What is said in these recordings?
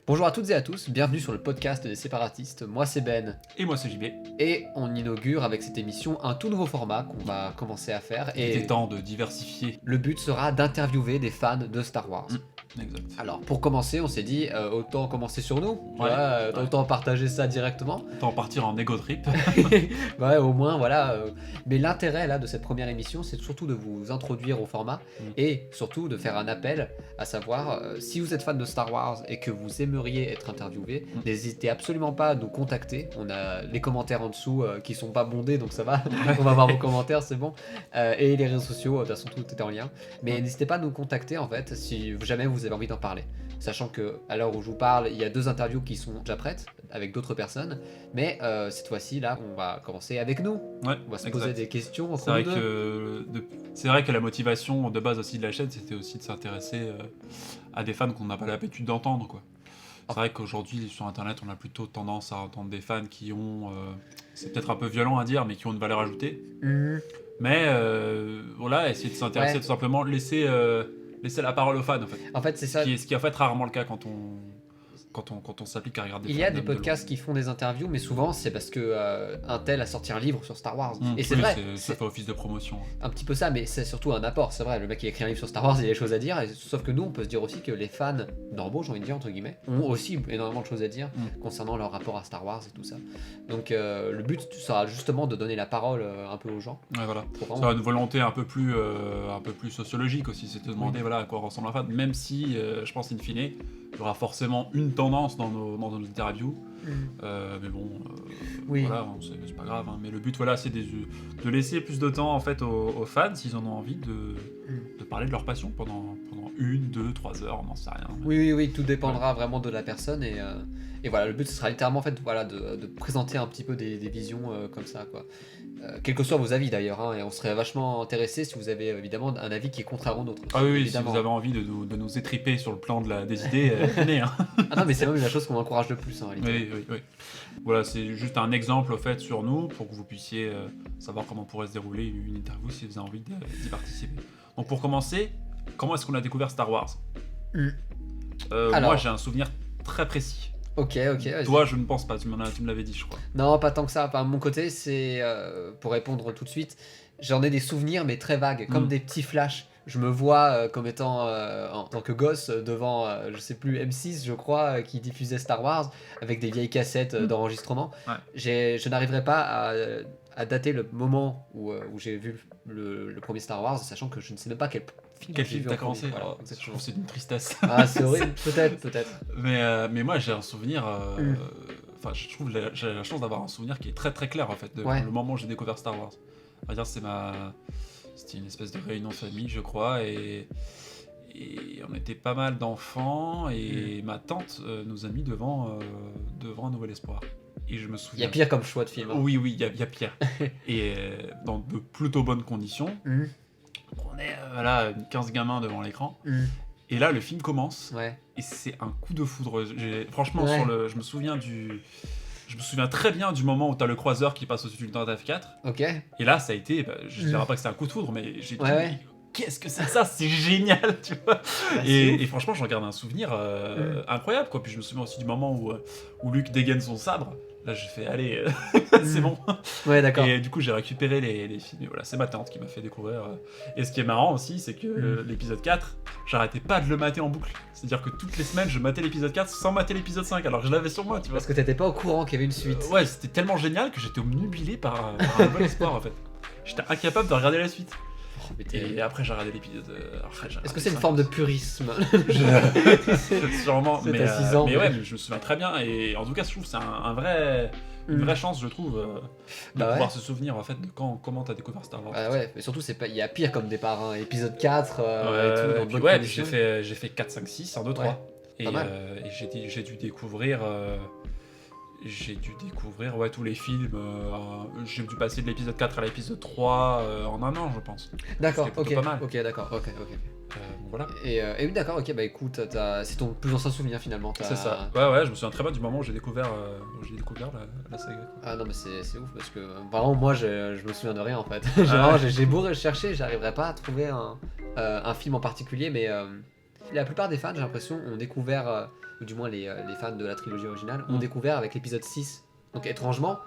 Bonjour à toutes et à tous, bienvenue sur le podcast des séparatistes. Moi c'est Ben Et moi c'est JB. et on inaugure avec cette émission un tout nouveau format qu'on va commencer à faire Il était et temps de diversifier. le but sera d'interviewer des fans de Star Wars. Exact. Alors pour commencer, on s'est dit autant commencer sur nous, tu Ouais, vois, ouais. autant partager ça directement. Autant partir en ego trip. Ouais, au moins voilà. Mais l'intérêt là de cette première émission, c'est surtout de vous introduire au format et surtout de faire un appel, à savoir si vous êtes fan de Star Wars et que vous aimeriez être interviewé, n'hésitez absolument pas à nous contacter. On a les commentaires en dessous qui sont pas bondés, donc ça va. On va voir vos commentaires, c'est bon. Et les réseaux sociaux, de toute façon tout est en lien. Mais n'hésitez pas à nous contacter en fait si jamais vous avez envie d'en parler. Sachant que à l'heure où je vous parle, il y a 2 interviews qui sont déjà prêtes avec d'autres personnes, mais cette fois-ci là, on va commencer avec nous. Ouais, On va se exact. poser des questions entre C'est vrai, nous deux. c'est vrai que la motivation de base aussi de la chaîne, c'était aussi de s'intéresser à des fans qu'on n'a pas l'habitude d'entendre, quoi. C'est vrai qu'aujourd'hui, sur Internet, on a plutôt tendance à entendre des fans qui ont, c'est peut-être un peu violent à dire, mais qui ont une valeur ajoutée. Mais voilà, essayer de s'intéresser, Ouais. tout simplement, laisser la parole aux fans, en fait. En fait, c'est ça. Ce qui est en fait rarement le cas quand on s'applique à regarder Il des y a fans des de loin. podcasts qui font des interviews, mais souvent c'est parce que un tel a sorti un livre sur Star Wars. Et c'est Oui, vrai, ça c'est fait office de promotion. un petit peu ça, mais c'est surtout un apport. C'est vrai, le mec qui a écrit un livre sur Star Wars, il y a des choses à dire. Sauf que nous, on peut se dire aussi que les fans normaux, j'ai envie de dire entre guillemets, ont aussi énormément de choses à dire concernant leur rapport à Star Wars et tout ça. Donc le but sera justement de donner la parole un peu aux gens. Ouais, voilà. Pour Ça vraiment- a une volonté un peu plus sociologique aussi, c'est de demander voilà, à quoi ressemble un fan, même si je pense in fine, il y aura forcément une tendance dans nos interviews. Mais bon, Oui. voilà, c'est pas grave. Mais le but, voilà, c'est de laisser plus de temps en fait aux fans, s'ils en ont envie, de parler de leur passion pendant 1, 2, 3 heures, on n'en sait rien. Oui, tout dépendra vraiment de la personne et voilà, le but ce sera littéralement en fait voilà de présenter un petit peu des visions comme ça quoi. Quels que soient vos avis d'ailleurs, hein, et on serait vachement intéressé si vous avez évidemment un avis qui est contraire au nôtre. Ah oui, si évidemment. vous avez envie de nous étriper sur le plan des idées, venez. Hein. Ah non mais c'est même la chose qu'on encourage le plus en réalité. Oui. Voilà, c'est juste un exemple au fait sur nous pour que vous puissiez savoir comment pourrait se dérouler une interview si vous avez envie d'y participer. Donc pour commencer, comment est-ce qu'on a découvert Star Wars Alors. Moi j'ai un souvenir très précis. Ok, vas-y. Toi je ne pense pas, tu me l'avais dit je crois. Non, pas tant que ça. Enfin, de mon côté, c'est pour répondre tout de suite, j'en ai des souvenirs mais très vagues, comme des petits flashs. Je me vois comme étant en tant que gosse devant, je sais plus, M6, je crois, qui diffusait Star Wars avec des vieilles cassettes d'enregistrement. Ouais. Je n'arriverai pas à dater le moment où j'ai vu le premier Star Wars, sachant que je ne sais même pas quel film Quel j'ai film vu en t'as premier. commencé Voilà, Alors, Je exactement. trouve que c'est une tristesse. Ah, c'est horrible, peut-être. Mais moi j'ai un souvenir, enfin je trouve que j'ai la chance d'avoir un souvenir qui est très très clair en fait, de Ouais. le moment où j'ai découvert Star Wars. On va dire c'était une espèce de réunion de famille je crois et on était pas mal d'enfants et ma tante nous a mis devant Un Nouvel Espoir. Et je me Il y souviens... a pire comme choix de film. Hein. Oui, il y a pire. Et dans de plutôt bonnes conditions. On est voilà, 15 gamins devant l'écran. Et là, le film commence. Ouais. Et c'est un coup de foudre. Franchement, Ouais. je me souviens très bien du moment où t'as le croiseur qui passe au-dessus du temps F4. Ok. Et là, ça a été, je dirais pas que c'est un coup de foudre, mais j'ai dit, Ouais. mais qu'est-ce que c'est ça? C'est génial, tu vois. Bah, c'est Et ouf. franchement, j'en garde un souvenir incroyable, quoi. Puis je me souviens aussi du moment où Luke dégaine son sabre. Là, j'ai fait, allez, c'est bon. Ouais, d'accord. Et du coup, j'ai récupéré les films. Et voilà, c'est ma tante qui m'a fait découvrir. Et ce qui est marrant aussi, c'est que l'épisode 4, j'arrêtais pas de le mater en boucle. C'est-à-dire que toutes les semaines, je matais l'épisode 4 sans mater l'épisode 5, alors que je l'avais sur moi, tu vois. Parce que t'étais pas au courant qu'il y avait une suite. Ouais, c'était tellement génial que j'étais omnubilé par un bon espoir en fait. J'étais incapable de regarder la suite. Oh, mais Et après, j'ai regardé l'épisode. Est-ce que c'est une forme de purisme? Sûrement, C'est mais, à 6 ans, mais mais- ouais, mais je me souviens très bien. Et en tout cas, je trouve que c'est une vraie chance, je trouve, de Bah ouais. pouvoir se souvenir en fait de comment t'as découvert Star Wars. Ah ouais, mais surtout, il y a pire comme départ. Hein. Épisode 4 et tout, dans de puis bonnes ouais, puis conditions. j'ai fait 4, 5, 6, 1, 2, 3. Ouais, Et, pas mal. et j'ai dû découvrir. Ouais, tous les films. J'ai dû passer de l'épisode 4 à l'épisode 3 en un an, je pense. D'accord, C'était ok. plutôt pas mal. Ok, d'accord, ok. Voilà. Et oui, d'accord, ok, bah écoute, c'est ton plus ancien souvenir finalement. C'est ça. Ouais, je me souviens très bien du moment où j'ai découvert la saga. Ah non, mais c'est ouf parce que vraiment, moi je me souviens de rien en fait. Genre, j'ai beau rechercher, j'arriverai pas à trouver un film en particulier, mais La plupart des fans, j'ai l'impression, ont découvert, ou du moins les fans de la trilogie originale, ont découvert avec l'épisode 6. Donc étrangement,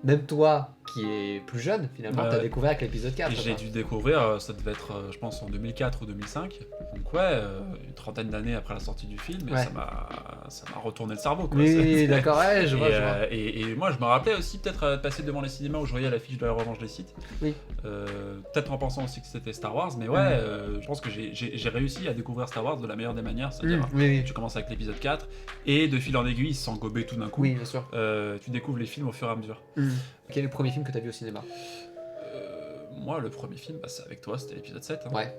même toi, qui est plus jeune, finalement, t'as découvert avec l'épisode 4. J'ai dû découvrir, ça devait être, je pense, en 2004 ou 2005. Donc ouais, une trentaine d'années après la sortie du film, et ça m'a retourné le cerveau, quoi. Oui, d'accord, ouais, je vois. Et moi, je me rappelais aussi peut-être passer devant les cinémas où je voyais l'affiche de la Revanche des Sith. Oui. Peut-être en pensant aussi que c'était Star Wars, mais ouais, je pense que j'ai réussi à découvrir Star Wars de la meilleure des manières, c'est-à-dire tu commences avec l'épisode 4, et de fil en aiguille, sans gober tout d'un coup, bien sûr. tu découvres les films au fur et à mesure. Quel est le premier film que t'as vu au cinéma? Moi, le premier film, c'est avec toi, c'était l'épisode 7. Hein. Ouais,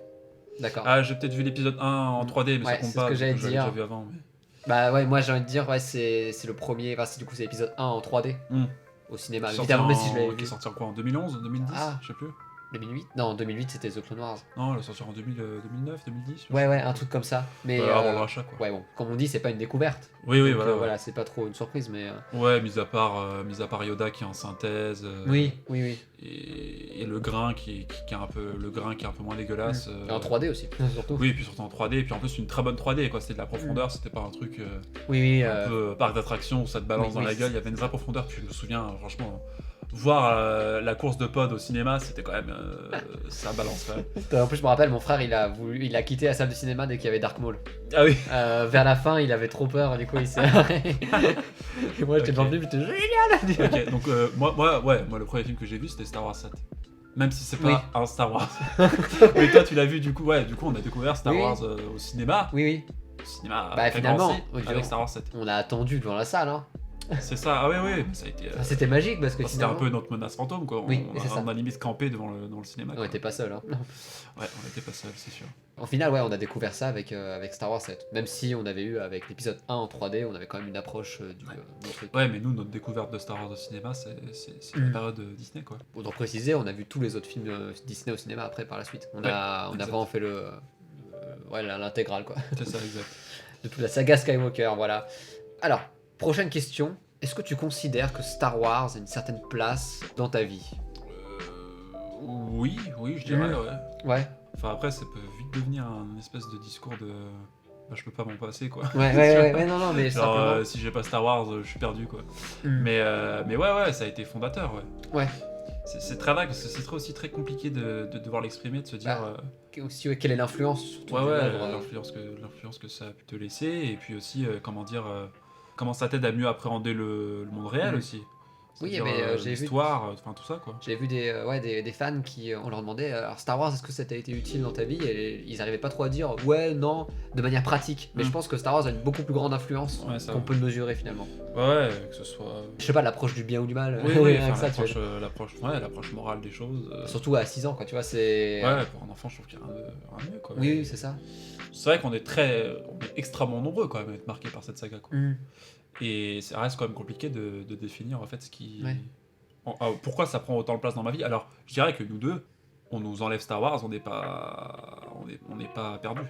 d'accord. Ah, j'ai peut-être vu l'épisode 1 en 3D, mais ça compte pas, ce que j'allais dire. Déjà vu avant. Mais... Bah ouais, moi j'ai envie de dire, c'est le premier, du coup c'est l'épisode 1 en 3D au cinéma. Évidemment, mais si je l'avais vu. Qui est sorti en quoi, en 2011, 2010, je sais plus. 2008 Non, 2008 c'était The Clone Wars. Non, elle est sortie en 2009, 2010. Ouais, un truc comme ça. Mais avant le rachat, quoi. Ouais, bon, comme on dit, c'est pas une découverte. Oui, donc, voilà. Voilà, c'est pas trop une surprise, mais. Ouais, mis à part Yoda qui est en synthèse. Oui. Et le grain qui est un peu moins dégueulasse. Et en 3D aussi, surtout. Oui, et puis surtout en 3D, et puis en plus une très bonne 3D, quoi. C'était de la profondeur, c'était pas un truc. Un peu parc d'attractions où ça te balance dans la gueule. Il y avait une vraie profondeur. Puis je me souviens, franchement. Voir la course de pod au cinéma, c'était quand même ça balance quand même. En plus, je me rappelle, mon frère, il a quitté la salle de cinéma dès qu'il y avait Dark Maul. Ah oui. Vers la fin, il avait trop peur, du coup, il s'est arrêté. Et moi, j'étais devant lui, j'étais génial. Ok, donc moi, le premier film que j'ai vu, c'était Star Wars 7. Même si c'est pas un Star Wars. Mais toi, tu l'as vu, du coup, on a découvert Star Wars au cinéma. Oui. Au cinéma. Finalement, avec Star Wars 7. On a attendu devant la salle, hein. C'est ça, ah oui, ça a été. C'était magique parce que c'était un peu notre menace fantôme, quoi. On a limite campé dans le cinéma. On était pas seul, hein. Ouais, on était pas seul, c'est sûr. En final, on a découvert ça avec Star Wars 7. Même si on avait eu avec l'épisode 1 en 3D, on avait quand même une approche du truc. Ouais, mais nous, notre découverte de Star Wars au cinéma, c'est la période Disney, quoi. Pour préciser, on a vu tous les autres films Disney au cinéma après par la suite. On a vraiment fait l'intégrale, quoi. C'est ça, exact. De toute la saga Skywalker, voilà. Alors, prochaine question. Est-ce que tu considères que Star Wars a une certaine place dans ta vie? Oui, je dirais, ouais. Enfin, après, ça peut vite devenir un espèce de discours de... je peux pas m'en passer, quoi. Ouais, non, mais genre, si j'ai pas Star Wars, je suis perdu, quoi. Mais ouais, ça a été fondateur, ouais. C'est très vague, parce que c'est aussi très compliqué de devoir l'exprimer, de se dire... aussi, quelle est l'influence surtout l'influence que ça a pu te laisser, et puis aussi, comment ça t'aide à mieux appréhender le monde réel aussi. Oui, mais j'ai vu l'histoire, enfin tout ça, quoi. J'ai vu des fans qui on leur demandait alors Star Wars, est-ce que ça t'a été utile dans ta vie, et ils arrivaient pas trop à dire ouais, non, de manière pratique. Mais je pense que Star Wars a une beaucoup plus grande influence qu'on peut le mesurer finalement. Ouais, que ce soit. Je sais pas, l'approche du bien ou du mal. Oui, avec ça, l'approche morale des choses. Surtout à 6 ans, quoi, tu vois, c'est. Ouais, pour un enfant, je trouve qu'il y a rien de mieux, quoi. Oui, c'est ça. C'est vrai qu'on est extrêmement nombreux quand même à être marqués par cette saga, quoi. Et ça reste quand même compliqué de définir en fait ce qui. Pourquoi ça prend autant de place dans ma vie. Alors, je dirais que nous deux, on nous enlève Star Wars, on n'est pas perdus.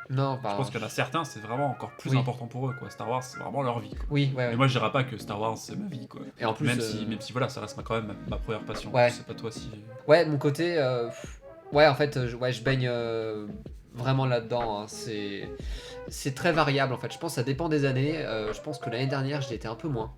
Non, je pense qu'il y en a certains, c'est vraiment encore plus important pour eux, quoi. Star Wars, c'est vraiment leur vie, quoi. Oui. Mais moi, je dirais pas que Star Wars, c'est ma vie, quoi. Et en plus, même si voilà, ça reste quand même ma première passion. Ouais. Je sais pas toi si. Ouais, de mon côté, en fait, je baigne vraiment là-dedans. Hein. C'est très variable en fait. Je pense que ça dépend des années. Je pense que l'année dernière, j'y étais un peu moins.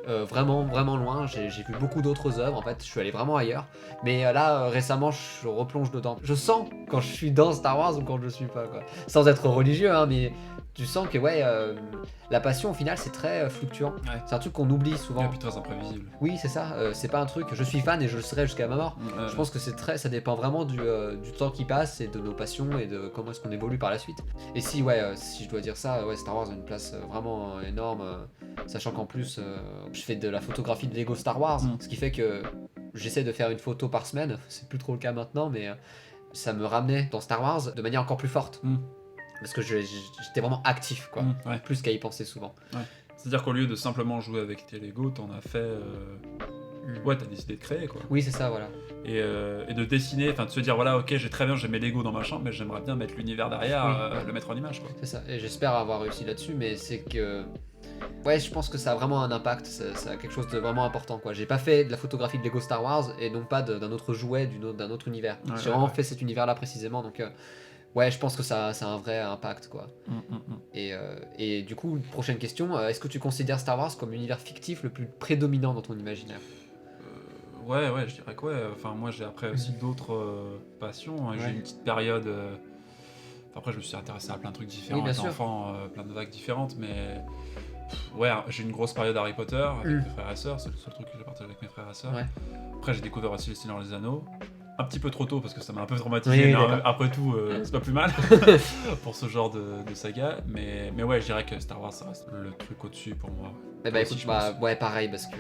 Vraiment loin. J'ai vu beaucoup d'autres œuvres. En fait, je suis allé vraiment ailleurs. Mais là, récemment, je replonge dedans. Je sens quand je suis dans Star Wars ou quand je le suis pas, quoi. Sans être religieux, hein, mais tu sens que la passion au final c'est très fluctuant. C'est un truc qu'on oublie souvent. Et puis très imprévisible. Oui, c'est ça. C'est pas un truc. Je suis fan et je le serai jusqu'à ma mort. Je pense que ça dépend vraiment du temps qui passe et de nos passions et de comment est-ce qu'on évolue par la suite. Et si je dois dire ça, Star Wars a une place vraiment énorme. Sachant qu'en plus, je fais de la photographie de Lego Star Wars, ce qui fait que j'essaie de faire une photo par semaine. C'est plus trop le cas maintenant, mais ça me ramenait dans Star Wars de manière encore plus forte. Parce que j'étais vraiment actif, quoi. Plus qu'à y penser souvent. C'est-à-dire qu'au lieu de simplement jouer avec tes Lego, t'en as fait... t'as décidé de créer, quoi. Oui, c'est ça, voilà. Et de dessiner, enfin de se dire, voilà, ok, j'ai mes Lego dans ma chambre, mais j'aimerais bien mettre l'univers derrière, le mettre en image, quoi. C'est ça, et j'espère avoir réussi là-dessus, mais c'est que... je pense que ça a vraiment un impact, ça a quelque chose de vraiment important, quoi. J'ai pas fait de la photographie de Lego Star Wars, et non pas d'un autre jouet, d'un autre univers. J'ai vraiment fait cet univers-là précisément, donc... ouais, je pense que ça a un vrai impact, quoi. Mm, mm, mm. Et du coup, prochaine question, est-ce que tu considères Star Wars comme l'univers fictif le plus prédominant dans ton imaginaire? Ouais, je dirais que ouais. Enfin, moi, j'ai après aussi d'autres passions, hein. J'ai Ouais. eu une petite période. Après, je me suis intéressé à plein de trucs différents Oui, bien étant sûr. enfant, plein de vagues différentes, mais ouais, j'ai une grosse période Harry Potter avec Mm. mes frères et sœurs, c'est le seul truc que j'ai partagé avec mes frères et sœurs. Ouais. Après, j'ai découvert aussi Le Seigneur des Anneaux, un petit peu trop tôt parce que ça m'a un peu traumatisé, Oui, mais d'accord. après tout, c'est pas plus mal pour ce genre de saga. Mais ouais, je dirais que Star Wars, ça reste le truc au-dessus pour moi. Eh Toi bah aussi, écoute, je bah pense. ouais, pareil, parce que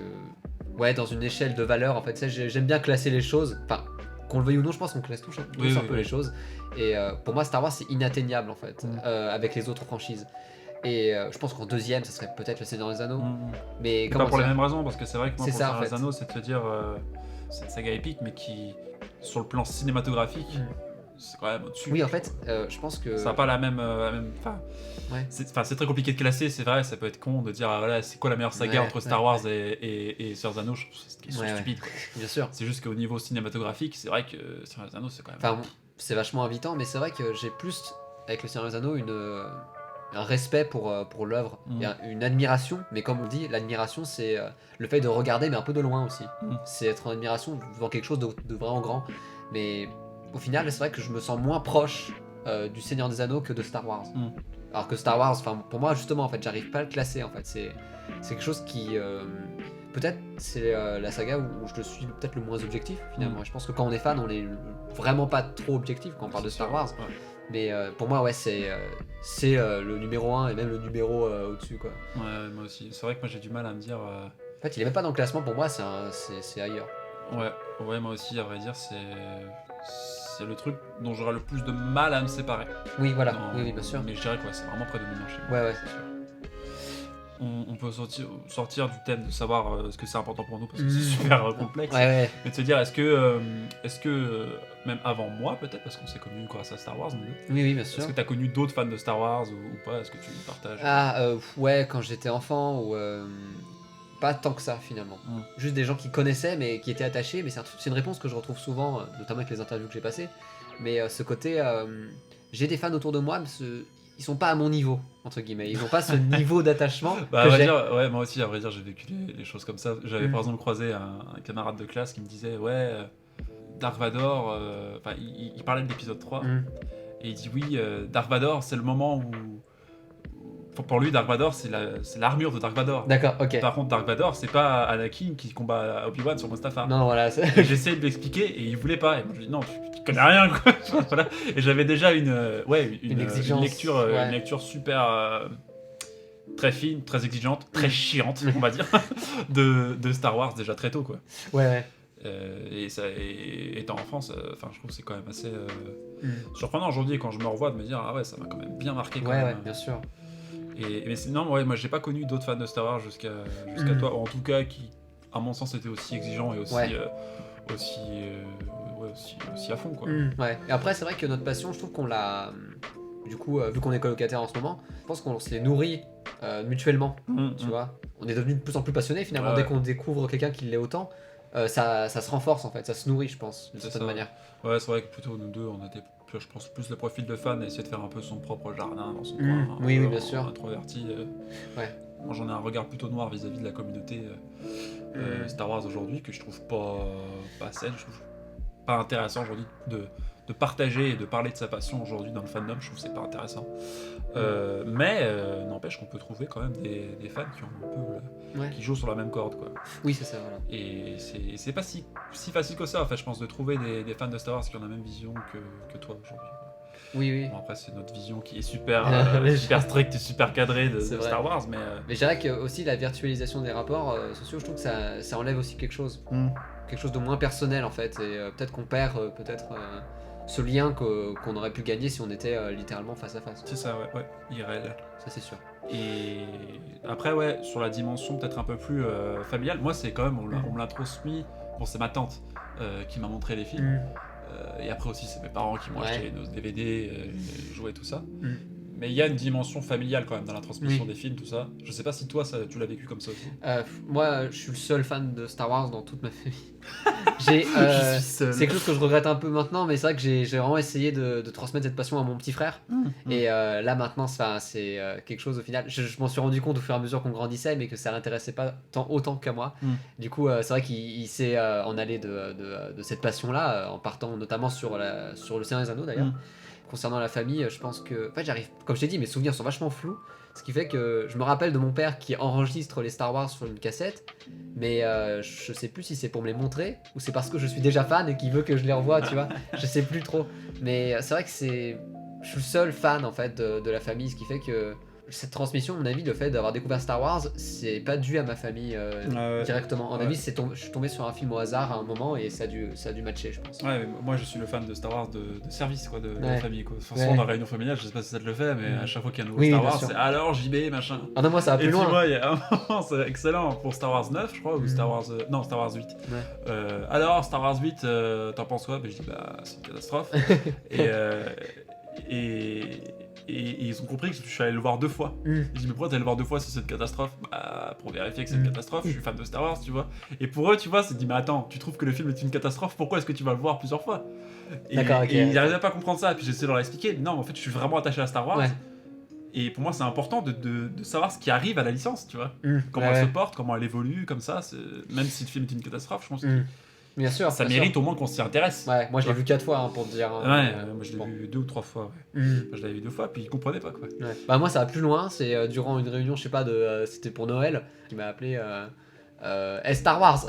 ouais, dans une échelle de valeur, en fait, tu sais, j'aime bien classer les choses. Enfin, qu'on le veuille ou non, je pense qu'on classe tous Oui, un oui, peu les oui. choses. Et pour moi, Star Wars, c'est inatteignable en fait, Mm. avec les autres franchises. Et je pense qu'en deuxième, ça serait peut-être Le Seigneur des Anneaux. Mm. Mais Et pas comment pour les dire? mêmes raisons, parce que c'est vrai que moi, C'est pour Le ça en Seigneur des fait. Anneaux, c'est de se dire, c'est une saga épique, mais qui, sur le plan cinématographique, Mm. c'est quand même au-dessus. Oui, en je fait, trouve. je pense que. Ça n'a pas la même. Enfin, Ouais. c'est très compliqué de classer, c'est vrai, ça peut être con de dire, ah, voilà, c'est quoi la meilleure saga Ouais, entre Star ouais, Wars et Seigneur des Anneaux, je trouve que c'est une question Ouais, ouais. stupide, quoi. Bien sûr. C'est juste qu'au niveau cinématographique, c'est vrai que Seigneur des Anneaux, c'est quand même. Enfin, c'est vachement invitant, mais c'est vrai que j'ai plus, avec Le Seigneur des Anneaux, un respect pour l'œuvre, Mm. et une admiration, mais comme on dit, l'admiration, c'est le fait de regarder, mais un peu de loin aussi. Mm. C'est être en admiration devant quelque chose de vraiment grand. Mais au final, c'est vrai que je me sens moins proche du Seigneur des Anneaux que de Star Wars. Mm. Alors que Star Wars, enfin, pour moi, justement, en fait, j'arrive pas à le classer, en fait. C'est quelque chose qui. Peut-être c'est la saga où je suis peut-être le moins objectif finalement. Mm. Je pense que quand on est fan, on est vraiment pas trop objectif quand on parle de C'est Star sûr, Wars. ouais. Mais pour moi, ouais, c'est le numéro 1 et même le numéro au-dessus, quoi. Ouais, moi aussi. C'est vrai que moi j'ai du mal à me dire. En fait, il est même pas dans le classement pour moi, c'est ailleurs. Ouais, moi aussi, à vrai dire, c'est le truc dont j'aurai le plus de mal à me séparer. Oui, voilà, Non, oui, bien sûr. Mais je dirais que ouais, c'est vraiment prédominant chez moi. Ouais, ouais. C'est sûr. On peut sortir du thème de savoir ce que c'est important pour nous parce que c'est super complexe. Ouais, ouais. Mais de se dire, est-ce que même avant moi peut-être, parce qu'on s'est connus grâce à Star Wars, nous deux, Oui, oui, bien sûr. est-ce que tu as connu d'autres fans de Star Wars ou pas? Est-ce que tu partages? Ah, ouais, quand j'étais enfant, ou pas tant que ça finalement. Mm. Juste des gens qui connaissaient mais qui étaient attachés, mais c'est une réponse que je retrouve souvent, notamment avec les interviews que j'ai passées. Mais ce côté, j'ai des fans autour de moi, mais ils sont pas à mon niveau, entre guillemets. Ils n'ont pas ce niveau d'attachement Bah, à que vrai j'ai. dire, ouais, moi aussi, à vrai dire, j'ai vécu des choses comme ça. J'avais Mm. par exemple croisé un camarade de classe qui me disait, ouais, Dark Vador, enfin, il parlait de l'épisode 3, Mm. et il dit, oui, Dark Vador, c'est le moment où. Pour lui, Dark Vador, c'est l'armure de Dark Vador. D'accord, ok. Par contre, Dark Vador, c'est pas Anakin qui combat Obi-Wan sur Mustafar. Non, voilà. Et j'essayais de l'expliquer et il voulait pas. Et moi je lui dis non, tu connais rien quoi. Voilà. Et j'avais déjà une exigence, lecture, ouais. une lecture super très fine, très exigeante, très chiante, on va dire, de Star Wars déjà très tôt quoi. Ouais, ouais. Et étant en France, enfin je trouve que c'est quand même assez Mm. surprenant aujourd'hui quand je me revois de me dire ah ouais ça m'a quand même bien marqué quand Ouais, même. ouais, bien sûr. Mais non ouais moi j'ai pas connu d'autres fans de Star Wars jusqu'à Mm. toi, en tout cas qui à mon sens étaient aussi exigeants et aussi Ouais. aussi à fond quoi. Mm, ouais. Et après, c'est vrai que notre passion, je trouve qu'on l'a. Du coup, vu qu'on est colocataire en ce moment, je pense qu'on se les nourrit mutuellement. Tu vois, on est devenu de plus en plus passionnés finalement Ouais, dès ouais. qu'on découvre quelqu'un qui l'est autant. Ça se renforce en fait, ça se nourrit, je pense, d'une C'est certaine ça. manière. Ouais, c'est vrai que plutôt nous deux, on était, je pense, plus le profil de fan et essayer de faire un peu son propre jardin dans son Mm, coin. oui, un oui, peu bien sûr. Introverti. Ouais. Moi, j'en ai un regard plutôt noir vis-à-vis de la communauté Mm. Star Wars aujourd'hui que je trouve pas saine, je trouve pas intéressant aujourd'hui de partager et de parler de sa passion aujourd'hui dans le fandom. Je trouve que c'est pas intéressant. Mais n'empêche qu'on peut trouver quand même des fans qui ont un peu Ouais. qui jouent sur la même corde quoi. Oui, c'est ça, voilà. Et c'est pas si facile que ça en fait, je pense, de trouver des fans de Star Wars qui ont la même vision que toi aujourd'hui. Oui, oui. Bon, après, c'est notre vision qui est super, Les super gens- stricte et super cadrée de C'est vrai. Star Wars, mais. Mais je dirais que aussi la virtualisation des rapports sociaux, je trouve que ça enlève aussi quelque chose de moins personnel en fait. Et peut-être qu'on perd ce lien qu'on aurait pu gagner si on était littéralement face à face. C'est ça, ouais, IRL. Ça, c'est sûr. Et après, ouais, sur la dimension peut-être un peu plus familiale, moi, c'est quand même, on me l'a transmis. Bon, c'est ma tante qui m'a montré les films. Mm. Et après aussi, c'est mes parents qui m'ont Ouais. acheté nos DVD, jouets, tout ça. Mm. Mais il y a une dimension familiale quand même dans la transmission Oui. des films, tout ça. Je sais pas si toi, tu l'as vécu comme ça aussi. Moi, je suis le seul fan de Star Wars dans toute ma famille. J'ai, Je suis seul. c'est quelque chose que je regrette un peu maintenant, mais c'est vrai que j'ai vraiment essayé de transmettre cette passion à mon petit frère. Et là maintenant, c'est quelque chose au final. Je m'en suis rendu compte au fur et à mesure qu'on grandissait, mais que ça l'intéressait pas autant qu'à moi. Du coup, c'est vrai qu'il s'est en allé de cette passion-là, en partant notamment sur le Seigneur des Anneaux d'ailleurs. Concernant la famille, je pense que. En fait, comme je t'ai dit, mes souvenirs sont vachement flous. Ce qui fait que je me rappelle de mon père qui enregistre les Star Wars sur une cassette, mais je sais plus si c'est pour me les montrer ou c'est parce que je suis déjà fan et qu'il veut que je les revoie, tu vois. Je sais plus trop. Mais c'est vrai que je suis le seul fan en fait de la famille, ce qui fait que cette transmission, à mon avis, le fait d'avoir découvert Star Wars, c'est pas dû à ma famille directement. En avis, je suis tombé sur un film au hasard à un moment et ça a dû matcher, je pense. Ouais, mais moi je suis le fan de Star Wars de service, quoi, de la famille, quoi. De toute façon, dans la réunion familiale, je sais pas si ça te le fait, mais à chaque fois qu'il y a un nouveau Star Wars, c'est alors JB, machin. Ah non, moi ça va plus Et loin. puis moi, il y a un moment, c'est excellent pour Star Wars 9, je crois, ou Star Wars. Non, Star Wars 8. Alors, Star Wars 8, t'en penses quoi? Je dis, bah, c'est une catastrophe. Et ils ont compris que je suis allé le voir 2 fois. Je dis, mais pourquoi t'es allé le voir 2 fois si c'est une catastrophe? Bah, pour vérifier que c'est une catastrophe, je suis fan de Star Wars, tu vois. Et pour eux, tu vois, c'est dit, mais attends, tu trouves que le film est une catastrophe, pourquoi est-ce que tu vas le voir plusieurs fois? D'accord, ok. Et ils n'arrivaient pas à comprendre ça, puis j'essaie de leur expliquer, non, en fait, je suis vraiment attaché à Star Wars. Ouais. Et pour moi, c'est important de savoir ce qui arrive à la licence, tu vois. Comment elle se porte, comment elle évolue, comme ça. Même si le film est une catastrophe, je pense que bien sûr, ça bien mérite sûr. au moins qu'on s'y intéresse. Ouais, moi je l'ai vu 4 fois pour te dire. Moi je l'ai vu 2 ou 3 fois. Ouais. Mm. Moi, je l'avais vu 2 fois, puis ils comprenaient pas, quoi. Ouais. Bah moi ça va plus loin, c'est durant une réunion, je sais pas, c'était pour Noël, qui m'a appelé Star Wars.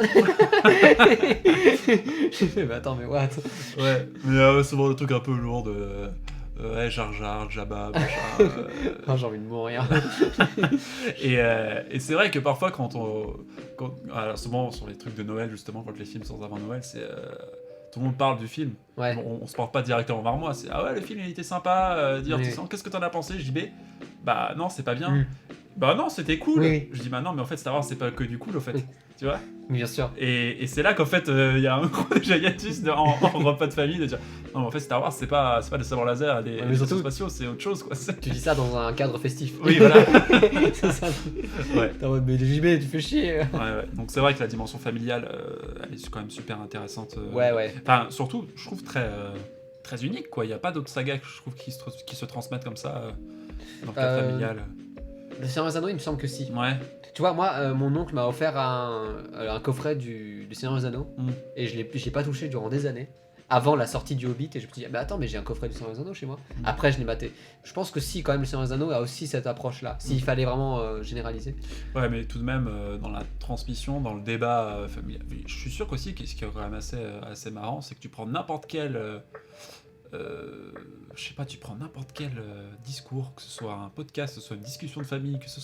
J'ai fait, mais attends, mais what? Ouais, mais souvent le truc un peu lourd de. Ouais, Jar Jar, Jabba, machin. Oh, j'ai envie de mourir. Et c'est vrai que parfois, alors souvent sur les trucs de Noël, justement, quand les films sont avant Noël, c'est. Tout le monde parle du film. Ouais. Bon, on se parle pas directement vers moi. C'est ah ouais, le film il était sympa, divertissant. Qu'est-ce que t'en as pensé? JB? Bah non, c'est pas bien. Bah non, c'était cool. Je dis bah non, mais en fait Star Wars c'est pas que du cool au fait. Tu vois? Bien sûr. Et c'est là qu'en fait il y a un gros hiatus en repas de famille de dire non mais en fait Star Wars c'est pas des sabres laser et des vaisseaux spatiaux, c'est autre chose quoi. Tu dis ça dans un cadre festif. Oui voilà. C'est ça. Ouais. T'es en mode mais JB tu fais chier. Ouais. Donc c'est vrai que la dimension familiale elle est quand même super intéressante. Ouais. Enfin surtout je trouve très unique quoi. Il y a pas d'autres sagas que je trouve qui se transmettent comme ça dans le cadre familial. Le Seigneur des Anneaux, il me semble que si. Ouais. Tu vois, moi, mon oncle m'a offert un coffret du Seigneur des Anneaux et j'ai pas touché durant des années. Avant la sortie du Hobbit, et je me suis dit, bah attends, mais j'ai un coffret du Seigneur des Anneaux chez moi. Après, je l'ai maté. Je pense que si, quand même, le Seigneur des Anneaux a aussi cette approche-là, s'il fallait vraiment généraliser. Ouais, mais tout de même, dans la transmission, dans le débat familial, je suis sûr qu'aussi, ce qui est quand même assez marrant, c'est que tu prends n'importe quel. Je sais pas, tu prends n'importe quel discours, que ce soit un podcast, que ce soit une discussion de famille, que ce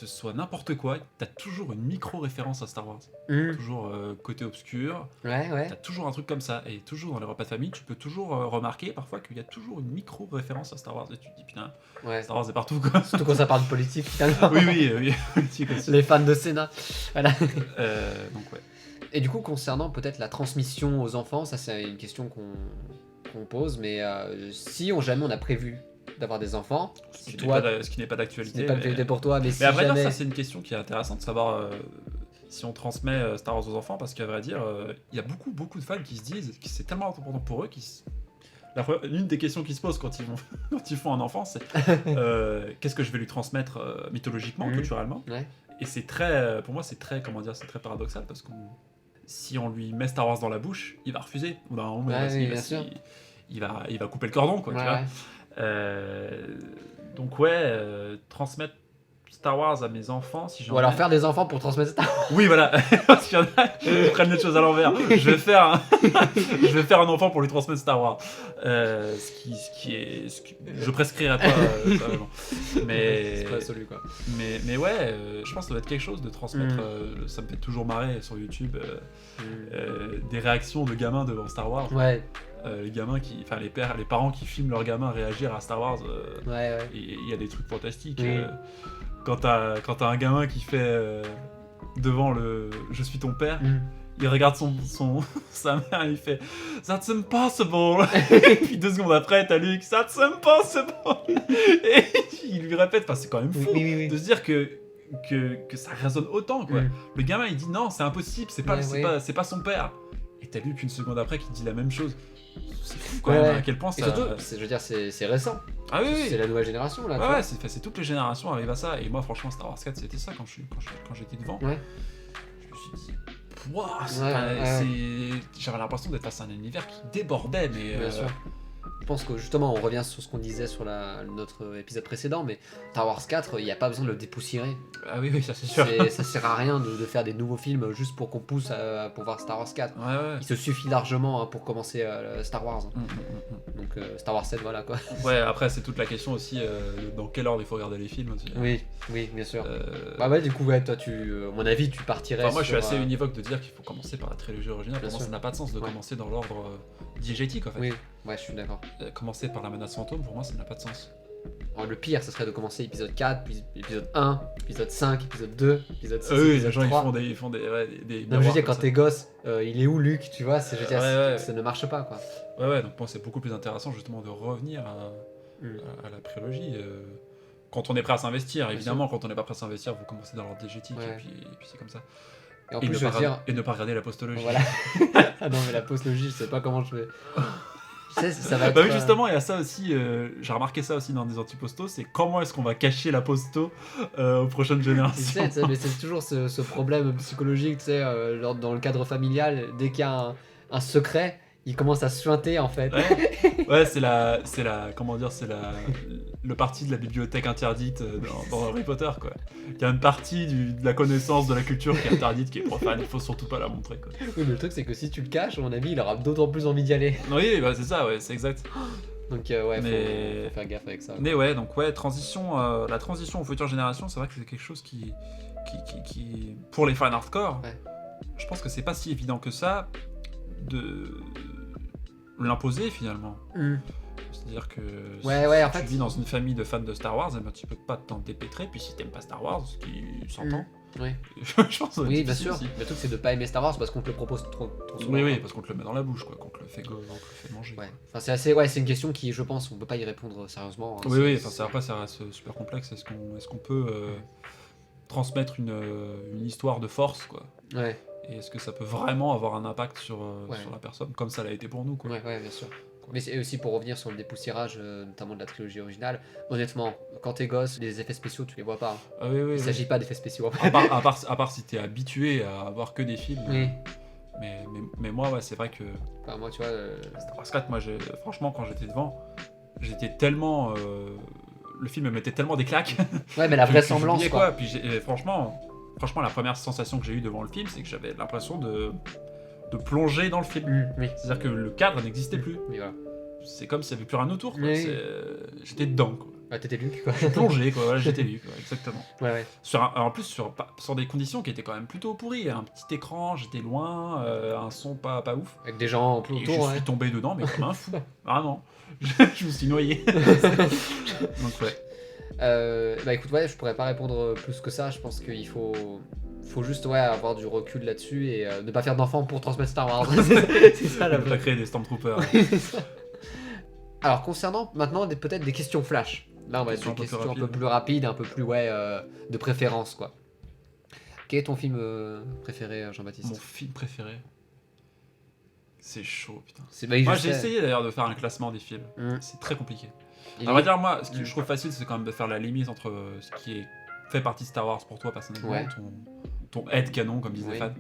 soit n'importe quoi, t'as toujours une micro-référence à Star Wars. Toujours côté obscur. Ouais. T'as toujours un truc comme ça. Et toujours dans les repas de famille, tu peux toujours remarquer parfois qu'il y a toujours une micro-référence à Star Wars. Et tu te dis putain, Star Wars est partout quoi. Surtout quand ça parle de politique. Oui. Politique aussi. Les fans de Sénat. Voilà. Donc ouais. Et du coup, concernant peut-être la transmission aux enfants, ça c'est une question qu'on pose, mais si jamais on a prévu d'avoir des enfants, ce qui n'est pas d'actualité. Ce n'est pas d'actualité pour toi, mais si à vrai jamais... dire, ça c'est une question qui est intéressante de savoir si on transmet Star Wars aux enfants, parce qu'à vrai dire, il y a beaucoup de fans qui se disent que c'est tellement important pour eux l'une des questions qui se posent quand ils font un enfant, c'est qu'est-ce que je vais lui transmettre mythologiquement, culturellement. Ouais. Et c'est très, pour moi, c'est très paradoxal parce que si on lui met Star Wars dans la bouche, il va refuser. Ou d'un moment, il va couper le cordon, quoi. Tu vois. Donc transmettre Star Wars à mes enfants, si j'en ai... Ou alors faire des enfants pour transmettre Star Wars. Oui, voilà. Parce qu'il y en a qui prennent les choses à l'envers. Je vais faire un enfant pour lui transmettre Star Wars. Je prescrirai pas. Mais c'est pas absolu, quoi. Mais ouais, je pense que ça doit être quelque chose de transmettre. Ça me fait toujours marrer sur YouTube des réactions de gamins devant Star Wars. Ouais. Les gamins les parents qui filment leurs gamins réagir à Star Wars. Ouais. Il y a des trucs fantastiques. Quand t'as un gamin qui fait devant le je suis ton père il regarde sa mère et il fait That's impossible. Et puis 2 secondes après, t'as Luke, That's impossible. Et il lui répète, enfin c'est quand même fou de se dire que ça résonne autant quoi. Le gamin il dit non, c'est impossible, c'est pas son père. Et t'as Luke 1 seconde après qui dit la même chose. C'est fou quand même à quel point ça. Et surtout, je veux dire, c'est récent. Ah oui. C'est la nouvelle génération là. Ouais, c'est toutes les générations arrivent à ça. Et moi franchement Star Wars 4 c'était ça quand j'étais devant. Ouais. Je me suis dit waouh, j'avais l'impression d'être face à un univers qui débordait, mais. Bien sûr. Je pense que justement, on revient sur ce qu'on disait sur notre épisode précédent, mais Star Wars 4, il n'y a pas besoin de le dépoussiérer. Ah oui, ça c'est sûr. Ça sert à rien de faire des nouveaux films juste pour qu'on pousse pour voir Star Wars 4. Ouais. Il se suffit largement pour commencer Star Wars. Donc Star Wars 7, voilà quoi. Ouais, après c'est toute la question aussi dans quel ordre il faut regarder les films aussi. Oui, bien sûr. Bah ouais, du coup, ouais, toi, à mon avis, tu partirais. Enfin, moi je suis assez univoque de dire qu'il faut commencer par la trilogie originale. Pour moi, ça n'a pas de sens de commencer dans l'ordre diégétique en fait. Oui, ouais, je suis d'accord. Commencer par la menace fantôme, pour moi, ça n'a pas de sens. Le pire, ce serait de commencer épisode 4, puis épisode 1, épisode 5, épisode 2, épisode 6, oui, épisode les gens 3. ils font des Non, je veux dire, quand t'es gosse, il est où Luke, tu vois, je veux dire, ça ne marche pas, quoi. Ouais, donc moi c'est beaucoup plus intéressant justement de revenir à la prélogie. Quand on est prêt à s'investir, évidemment, quand on n'est pas prêt à s'investir, vous commencez dans l'ordre diégétique, et puis c'est comme ça. Et en plus, je veux dire... Et ne pas regarder la postologie. Voilà. Ah non, mais la postologie, je sais pas comment je vais... Ça va être, bah oui, justement, il y a ça aussi, j'ai remarqué ça aussi dans des anti-postos, c'est comment est-ce qu'on va cacher la posto aux prochaines générations. Tu sais, mais c'est toujours ce problème psychologique, tu sais, dans le cadre familial, dès qu'il y a un secret, il commence à se suinter en fait. Ouais, c'est le parti de la bibliothèque interdite dans Harry Potter quoi. Il y a une partie de la connaissance de la culture qui est interdite, qui est profane, il faut surtout pas la montrer quoi. Oui, mais le truc c'est que si tu le caches, à mon avis, il aura d'autant plus envie d'y aller. Oui, bah c'est ça, ouais, c'est exact. Donc ouais, faut faire gaffe avec ça. Mais ouais, donc ouais, la transition aux futures générations, c'est vrai que c'est quelque chose qui pour les fans hardcore, je pense que c'est pas si évident que ça de l'imposer finalement. C'est-à-dire que en fait, tu vis dans une famille de fans de Star Wars, tu peux pas t'en dépêtrer, puis si t'aimes pas Star Wars, ce qui s'entend. Je pense oui, bien sûr. Aussi. Le truc c'est de pas aimer Star Wars parce qu'on te le propose trop souvent. Oui, parce qu'on te le met dans la bouche, quoi, qu'on te le fait manger. Ouais. Enfin, c'est une question qui, je pense, on peut pas y répondre sérieusement. Hein, oui, après ça reste super complexe. Est-ce qu'on peut transmettre une histoire de force, quoi. Ouais. Et est-ce que ça peut vraiment avoir un impact sur la personne, comme ça l'a été pour nous, quoi. Ouais, bien sûr. Mais c'est aussi pour revenir sur le dépoussiérage, notamment de la trilogie originale. Honnêtement, quand t'es gosse, les effets spéciaux, tu les vois pas. Ah, oui, il s'agit pas d'effets spéciaux. À part si t'es habitué à avoir que des films. Oui. Mais moi, c'est vrai que. Enfin, moi, tu vois. Star Wars 4, moi, franchement, quand j'étais devant, j'étais tellement. Le film me mettait tellement des claques. Ouais, mais la vraisemblance, quoi. Puis franchement, la première sensation que j'ai eue devant le film, c'est que j'avais l'impression de plonger dans le film. Oui. C'est-à-dire que le cadre n'existait plus. Oui, voilà. C'est comme s'il n'y avait plus rien autour. Quoi. Oui. J'étais dedans. Quoi. Ah, t'étais Luke, quoi. Je plongeais, quoi. Voilà, j'étais Luke, quoi. Exactement. Ouais. En plus, sur des conditions qui étaient quand même plutôt pourries. Un petit écran, j'étais loin, un son pas ouf. Avec des gens autour. Et je suis tombé dedans, mais comme un fou. Vraiment. Je me suis noyé. Donc, ouais. Bah écoute, je pourrais pas répondre plus que ça. Je pense qu'il faut juste avoir du recul là-dessus et ne pas faire d'enfants pour transmettre Star Wars. C'est ça la vraie. Ne pas créer des Stormtroopers. Alors concernant maintenant peut-être des questions flash. Là on va être sur des questions un peu plus rapides, un peu plus de préférence quoi. Quel est ton film préféré, Jean-Baptiste? Mon film préféré? C'est chaud, putain. Moi j'ai essayé d'ailleurs de faire un classement des films. C'est très compliqué. On va dire moi, ce que je trouve facile, c'est quand même de faire la limite entre ce qui fait partie de Star Wars pour toi personnellement, ton head canon comme disait Fad,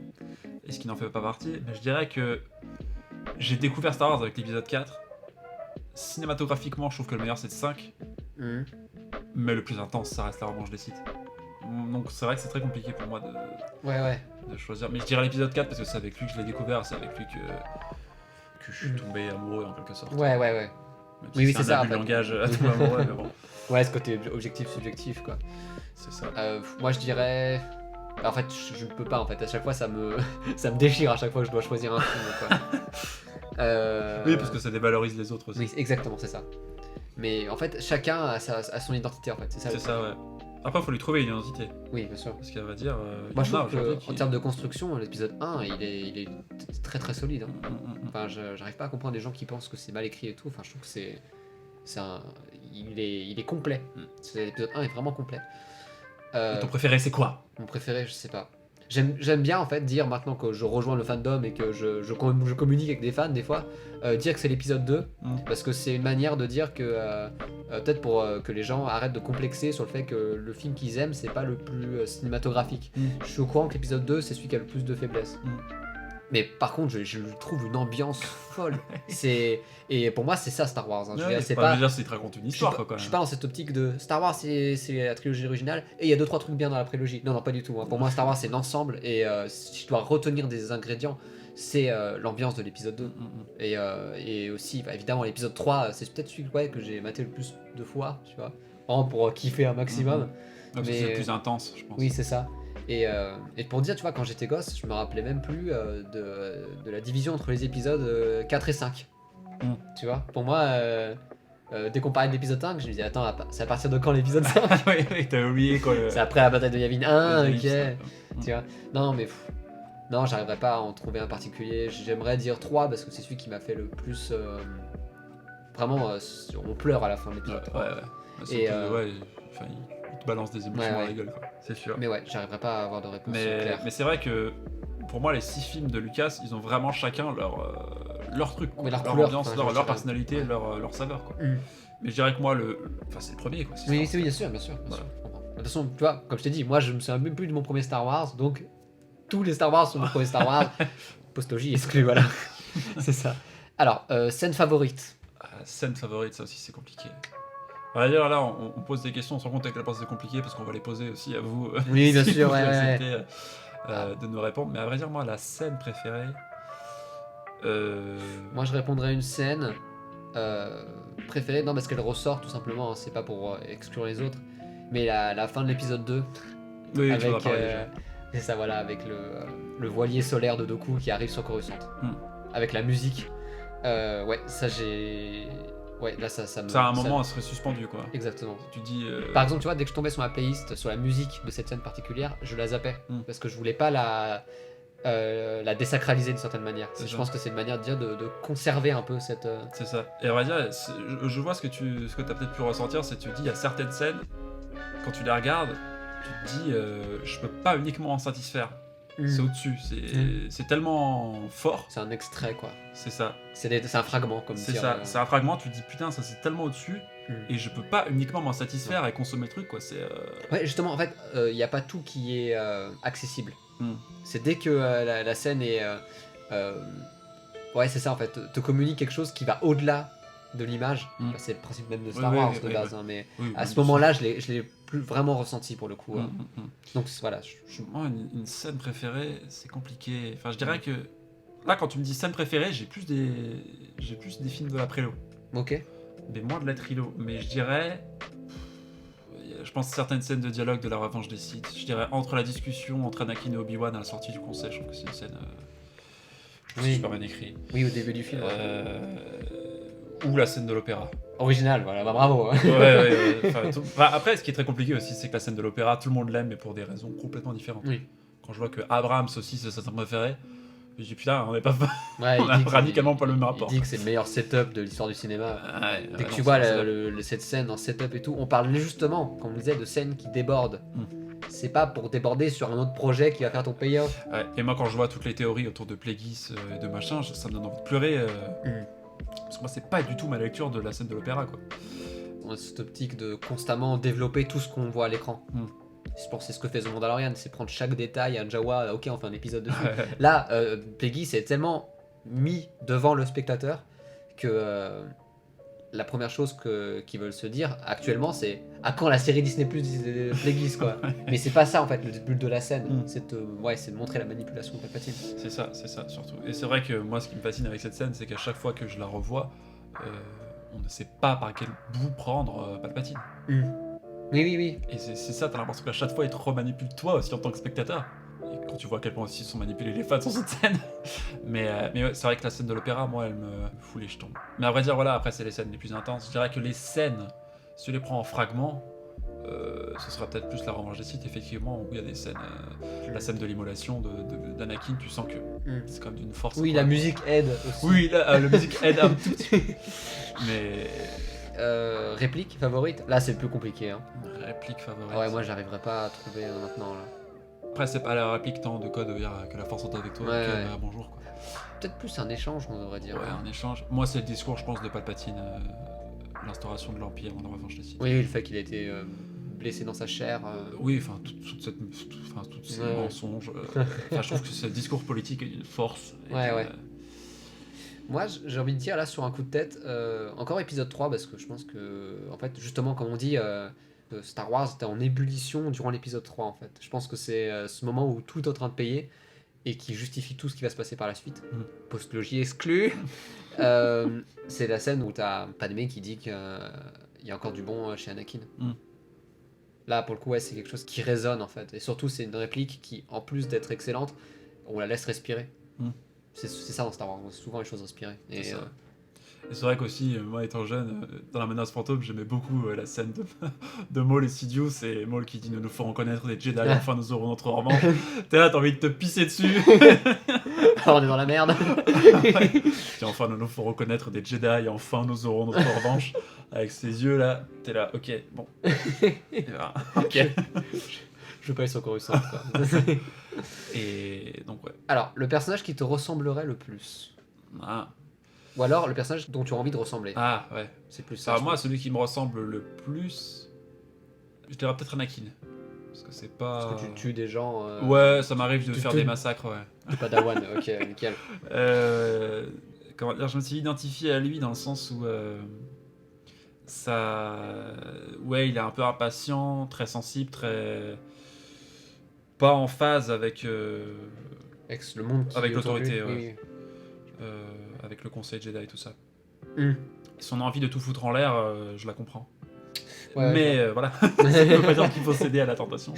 et ce qui n'en fait pas partie. Mais je dirais que j'ai découvert Star Wars avec l'épisode 4. Cinématographiquement, je trouve que le meilleur c'est le 5. Mais le plus intense, ça reste la revanche des Sith. Donc c'est vrai que c'est très compliqué pour moi de choisir. Mais je dirais l'épisode 4 parce que c'est avec lui que je l'ai découvert, c'est avec lui que je suis tombé amoureux en quelque sorte. Ouais. Oui, c'est ça. Un langage à tout amoureux, mais bon. Ouais, ce côté objectif, subjectif, quoi. C'est ça. Moi, je dirais... En fait, je ne peux pas, en fait. À chaque fois, ça me déchire à chaque fois que je dois choisir un film, quoi. Oui, parce que ça dévalorise les autres aussi. Oui, exactement, c'est ça. Mais en fait, chacun a son identité, en fait. C'est ça, ouais. Après, faut lui trouver une identité. Oui, bien sûr. Parce qu'à vrai dire, Moi, il je y en a trouve aujourd'hui qu'en qui... termes de construction, l'épisode 1, il est très très solide. Hein. Mm. Enfin, j'arrive pas à comprendre les gens qui pensent que c'est mal écrit et tout. Enfin, je trouve que il est complet. L'épisode 1 est vraiment complet. Et ton préféré, c'est quoi? Mon préféré, je sais pas. J'aime bien en fait dire maintenant que je rejoins le fandom et que je communique avec des fans des fois, dire que c'est l'épisode 2 parce que c'est une manière de dire que peut-être pour que les gens arrêtent de complexer sur le fait que le film qu'ils aiment c'est pas le plus cinématographique. Je suis au courant que l'épisode 2 c'est celui qui a le plus de faiblesses. Mais par contre, je trouve une ambiance folle. Et pour moi, c'est ça Star Wars. Hein. Je veux dire, c'est pas. Je veux dire, c'est te raconte une histoire, quoi, quand même. Je suis pas dans cette optique de Star Wars, c'est la trilogie originale et il y a 2-3 trucs bien dans la prélogie. Non, pas du tout. Hein. Pour moi, Star Wars, c'est l'ensemble. Et si je dois retenir des ingrédients, c'est l'ambiance de l'épisode 2. Et aussi, bah, évidemment, l'épisode 3, c'est peut-être celui que j'ai maté le plus de fois, tu vois. Vraiment pour kiffer un maximum. Donc, c'est le plus intense, je pense. Oui, c'est ça. Et pour dire, tu vois, quand j'étais gosse, je me rappelais même plus de la division entre les épisodes 4 et 5. Tu vois, pour moi, dès qu'on parlait de l'épisode 5, je me disais, attends, c'est à partir de quand l'épisode 5? Oui, t'as oublié quoi. C'est après la bataille de Yavin 1, ok. Tu vois, non, mais non, j'arriverai pas à en trouver un particulier. J'aimerais dire 3 parce que c'est celui qui m'a fait le plus. Vraiment, on pleure à la fin de l'épisode 3. Ouais. Et il te balance des émotions à la gueule, quoi. C'est sûr. Mais ouais, j'arriverai pas à avoir de réponse claire. Mais c'est vrai que pour moi, les 6 films de Lucas, ils ont vraiment chacun leur truc, quoi. Leur couleur, ambiance, leur personnalité, leur saveur, quoi. Mais je dirais que moi, c'est le premier, quoi. Oui, bien sûr. De toute façon, tu vois, comme je t'ai dit, moi je me souviens même plus de mon premier Star Wars, donc tous les Star Wars sont mon premier Star Wars. Postologie exclue, voilà. C'est ça. Alors, scène favorite. Scène favorite, ça aussi c'est compliqué. On va dire là, on pose des questions, on se rend compte à quel point c'est compliqué parce qu'on va les poser aussi à vous. Oui, bien si sûr, vous ouais. De nous répondre. Mais à vrai dire, moi, la scène préférée. Moi, je répondrais une scène préférée, non, parce qu'elle ressort tout simplement, hein, c'est pas pour exclure les autres, mais la fin de l'épisode 2. Oui, avec, tu vas parler déjà. C'est ça, voilà, avec le voilier solaire de Dooku qui arrive sur Coruscant. Avec la musique. Ouais, ça j'ai. Ouais, là ça me. Ça à un moment, elle serait suspendue, quoi. Exactement. Tu dis. Par exemple, tu vois, dès que je tombais sur ma playlist, sur la musique de cette scène particulière, je la zappais. Parce que je voulais pas la désacraliser d'une certaine manière. Je pense que c'est une manière de dire de conserver un peu cette. C'est ça. Et on va dire, je vois ce que t'as peut-être pu ressentir, c'est que tu dis, il y a certaines scènes, quand tu les regardes, tu te dis, je peux pas uniquement en satisfaire. C'est au-dessus, c'est tellement fort. C'est un extrait, quoi. C'est ça. C'est un fragment, comme c'est ça. C'est un fragment, tu te dis putain, ça c'est tellement au-dessus, et je peux pas uniquement m'en satisfaire et consommer le truc, quoi. Ouais, justement, en fait, il n'y a pas tout qui est accessible. C'est dès que la scène est. Ouais, c'est ça, en fait, te communique quelque chose qui va au-delà de l'image. Enfin, c'est le principe même de Star Wars de base, hein, mais à ce moment-là, je l'ai plus vraiment ressenti pour le coup. Donc voilà. Moi, une scène préférée, c'est compliqué. Enfin, je dirais que là, quand tu me dis scène préférée, j'ai plus des films de la prélo. Ok. Mais moins de la trilo. Mais je dirais, je pense certaines scènes de dialogue de la Revanche des Sith. Je dirais entre la discussion entre Anakin et Obi-Wan à la sortie du conseil, je trouve que c'est une scène super bien écrite. Oui, au début du film. Ou la scène de l'opéra. Original, voilà, bah bravo. Ouais. Après, ce qui est très compliqué aussi, c'est que la scène de l'opéra, tout le monde l'aime, mais pour des raisons complètement différentes. Oui. Quand je vois que Abrams aussi, c'est sa scène préférée, je dis putain, on n'est pas. Ouais, on a radicalement pas le même rapport. Il dit que c'est le meilleur setup de l'histoire du cinéma. Dès que tu non, vois cette scène en setup et tout, on parle justement, comme on disait, de scènes qui débordent. C'est pas pour déborder sur un autre projet qui va faire ton payoff. Ouais, et moi, quand je vois toutes les théories autour de Plagueis et de machin, ça me donne envie de pleurer. Parce que moi, c'est pas du tout ma lecture de la scène de l'opéra, quoi. On a cette optique de constamment développer tout ce qu'on voit à l'écran. C'est ce que fait The Mandalorian, c'est prendre chaque détail, un Jawa, ok, on fait un épisode dessus. Là, Plagueis est tellement mis devant le spectateur que la première chose qu'ils veulent se dire actuellement, c'est à quand la série Disney Plus Plagueis, quoi. Mais c'est pas ça en fait le but de la scène, c'est de montrer la manipulation de Palpatine. C'est ça surtout. Et c'est vrai que moi, ce qui me fascine avec cette scène, c'est qu'à chaque fois que je la revois, on ne sait pas par quel bout prendre Palpatine. Oui. Et c'est ça, t'as l'impression qu'à chaque fois, il te remanipule toi aussi en tant que spectateur. Et quand tu vois à quel point aussi sont manipulés les fans sur cette scène. mais ouais, c'est vrai que la scène de l'opéra, moi, elle me fout les jetons. Mais à vrai dire, voilà, après, c'est les scènes les plus intenses. Je dirais que les scènes, si tu les prends en fragments, ce sera peut-être plus la revanche des Sith, effectivement, où il y a des scènes, la scène de l'immolation d'Anakin, tu sens que c'est quand même d'une force. Oui, la musique aide aussi. Oui, la musique aide un tout petit peu. Mais. Réplique favorite? Là, c'est plus compliqué. Hein. Réplique favorite. Ouais, moi, j'arriverai pas à trouver maintenant. Là. Après, c'est pas la réplique tant de code que la force est avec toi, que bonjour. Quoi. Peut-être plus un échange, on devrait dire. Ouais, un échange. Moi, c'est le discours, je pense, de Palpatine, l'instauration de l'Empire dans la revanche des Sith. Oui, le fait qu'il a été blessé dans sa chair. Oui, enfin, tous ces mensonges. Je trouve que ce discours politique est d'une force. Ouais. Moi, j'ai envie de dire, là, sur un coup de tête, encore épisode 3, parce que je pense que, en fait, justement, comme on dit, Star Wars était en ébullition durant l'épisode 3, en fait. Je pense que c'est ce moment où tout est en train de payer et qui justifie tout ce qui va se passer par la suite. Postlogie exclue. C'est la scène où t'as Padmé qui dit qu'il y a encore du bon chez Anakin. Là, pour le coup, c'est quelque chose qui résonne, en fait. Et surtout, c'est une réplique qui, en plus d'être excellente, on la laisse respirer. C'est ça dans Star Wars, on laisse souvent les choses respirer. Et c'est vrai qu'aussi, moi étant jeune, dans la menace fantôme, j'aimais beaucoup la scène de Maul et Sidious, c'est Maul qui dit nous ferons connaître des Jedi, enfin nous aurons notre revanche. T'es là, t'as envie de te pisser dessus. Alors, on est dans la merde. Et enfin nous ferons connaître des Jedi, et enfin nous aurons notre revanche. Avec ses yeux là, t'es là, ok, bon. Ok. Je veux pas aller sur Coruscant. Et donc ouais. Alors, le personnage qui te ressemblerait le plus. Ou alors le personnage dont tu as envie de ressembler. Ah ouais. C'est plus ça. Alors moi, celui qui me ressemble le plus, je dirais peut-être Anakin. Parce que c'est pas. Parce que tu tues des gens. Ouais, ça m'arrive de faire des massacres, ouais. T'es pas Dawan, ok, nickel. Comment dire, je me suis identifié à lui dans le sens où ouais, il est un peu impatient, très sensible, très pas en phase avec le monde qui avec l'autorité, ouais. avec le conseil Jedi et tout ça. Mm. Son envie de tout foutre en l'air, je la comprends. Ouais, mais voilà, ça ne veut pas dire qu'il faut céder à la tentation.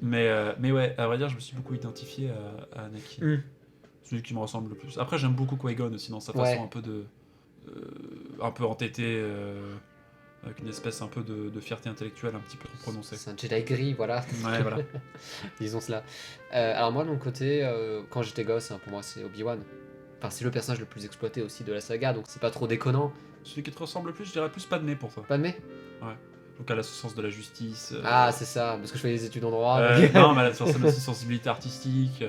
Mais ouais, à vrai dire, je me suis beaucoup identifié à Anakin. Mm. Celui qui me ressemble le plus. Après, j'aime beaucoup Qui-Gon aussi dans sa façon un peu entêtée, avec une espèce un peu de fierté intellectuelle un petit peu trop prononcée. C'est un Jedi gris, voilà. Ouais, voilà. Disons cela. Alors moi, de mon côté, quand j'étais gosse, pour moi, c'est Obi-Wan. Enfin, c'est le personnage le plus exploité aussi de la saga, donc c'est pas trop déconnant. Celui qui te ressemble le plus, je dirais plus Padmé pour toi. Padmé ? Ouais. Donc elle a ce sens de la justice. Ah, c'est ça, parce que je fais des études en droit. Non, mais elle a aussi sensibilité artistique.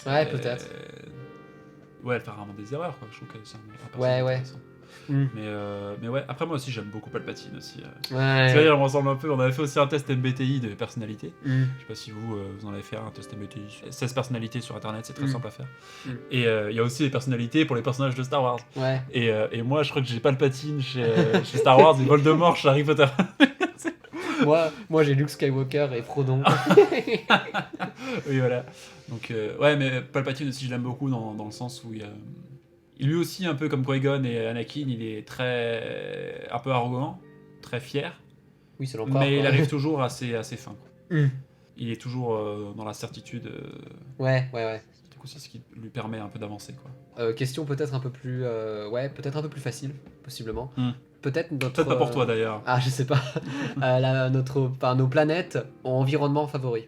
Ouais, peut-être. Ouais, elle fait rarement des erreurs, quoi. Je trouve qu'elle c'est un personnage intéressant. Mais ouais, après moi aussi j'aime beaucoup Palpatine aussi. Ouais. Tu vois, il me ressemble un peu. On avait fait aussi un test MBTI de personnalité. Je sais pas si vous en avez fait un test MBTI. 16 personnalités sur internet, c'est très simple à faire. Et il y a aussi des personnalités pour les personnages de Star Wars. Ouais. Et moi je crois que j'ai Palpatine chez Star Wars et Voldemort chez Harry Potter. moi j'ai Luke Skywalker et Frodon. Oui, voilà. Donc ouais, mais Palpatine aussi je l'aime beaucoup dans le sens où lui aussi, un peu comme Qui-Gon et Anakin, il est un peu arrogant, très fier. Oui, c'est l'empereur. Mais il arrive toujours à ses fins. Quoi. Il est toujours dans la certitude. Ouais. Du coup, c'est ce qui lui permet un peu d'avancer, quoi. Question peut-être un peu plus, peut-être un peu plus facile, possiblement. Peut-être pas pour toi d'ailleurs. Ah, je sais pas. Nos planètes ont environnement favori.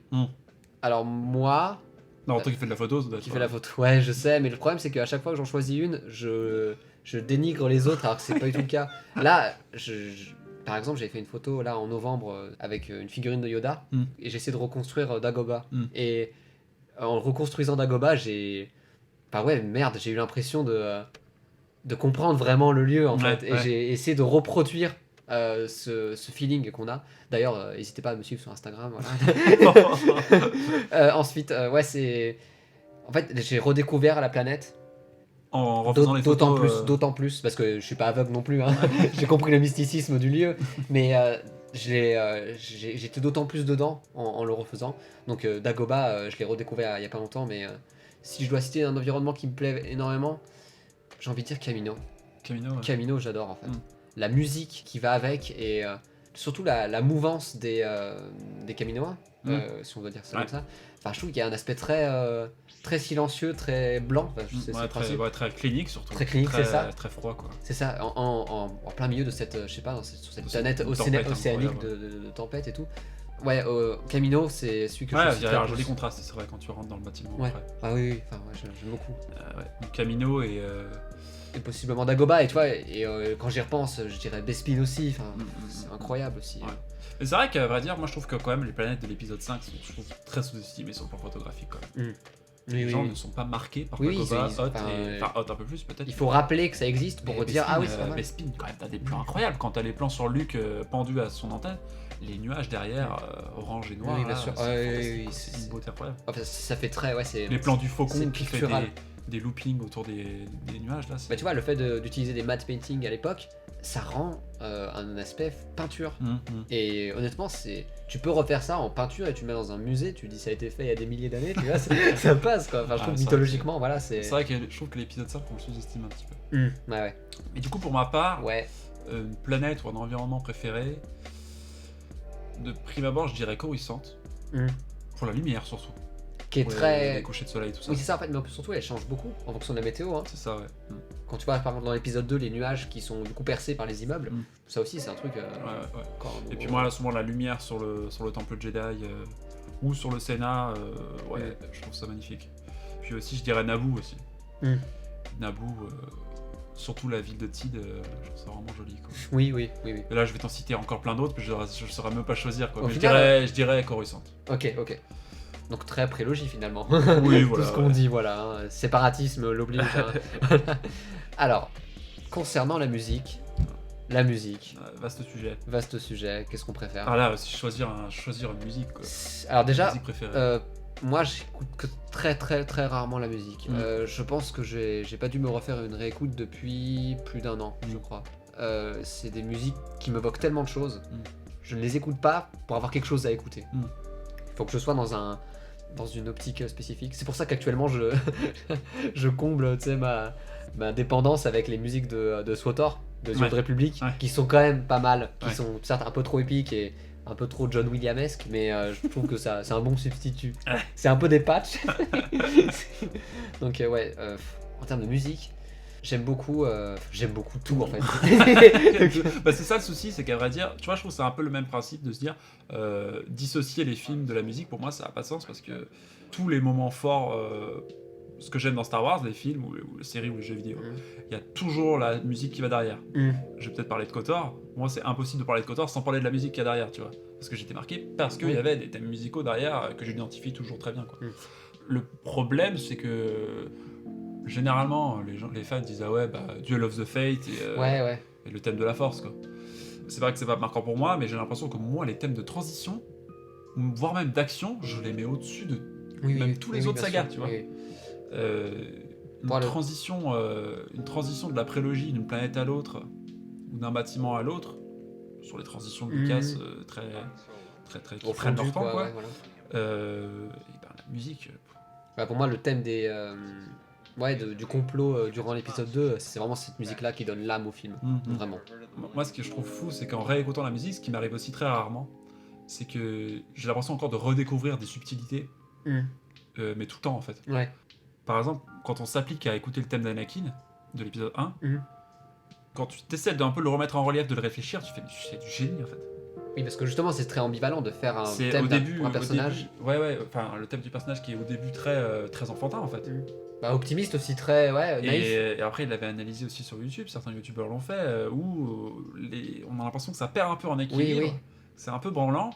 Alors moi. Non, toi qui fais de la photo, ça doit être. Qui fait la photo. Ouais, je sais, mais le problème c'est qu'à chaque fois que j'en choisis une, je dénigre les autres, alors que c'est pas du tout le cas. Là, par exemple, j'avais fait une photo là en novembre avec une figurine de Yoda et j'ai essayé de reconstruire Dagobah. Et en reconstruisant Dagobah, j'ai eu l'impression de comprendre vraiment le lieu en fait. Et j'ai essayé de reproduire ce feeling qu'on a. D'ailleurs, n'hésitez pas à me suivre sur Instagram. Voilà. Ensuite, c'est. En fait, j'ai redécouvert la planète. En refaisant les photos. D'autant plus, parce que je suis pas aveugle non plus. Hein. J'ai compris le mysticisme du lieu. Mais j'étais d'autant plus dedans en le refaisant. Donc, Dagobah, je l'ai redécouvert il y a pas longtemps. Mais si je dois citer un environnement qui me plaît énormément, j'ai envie de dire Kamino. Kamino, ouais. Kamino, j'adore en fait. La musique qui va avec et surtout la mouvance des Kaminoans, Mm. si on doit dire ça Ouais. comme ça. Enfin, je trouve qu'il y a un aspect très silencieux, très blanc. Enfin, c'est le Ouais, principe. très clinique surtout. Très clinique, c'est ça. Très froid quoi. C'est ça, en plein milieu de cette, je sais pas, sur cette De planète cette tempête océanique incroyable. de tempête et tout. Ouais, Camino, c'est celui que Ouais, je il y a citerai un le joli plus. contraste, c'est vrai, quand tu rentres dans le bâtiment. Ouais, Après. ah oui, enfin, ouais, j'aime beaucoup. Ouais. Donc, Camino Et possiblement Dagoba, et tu vois, quand j'y repense, je dirais Bespin aussi, enfin, Mm. c'est incroyable aussi. Ouais. Mais c'est vrai qu'à vrai dire, moi je trouve que quand même les planètes de l'épisode 5 sont je trouve, très sous-estimées sur le plan photographique quand même. Oui, Les oui, gens oui. ne sont pas marqués par Oui, Dagoba, ils- Hot, enfin, enfin Hot un peu plus peut-être. Il faut rappeler que ça existe pour Mais dire, Bespin, ah oui, c'est pas mal. Bespin, quand même, t'as des plans incroyables. Quand t'as les plans sur Luke pendu à son antenne, les nuages derrière, orange et noir, Oui, bien là, sûr. c'est Ouais, fantastique, oui, quoi. c'est- C'est une beauté incroyable. Enfin, ça fait très, ouais, c'est... Les plans du c'est faucon qui fait pictural. des loopings autour des nuages, là, c'est... Bah, tu vois, le fait d'utiliser des matte painting à l'époque, ça rend un aspect peinture. Et honnêtement, tu peux refaire ça en peinture et tu le mets dans un musée, tu dis ça a été fait il y a des milliers d'années, tu vois, ça passe quoi. Enfin, je Ah, trouve c'est mythologiquement, voilà, c'est. C'est vrai que je trouve que l'épisode 5, on le sous-estime un petit peu. Ouais, Mais du coup, pour ma part, ouais. une planète ou un environnement préféré, de prime abord, je dirais Coruscant. Mm. Pour la lumière, surtout. Qui est Pour très. les couchers de soleil, tout ça. Oui, c'est ça en fait, mais surtout elle change beaucoup en fonction de la météo. Hein. C'est ça, ouais. Quand tu vois par exemple dans l'épisode 2, les nuages qui sont du coup percés par les immeubles, Mm. ça aussi c'est un truc. Ouais, ouais. Encore un Et puis nouveau- moi, là, souvent, la lumière sur le temple Jedi ou sur le Sénat, ouais, Mm. je trouve ça magnifique. Puis aussi, je dirais Naboo aussi. Mm. Naboo, surtout la ville de Tid, je trouve ça vraiment joli, quoi. Oui. Et là, je vais t'en citer encore plein d'autres, mais je saurais même pas choisir, quoi. Au Mais final, je dirais Coruscant. Ok. Donc très prélogie finalement. Oui, Tout voilà. ce qu'on dit, voilà. Hein. Séparatisme l'oblige. Hein. Alors, concernant la musique, Vaste sujet. vaste sujet, qu'est-ce qu'on préfère Ah là, si choisir une musique, quoi. Alors déjà, musique préférée. moi j'écoute que très rarement la musique. Mm. Je pense que j'ai pas dû me refaire une réécoute depuis plus d'un an, je Mm. crois. C'est des musiques qui m'évoquent tellement de choses. Mm. Je ne les écoute pas pour avoir quelque chose à écouter. Mm. Il faut que je sois dans une optique spécifique. C'est pour ça qu'actuellement je comble tu sais, ma dépendance avec les musiques de SWTOR, de The Ouais. Old Republic, Ouais. qui sont quand même pas mal, qui Ouais. sont certes un peu trop épiques et un peu trop John Williamesque, mais je trouve que ça, c'est un bon substitut. Ouais. C'est un peu des patchs. Donc ouais, en termes de musique, j'aime beaucoup tout en fait. Bah, c'est ça le souci, c'est qu'à vrai dire, tu vois, je trouve que c'est un peu le même principe de se dire dissocier les films de la musique. Pour moi, ça n'a pas de sens parce que tous les moments forts, ce que j'aime dans Star Wars, les films ou les séries ou les jeux vidéo, il y a toujours la musique qui va derrière. Je vais peut-être parler de KOTOR. Moi, c'est impossible de parler de KOTOR sans parler de la musique qu'il y a derrière, tu vois. Parce que j'étais marqué parce qu'il y avait des thèmes musicaux derrière que j'identifie toujours très bien, quoi. Le problème, c'est que généralement, les fans disent ah ouais, bah, Duel of the Fate Ouais. et le thème de la Force, quoi. C'est vrai que c'est pas marquant pour moi, mais j'ai l'impression que moi, les thèmes de transition, voire même d'action, je les mets au-dessus de même tous les autres bien sagas, sûr. tu vois. Oui. Une Voilà. transition de la prélogie d'une planète à l'autre ou d'un bâtiment à l'autre, sur les transitions de Lucas, qui Au prennent fondu, leur temps, quoi. ouais, voilà. Et ben, la musique, Bah, pour moi, le thème du complot durant l'épisode 2, c'est vraiment cette musique-là qui donne l'âme au film. Vraiment. Moi, ce que je trouve fou, c'est qu'en réécoutant la musique, ce qui m'arrive aussi très rarement, c'est que j'ai l'impression encore de redécouvrir des subtilités, mais tout le temps en fait. Ouais. Par exemple, quand on s'applique à écouter le thème d'Anakin, de l'épisode 1, quand tu essaies d'un peu le remettre en relief, de le réfléchir, tu fais c'est du génie en fait. Oui, parce que justement, c'est très ambivalent de faire un C'est thème au début, pour un personnage. enfin le thème du personnage qui est au début très enfantin en fait. Bah, optimiste aussi, très naïf. Et après, il l'avait analysé aussi sur YouTube, certains youtubeurs l'ont fait, où on a l'impression que ça perd un peu en équilibre, Oui. c'est un peu branlant,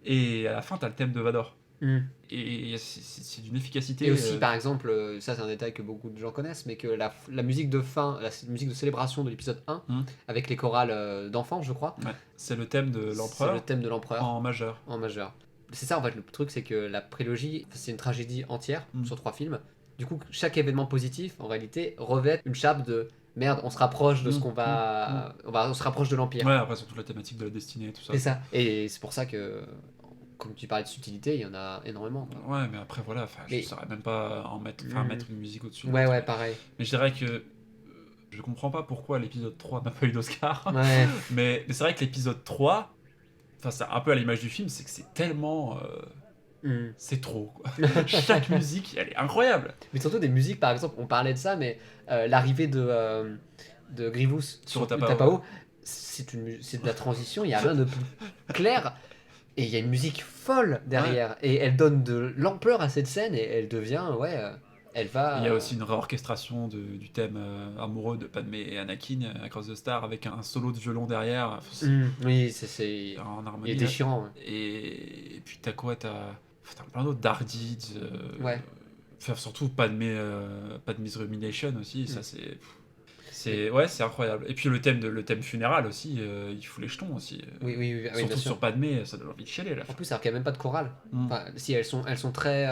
et à la fin, t'as le thème de Vador. Mm. Et c'est d'une efficacité. Et aussi, par exemple, ça c'est un détail que beaucoup de gens connaissent, mais que la musique de fin, la musique de célébration de l'épisode 1, avec les chorales d'enfants, je crois, Ouais, c'est le thème de c'est l'empereur le thème de l'empereur en majeur. en majeur. C'est ça en fait, le truc, c'est que la prélogie, c'est une tragédie entière sur 3 films. Du coup, chaque événement positif, en réalité, revêt une chape de merde, on se rapproche de ce qu'on va. On se rapproche de l'Empire. Ouais, après, surtout la thématique de la destinée et tout ça. C'est ça. Et c'est pour ça que, comme tu parlais de subtilité, il y en a énormément. Quoi. Ouais, mais après, voilà, je saurais même pas mettre une musique au-dessus. Ouais, pareil. Mais je dirais que Je comprends pas pourquoi l'épisode 3 n'a pas eu d'Oscar. Ouais. Mais c'est vrai que l'épisode 3, enfin, c'est un peu à l'image du film, c'est que c'est tellement. C'est trop, quoi. Chaque musique, elle est incroyable. Mais surtout des musiques, par exemple, on parlait de ça, mais l'arrivée de Grievous sur Utapao. Utapao, c'est de la transition, il n'y a rien de plus clair. Et il y a une musique folle derrière. Et elle donne de l'ampleur à cette scène et elle devient, elle va. Il y a aussi une réorchestration du thème amoureux de Padmé et Anakin, Across the Star, avec un solo de violon derrière. Oui, c'est. En harmonie. Il est déchirant. Ouais. Et puis t'as quoi? T'as plein d'autres, Dardids. Ouais. Enfin, surtout Padmé's Rumination aussi, ça c'est incroyable. Et puis le thème funéral aussi, il fout les jetons aussi. Oui, surtout sur Padmé, ça donne envie de chialer là. En plus, alors qu'il n'y a même pas de chorale. Enfin, si elles sont très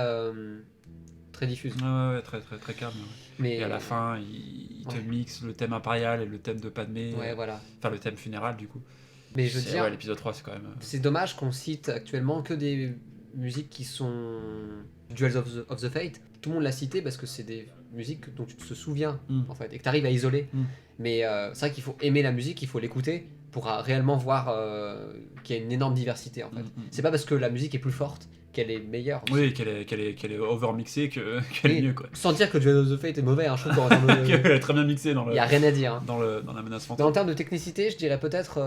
très diffuses. Ouais, très très très calme. Ouais. Mais et à la fin, il te mixe le thème impérial et le thème de Padmé. Ouais, voilà. Enfin, le thème funéral du coup. Mais je veux dire, l'épisode 3 c'est quand même. C'est dommage qu'on cite actuellement que des musiques qui sont Duels of the Fate. Tout le monde l'a cité parce que c'est des musiques dont tu te souviens en fait et que tu arrives à isoler. Mais c'est vrai qu'il faut aimer la musique, il faut l'écouter pour réellement voir qu'il y a une énorme diversité en fait. C'est pas parce que la musique est plus forte qu'elle est meilleure. Oui, qu'elle est overmixée qu'elle est mieux quoi. Sans dire que Duels of the Fate est mauvais, je trouve qu'elle est très bien mixée dans le. Il y a rien à dire. Dans la menace fantôme. Mais en termes de technicité, je dirais peut-être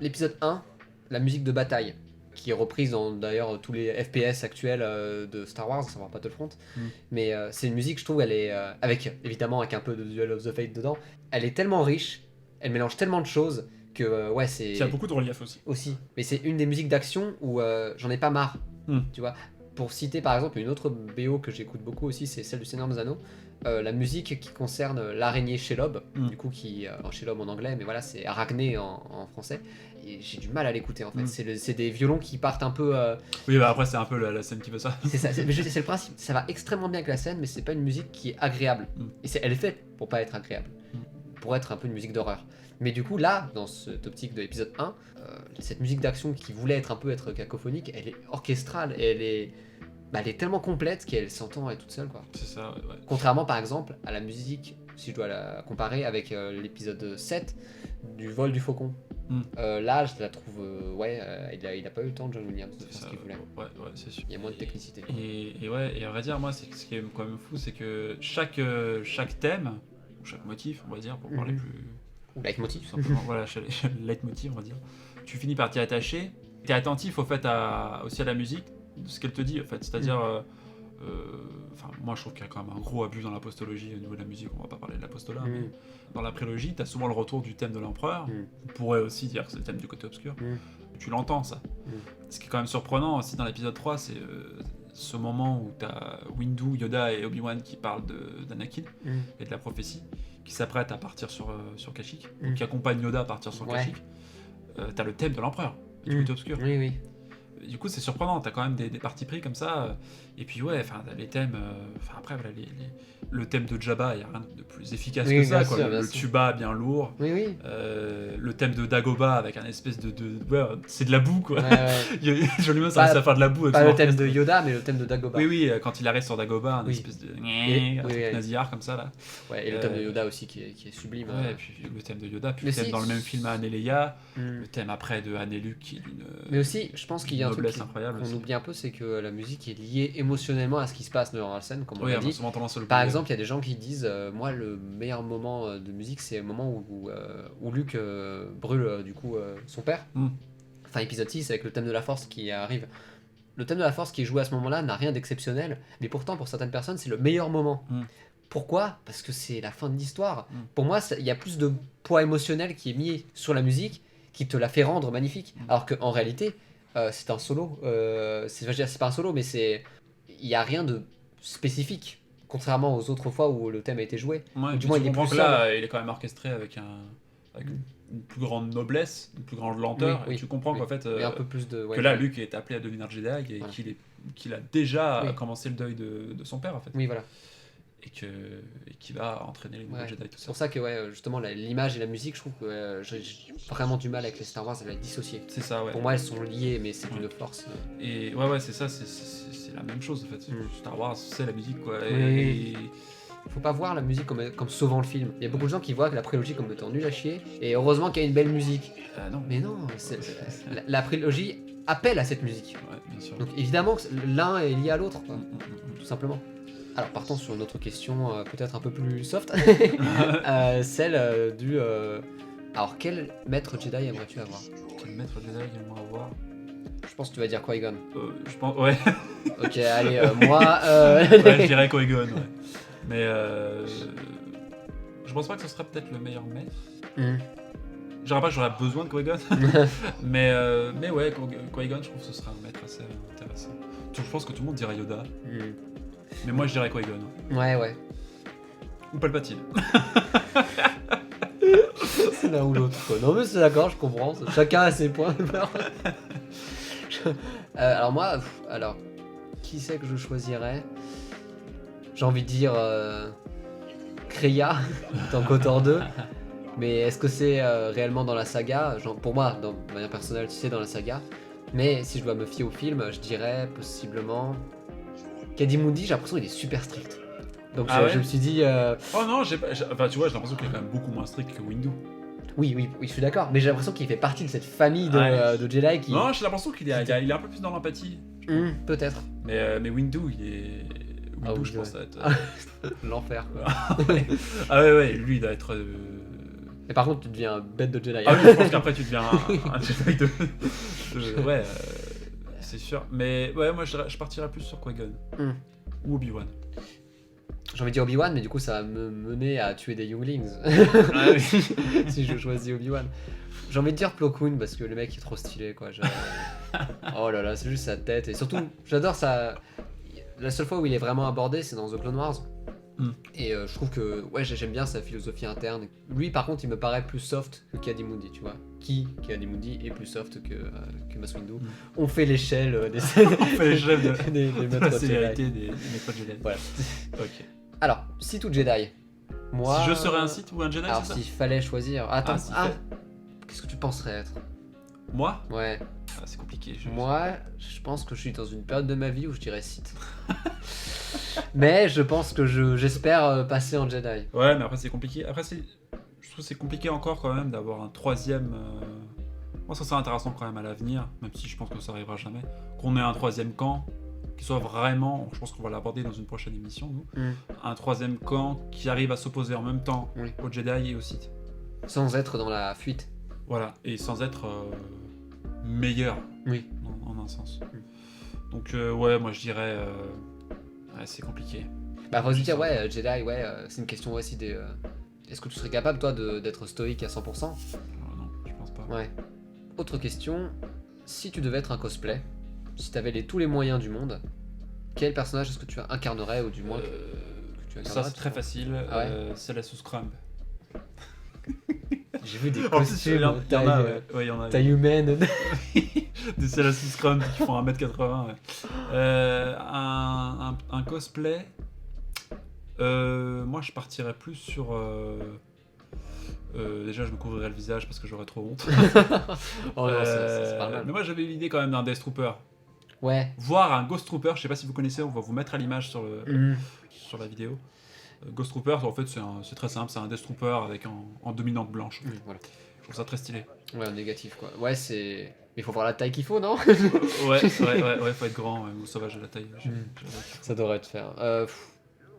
l'épisode 1, la musique de bataille, qui est reprise dans d'ailleurs tous les FPS actuels de Star Wars, à savoir Battlefront. Mais c'est une musique, je trouve, elle est évidemment avec un peu de Duel of the Fate dedans. Elle est tellement riche, elle mélange tellement de choses que c'est. Il y a beaucoup de relief aussi. Mais c'est une des musiques d'action où j'en ai pas marre. Tu vois. Pour citer par exemple une autre BO que j'écoute beaucoup aussi, c'est celle du Seigneur des Anneaux. La musique qui concerne l'araignée Shelob, du coup qui Shelob en anglais, mais voilà c'est Arachné en français. Et j'ai du mal à l'écouter en fait. C'est des violons qui partent un peu. Oui, bah après c'est un peu la scène qui veut ça. C'est ça, c'est le principe. Ça va extrêmement bien avec la scène, mais c'est pas une musique qui est agréable. Et elle est faite pour pas être agréable, pour être un peu une musique d'horreur. Mais du coup là, dans cette optique de l'épisode 1, cette musique d'action qui voulait être cacophonique, elle est orchestrale et elle est tellement complète qu'elle s'entend toute seule quoi. C'est ça, ouais. Contrairement par exemple à la musique, si je dois la comparer avec l'épisode 7 du vol du faucon. Là je la trouve il a pas eu le temps de John Williams de faire ce qu'il voulait. Ouais, c'est sûr. Il y a moins de technicité. Et à vrai dire moi ce qui est quand même fou c'est que chaque thème ou chaque motif on va dire pour parler plus ou leitmotiv simplement voilà leitmotiv on va dire, tu finis par t'y attacher, t'es attentif au fait aussi à la musique, de ce qu'elle te dit en fait, c'est-à-dire moi je trouve qu'il y a quand même un gros abus dans l'apostologie au niveau de la musique, on va pas parler de l'apostolat, mais dans la prélogie t'as souvent le retour du thème de l'empereur, on pourrait aussi dire que c'est le thème du côté obscur, tu l'entends ça. Ce qui est quand même surprenant aussi dans l'épisode 3 c'est ce moment où t'as Windu, Yoda et Obi-Wan qui parlent d'Anakin et de la prophétie, qui s'apprête à partir sur Kashyyyk, qui accompagne Yoda à partir sur Kashyyyk. T'as le thème de l'empereur, du côté obscur. Oui. Du coup, c'est surprenant, t'as quand même des partis pris comme ça. Et puis, t'as les thèmes. Après, voilà, le thème de Jabba, il n'y a rien de plus efficace que ça. Quoi. Le tuba bien lourd. Oui. Le thème de Dagobah avec un espèce de c'est de la boue, quoi. Ouais. Joliment, ça réussit à faire de la boue. Pas le thème de Yoda, mais le thème de Dagobah. Oui, quand il arrive sur Dagobah, un espèce de. Un truc nasillard comme ça, là. Ouais, et le thème de Yoda aussi qui est sublime. Ouais, et puis le thème de Yoda, puis le thème dans le même film à Anne et Leia, le thème après de Anne et Luke qui est d'une. Mais aussi, je pense qu'il y a un truc qu'on oublie un peu, c'est que la musique est liée émotionnellement à ce qui se passe dans la scène, comme on l'a dit. Par exemple, il y a des gens qui disent moi le meilleur moment de musique c'est le moment où Luke brûle du coup son père. Enfin épisode 6 avec le thème de la force qui arrive. Le thème de la force qui est joué à ce moment-là n'a rien d'exceptionnel, mais pourtant pour certaines personnes c'est le meilleur moment. Pourquoi ? Parce que c'est la fin de l'histoire. Pour moi, il y a plus de poids émotionnel qui est mis sur la musique qui te la fait rendre magnifique. Alors qu'en réalité, c'est un solo. C'est pas un solo, mais il n'y a rien de spécifique. Contrairement aux autres fois où le thème a été joué. Ouais, du moins, il est plus là, il est quand même orchestré avec une plus grande noblesse, une plus grande lenteur. Et tu comprends qu'en fait, un peu plus de, que là, Luke est appelé à devenir Jedi et qu'il a déjà commencé le deuil de son père, en fait. Oui, voilà. Et qui va entraîner les nouveaux Jedi. C'est pour ça que justement l'image et la musique, je trouve que j'ai vraiment du mal avec les Star Wars à les dissocier. C'est ça, ouais. Pour moi, elles sont liées, mais c'est une force. Et c'est ça, c'est la même chose en fait. Star Wars, c'est la musique, quoi. faut pas voir la musique comme sauvant le film. Il y a beaucoup de gens qui voient que la prélogie comme étant nulle à chier, et heureusement qu'il y a une belle musique. Non. Mais non, la prélogie appelle à cette musique. Ouais, bien sûr. Donc évidemment que l'un est lié à l'autre, quoi, Mm. tout simplement. Alors partons sur une autre question, peut-être un peu plus soft, celle du... Alors quel maître Jedi aimerais-tu avoir? Quel maître Jedi j'aimerais avoir? Je pense que tu vas dire Qui-Gon. Je pense, ouais. Ok, allez, moi... Ouais, je dirais Qui-Gon, ouais. Mais je pense pas que ce serait peut-être le meilleur maître. Je dirais pas que j'aurais besoin de Qui-Gon. mais ouais, Qui-Gon, je trouve que ce serait un maître assez intéressant. Je pense que tout le monde dirait Yoda. Mais moi, je dirais Qui-Gon. Ouais. Ou Palpatine. C'est l'un ou l'autre, quoi. Non mais c'est d'accord, je comprends. Chacun a ses points. Alors moi, qui c'est que je choisirais? J'ai envie de dire Kreia dans KOTOR 2. Mais est-ce que c'est réellement dans la saga? Genre, pour moi, de manière personnelle, c'est dans la saga. Mais si je dois me fier au film, je dirais possiblement Ki-Adi-Mundi. J'ai l'impression qu'il est super strict. Donc je me suis dit... Oh non, enfin tu vois, j'ai l'impression qu'il est quand même beaucoup moins strict que Windu. Oui, je suis d'accord. Mais j'ai l'impression qu'il fait partie de cette famille de Jedi qui... Non, j'ai l'impression qu'il est un peu plus dans l'empathie. Peut-être. Mais Windu, il est... Windu, je pense, ça va être... L'enfer, quoi. Ah ouais, lui, il doit être... Mais par contre, tu deviens bête de Jedi. Ah oui, je pense qu'après, tu deviens un Jedi de... Ouais, c'est sûr. Mais ouais, moi, je partirais plus sur Qui-Gon. Ou Obi-Wan. J'ai envie de dire Obi-Wan, mais du coup, ça va me mener à tuer des younglings. Ah oui. Si je choisis Obi-Wan. J'ai envie de dire Plo Koon parce que le mec est trop stylé, quoi. Oh là là, c'est juste sa tête. Et surtout, j'adore ça. La seule fois où il est vraiment abordé, c'est dans The Clone Wars. Et je trouve que ouais, j'aime bien sa philosophie interne. Lui, par contre, il me paraît plus soft que Ki-Adi-Mundi, tu vois. Ki-Adi-Mundi est plus soft que Mace Windu. On fait l'échelle des On fait l'échelle des de la maîtres sévérité Jedi. des maîtres Jedi. Voilà. Ok. Alors, Sith ou Jedi? Moi. Si je serais un Sith ou un Jedi, Alors, c'est ça? s'il fallait choisir. Attends, Ah, qu'est-ce que tu penserais être? Moi? Ouais. Ah, c'est compliqué. Moi, je pense que je suis dans une période de ma vie où je dirais Sith. Mais je pense que j'espère passer en Jedi. Ouais, mais après c'est compliqué. Après je trouve que c'est compliqué encore quand même d'avoir un troisième. Moi, ça serait intéressant quand même à l'avenir, même si je pense que ça arrivera jamais. Qu'on ait un troisième camp qui soit vraiment, je pense qu'on va l'aborder dans une prochaine émission, nous, un troisième camp qui arrive à s'opposer en même temps aux Jedi et aux Sith. Sans être dans la fuite. Voilà, et sans être meilleur. Oui. En un sens. Donc ouais, moi je dirais, c'est compliqué. Bah faut se dire ouais, Jedi, c'est une question aussi des. Est-ce que tu serais capable toi d'être stoïque à 100%? Non, je pense pas. Ouais. Autre question, si tu devais être un cosplay, si tu avais tous les moyens du monde, quel personnage est-ce que tu incarnerais ou du moins que tu incarnerais? Ça c'est très facile, c'est la Crumb. J'ai vu des En plus, il y en a. Taille humaine. Des Celestus Crumb qui font 1m80. Ouais. Un cosplay. Moi, je partirais plus sur. Déjà, je me couvrirais le visage parce que j'aurais trop honte. Oh non, c'est pas mal. Mais moi, j'avais l'idée quand même d'un Death Trooper. Ouais. Voir un Ghost Trooper, je sais pas si vous connaissez, on va vous mettre à l'image sur la vidéo. Ghost Trooper, en fait, c'est très simple, c'est un Death Trooper avec en dominante blanche. Voilà. Je trouve ça très stylé. Ouais, en négatif quoi. Ouais, c'est. Il faut voir la taille qu'il faut, non? Ouais, faut être grand, ou sauvage de la taille. Ça devrait te faire.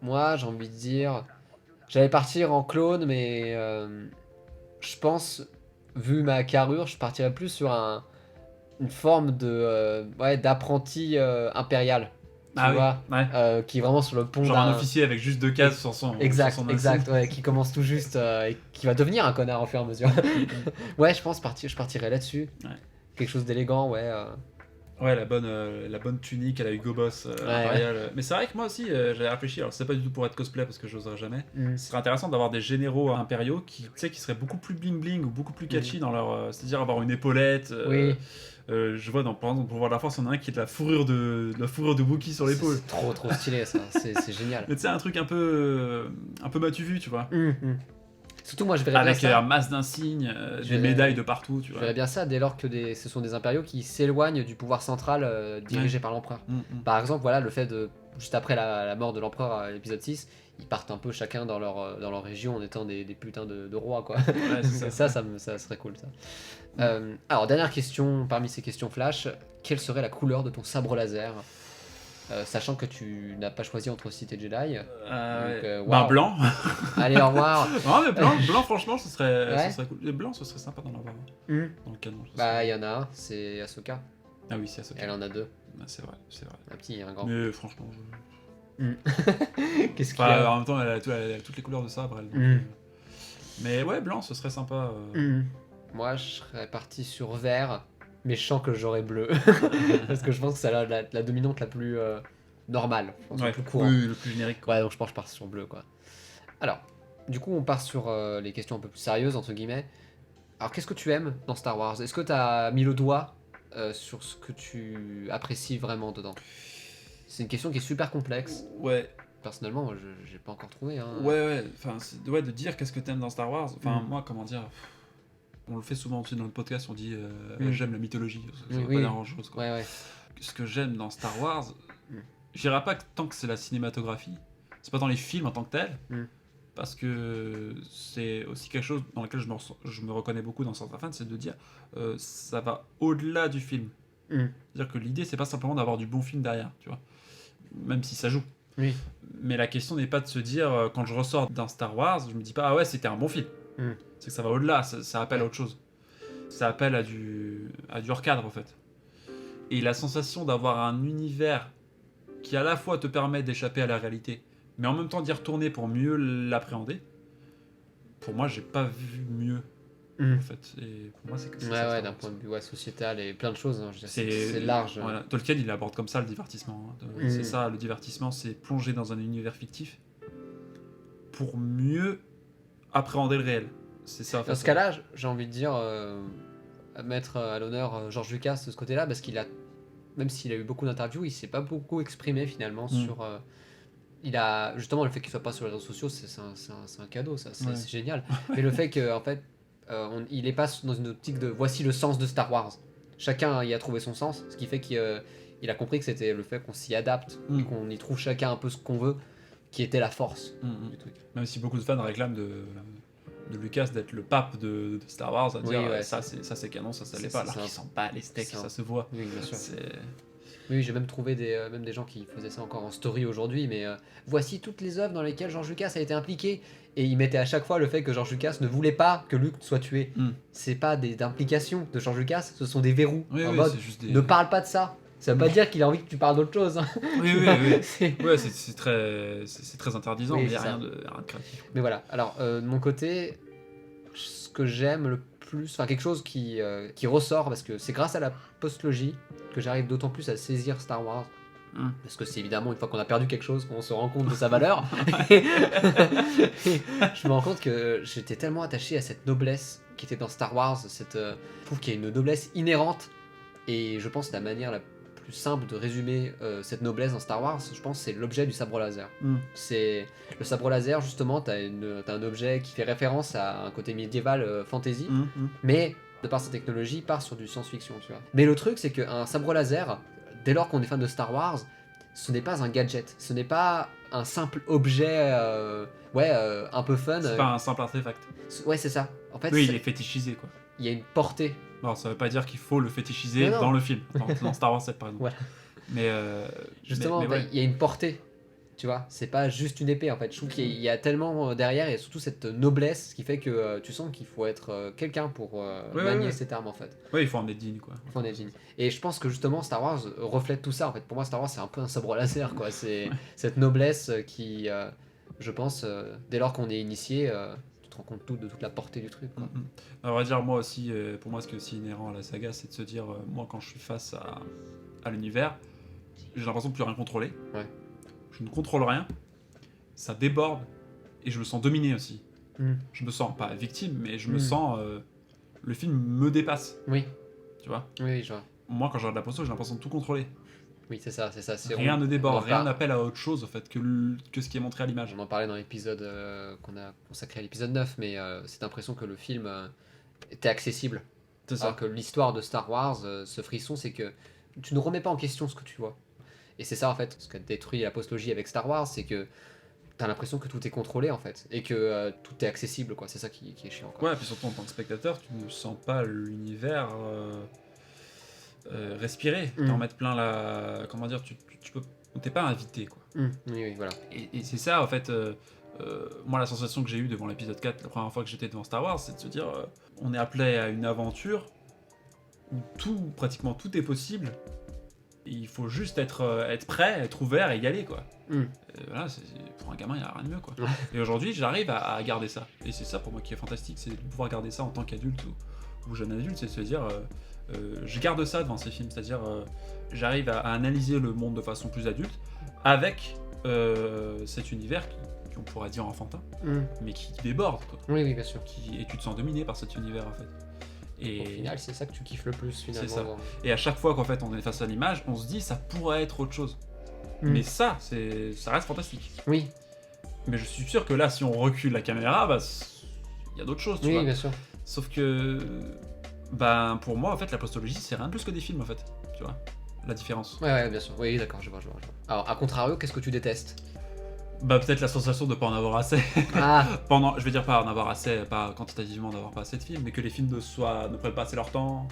Moi, j'ai envie de dire. J'allais partir en clone, mais je pense, vu ma carrure, je partirais plus sur une forme de d'apprenti impérial. Tu vois, qui est vraiment sur le pont genre un officier avec juste 2 cases sur son exact, insigne. ouais, qui commence tout juste et qui va devenir un connard au fur et à mesure. Ouais, je pense je partirais là-dessus. Ouais. Quelque chose d'élégant, ouais. Ouais, la bonne tunique à la Hugo Boss impériale. Mais c'est vrai que moi aussi, j'avais réfléchi, alors c'est pas du tout pour être cosplay parce que j'oserais jamais. Ce serait intéressant d'avoir des généraux impériaux qui seraient beaucoup plus bling bling ou beaucoup plus catchy dans leur. C'est-à-dire avoir une épaulette. Je vois par exemple pour voir la force, on a un qui a de la fourrure de Wookiee sur l'épaule. C'est trop stylé ça, c'est génial. Mais tu sais, un truc un peu m'as-tu vu, tu vois. Surtout moi je verrais bien ça. Avec un masse d'insignes, des médailles de partout, tu vois. Je verrais bien ça dès lors que ce sont des impériaux qui s'éloignent du pouvoir central dirigé par l'empereur. Par exemple, voilà, le fait de juste après la mort de l'empereur à l'épisode 6, ils partent un peu chacun dans leur région en étant des putains de rois, quoi. Ouais, c'est ça. Ça serait cool, ça. Alors, dernière question, parmi ces questions flash, quelle serait la couleur de ton sabre laser? Sachant que tu n'as pas choisi entre Sith et Jedi. Ben, waouh. blanc. Allez, au revoir. Non, mais blanc, franchement, ce serait Ouais. cool. Le blanc, ce serait sympa d'en avoir Hmm. dans le canon. Bah, il y en a un, c'est Ahsoka. Ah oui, c'est Ahsoka. Elle en a deux. Ah, c'est vrai. Un petit et un grand. Mais franchement, Qu'est-ce qu'il y a? en même temps, elle a toutes les couleurs de sabre, elle. Donc, mais ouais, blanc, ce serait sympa. Moi, je serais parti sur vert, mais je sens que j'aurais bleu. Parce que je pense que c'est la dominante la plus normale. Je pense, la plus courante. Oui, le plus générique. Quoi. Ouais, donc je pense que je pars sur bleu, quoi. Alors, du coup, on part sur les questions un peu plus sérieuses, entre guillemets. Alors, qu'est-ce que tu aimes dans Star Wars? Est-ce que tu as mis le doigt sur ce que tu apprécies vraiment dedans? C'est une question qui est super complexe. Ouais. Personnellement, moi, je j'ai pas encore trouvé. Hein. Ouais. Enfin, de dire qu'est-ce que t'aimes dans Star Wars. Enfin, moi, comment dire. On le fait souvent aussi dans le podcast, on dit j'aime la mythologie. Ça veut pas dire grand chose. Quoi. Ouais. Ce que j'aime dans Star Wars, je dirais pas que tant que c'est la cinématographie, c'est pas dans les films en tant que tel, parce que c'est aussi quelque chose dans lequel je me reconnais beaucoup dans certains fans, c'est de dire ça va au-delà du film. C'est-à-dire que l'idée, c'est pas simplement d'avoir du bon film derrière, tu vois, même si ça joue. Oui. Mais la question n'est pas de se dire, quand je ressors d'un Star Wars, je me dis pas ah ouais, c'était un bon film. C'est que ça va au-delà, ça appelle à autre chose. Ça appelle à du hors-cadre en fait. Et la sensation d'avoir un univers qui à la fois te permet d'échapper à la réalité, mais en même temps d'y retourner pour mieux l'appréhender, pour moi, j'ai pas vu mieux. En fait. Et pour moi, c'est que Ouais, d'un point de vue sociétal et plein de choses. Hein, c'est large. Voilà. Tolkien, il aborde comme ça le divertissement. Hein. C'est ça, le divertissement, c'est plonger dans un univers fictif pour mieux appréhender le réel. C'est ça. Dans ce cas-là, j'ai envie de dire, mettre à l'honneur George Lucas de ce côté-là, parce qu'il a, même s'il a eu beaucoup d'interviews, il s'est pas beaucoup exprimé finalement sur. Il a justement le fait qu'il soit pas sur les réseaux sociaux, c'est un cadeau, ça, c'est génial. Mais le fait que en fait, il est pas dans une optique de voici le sens de Star Wars. Chacun y a trouvé son sens, ce qui fait qu'il a compris que c'était le fait qu'on s'y adapte et qu'on y trouve chacun un peu ce qu'on veut, qui était la force du truc. Même si beaucoup de fans réclament de Lucas d'être le pape de Star Wars, à dire ça c'est canon, ça l'est pas, alors qu'il s'en bat les steaks, ça se voit. Oui, bien sûr. Oui, j'ai même trouvé même des gens qui faisaient ça encore en story aujourd'hui, mais voici toutes les œuvres dans lesquelles George Lucas a été impliqué. Et il mettait à chaque fois le fait que George Lucas ne voulait pas que Luke soit tué. C'est pas des implications de George Lucas, ce sont des verrous. En mode, ne parle pas de ça. Ça veut pas dire qu'il a envie que tu parles d'autre chose. Hein. Oui. c'est très interdisant, mais il n'y a rien de créatif. Mais voilà, alors de mon côté, ce que j'aime le plus, enfin quelque chose qui ressort, parce que c'est grâce à la postlogie que j'arrive d'autant plus à saisir Star Wars. Parce que c'est évidemment une fois qu'on a perdu quelque chose qu'on se rend compte de sa valeur. Et je me rends compte que j'étais tellement attaché à cette noblesse qui était dans Star Wars. Je trouve qu'il y a une noblesse inhérente. Et je pense que la manière la plus simple de résumer cette noblesse dans Star Wars, je pense, c'est l'objet du sabre laser. C'est le sabre laser, justement, t'as un objet qui fait référence à un côté médiéval fantasy, mais de par sa technologie, part sur du science-fiction, tu vois. Mais le truc, c'est qu'un sabre laser, dès lors qu'on est fan de Star Wars, ce n'est pas un gadget, ce n'est pas un simple objet, un peu fun. C'est pas un simple artefact. Ouais, c'est ça. En fait, oui, il est fétichisé, quoi. Il y a une portée. Non, ça veut pas dire qu'il faut le fétichiser dans le film, dans Star Wars 7 par exemple. Voilà. Mais justement, il y a une portée. Tu vois, c'est pas juste une épée en fait. Je trouve qu'il y a tellement derrière, et surtout cette noblesse qui fait que tu sens qu'il faut être quelqu'un pour manier cette arme en fait. Ouais, il faut en être digne quoi. Il faut en être digne. Et je pense que justement Star Wars reflète tout ça en fait. Pour moi, Star Wars c'est un peu un sabre laser quoi. C'est cette noblesse qui, je pense, dès lors qu'on est initié, tu te rends compte de toute la portée du truc. Quoi. À vrai dire, moi aussi, pour moi, ce qui est aussi inhérent à la saga, c'est de se dire, moi quand je suis face à l'univers, j'ai l'impression de plus rien contrôler. Ouais. Je ne contrôle rien, ça déborde et je me sens dominé aussi. Je me sens pas victime, mais je me sens. Le film me dépasse. Oui. Tu vois. Oui, je vois. Moi, quand je regarde la posto, j'ai l'impression de tout contrôler. Oui, c'est ça. Rien ne déborde, rien n'appelle à autre chose en fait que ce qui est montré à l'image. On en parlait dans l'épisode qu'on a consacré à l'épisode 9, mais cette impression que le film était accessible. C'est ça. Alors que l'histoire de Star Wars, ce frisson, c'est que tu ne remets pas en question ce que tu vois. Et c'est ça en fait, ce qui a détruit la postlogie avec Star Wars, c'est que t'as l'impression que tout est contrôlé en fait, et que tout est accessible, quoi. C'est ça qui est chiant, quoi. Ouais, puis surtout en tant que spectateur, tu ne sens pas l'univers respirer, t'en mettre plein la... Comment dire, tu peux... T'es pas invité, quoi. Oui, oui, voilà. Et c'est ça, en fait, moi, la sensation que j'ai eue devant l'épisode 4, la première fois que j'étais devant Star Wars, c'est de se dire, on est appelé à une aventure où pratiquement tout est possible. Il faut juste être prêt, être ouvert et y aller, quoi. Voilà, pour un gamin, il n'y a rien de mieux, quoi. Et aujourd'hui, j'arrive à garder ça. Et c'est ça, pour moi, qui est fantastique, c'est de pouvoir garder ça en tant qu'adulte ou jeune adulte, c'est de se dire, je garde ça devant ces films, c'est-à-dire, j'arrive à analyser le monde de façon plus adulte, avec cet univers qu'on pourrait dire enfantin, mais qui déborde, quoi. Oui, bien sûr. Et tu te sens dominé par cet univers, en fait. Et au final, c'est ça que tu kiffes le plus, finalement. C'est ça. Et à chaque fois qu'en fait on est face à l'image, on se dit ça pourrait être autre chose. Mais ça reste fantastique. Oui. Mais je suis sûr que là, si on recule la caméra, bah il y a d'autres choses, tu vois. Oui, bien sûr. Sauf que, ben pour moi, en fait, la postologie, c'est rien de plus que des films, en fait. Tu vois la différence. Ouais, bien sûr. Oui, d'accord, je vois. Alors, à contrario, qu'est-ce que tu détestes? Bah peut-être la sensation de pas en avoir assez. Je vais dire pas en avoir assez, pas quantitativement d'avoir pas assez de films, mais que les films ne prennent pas assez leur temps.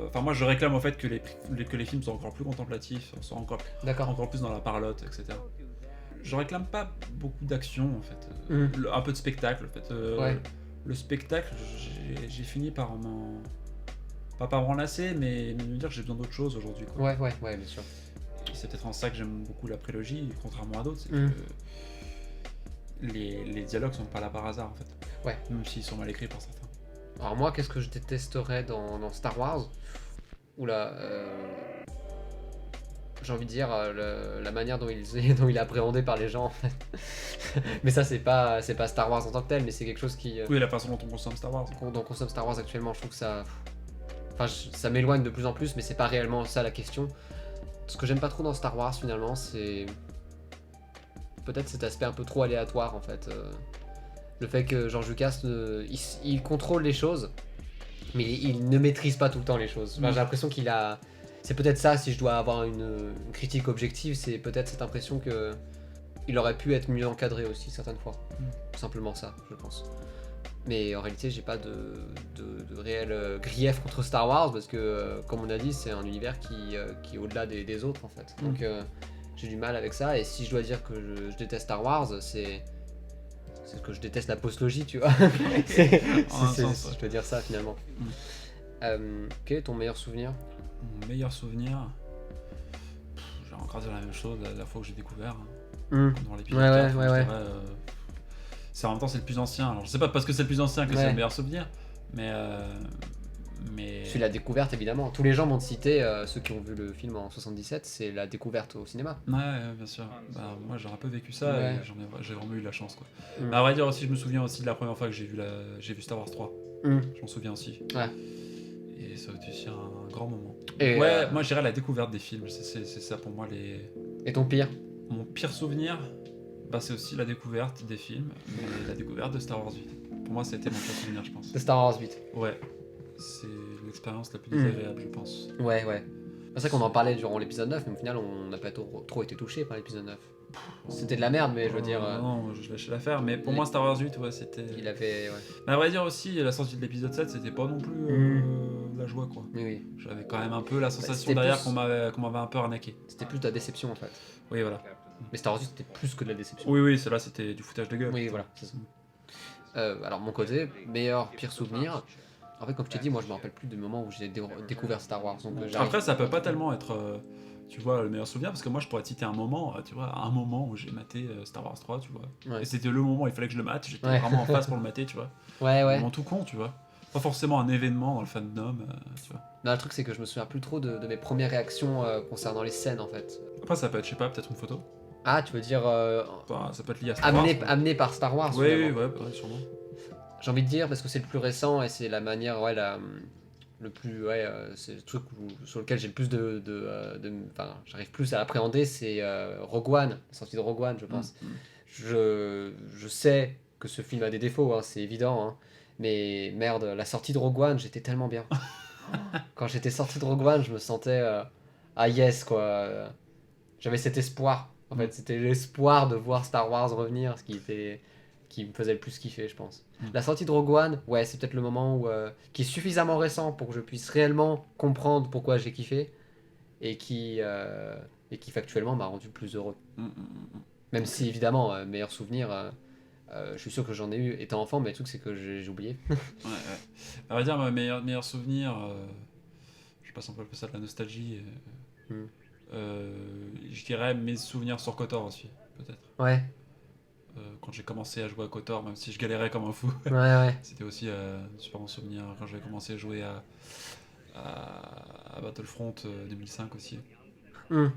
Enfin moi je réclame en fait que les films soient encore plus contemplatifs, soient encore plus dans la parlotte, etc. Je réclame pas beaucoup d'action en fait, un peu de spectacle en fait. Le spectacle, j'ai fini par pas par m'en lasser, mais me dire que j'ai besoin d'autre chose aujourd'hui, quoi. Ouais, bien sûr. Et c'est peut-être en ça que j'aime beaucoup la prélogie, contrairement à d'autres, c'est que les dialogues sont pas là par hasard en fait. Ouais. Même s'ils sont mal écrits par certains. Alors moi, qu'est-ce que je détesterais dans Star Wars? Oula, j'ai envie de dire la manière dont il est appréhendé par les gens, en fait. Mais ça, c'est pas Star Wars en tant que tel, mais c'est quelque chose qui... Oui, la façon dont on consomme Star Wars. Dont on consomme Star Wars actuellement, je trouve que ça... Enfin, ça m'éloigne de plus en plus, mais c'est pas réellement ça la question. Ce que j'aime pas trop dans Star Wars, finalement, c'est... Peut-être cet aspect un peu trop aléatoire, en fait. Le fait que George Lucas, il contrôle les choses, mais il ne maîtrise pas tout le temps les choses. Enfin, j'ai l'impression qu'il a... C'est peut-être ça, si je dois avoir une critique objective, c'est peut-être cette impression que il aurait pu être mieux encadré aussi, certaines fois. Tout simplement ça, je pense. Mais en réalité, j'ai pas de réel grief contre Star Wars, parce que, comme on a dit, c'est un univers qui est au-delà des autres, en fait. Donc, j'ai du mal avec ça, et si je dois dire que je déteste Star Wars, c'est que je déteste la postlogie, tu vois. Je dois dire ça, finalement. Quel est ton meilleur souvenir? Mon meilleur souvenir, je vais encore dire la même chose la fois que j'ai découvert. Dans l'épisode 4, ouais. C'est en même temps c'est le plus ancien. Alors je sais pas parce que c'est le plus ancien que c'est le meilleur souvenir, mais c'est la découverte évidemment. Tous les gens m'ont cité, ceux qui ont vu le film en 77, c'est la découverte au cinéma. Ouais, bien sûr. Bah, moi j'ai un peu vécu ça et j'ai vraiment eu la chance, quoi. À vrai dire aussi, je me souviens aussi de la première fois que j'ai vu Star Wars 3. Je m'en souviens aussi. Ouais. Et ça a été aussi un grand moment. Et moi je dirais la découverte des films, c'est ça pour moi les... Et ton pire? Mon pire souvenir, bah, c'est aussi la découverte des films, mais la découverte de Star Wars 8. Pour moi c'était mon pire souvenir, je pense. De Star Wars 8? Ouais, c'est l'expérience la plus désagréable, je pense. Ouais. C'est vrai qu'on en parlait durant l'épisode 9, mais au final on n'a pas trop été touché par l'épisode 9. C'était de la merde, mais je veux dire... Non, je lâchais l'affaire, mais pour moi Star Wars 8, c'était... Il avait... Mais à vrai dire aussi, la sortie de l'épisode 7, c'était pas non plus la joie, quoi. Oui. J'avais quand même un peu la sensation derrière qu'on m'avait un peu arnaqué. C'était plus de la déception, en fait. Oui, voilà. Mais Star Wars 8, c'était plus que de la déception. Oui, celle-là, c'était du foutage de gueule. Oui, voilà, c'est ça. Alors, mon côté, pire souvenir... En fait, comme je t'ai dit, moi, je me rappelle plus du moment où j'ai découvert Star Wars. Donc, après, ça peut pas tellement être... tu vois, le meilleur souvenir, parce que moi je pourrais te citer un moment, tu vois, un moment où j'ai maté Star Wars 3, tu vois. Et c'était le moment où il fallait que je le mate, j'étais vraiment en face pour le mater, tu vois. Ouais. Un moment tout con, tu vois. Pas forcément un événement dans le fandom, tu vois. Non, le truc c'est que je me souviens plus trop de mes premières réactions concernant les scènes, en fait. Après, ça peut être, je sais pas, peut-être une photo. Ah, tu veux dire... ça peut être lié à Star Wars. Amené par Star Wars, ouais, sûrement. J'ai envie de dire, parce que c'est le plus récent et c'est la manière, le plus, c'est le truc sur lequel j'ai le plus enfin, j'arrive plus à appréhender, c'est Rogue One, la sortie de Rogue One, je pense. Je sais que ce film a des défauts, hein, c'est évident, hein, mais merde, la sortie de Rogue One, j'étais tellement bien. Quand j'étais sorti de Rogue One, je me sentais ah yes, quoi. j'avais cet espoir. En fait, c'était l'espoir de voir Star Wars revenir, qui me faisait le plus kiffer, je pense. La sortie de Rogue One, ouais, c'est peut-être le moment qui est suffisamment récent pour que je puisse réellement comprendre pourquoi j'ai kiffé et qui factuellement m'a rendu plus heureux. Même si évidemment, meilleur souvenir, je suis sûr que j'en ai eu étant enfant, mais le truc c'est que j'ai oublié. Ouais. À vrai dire, mon meilleur souvenir, je passe un peu ça de la nostalgie. Je dirais mes souvenirs sur KOTOR aussi, peut-être. Ouais, Quand j'ai commencé à jouer à KOTOR, même si je galérais comme un fou, ouais. c'était aussi un super bon souvenir. Quand j'avais commencé à jouer à Battlefront 2005 aussi, Hmm.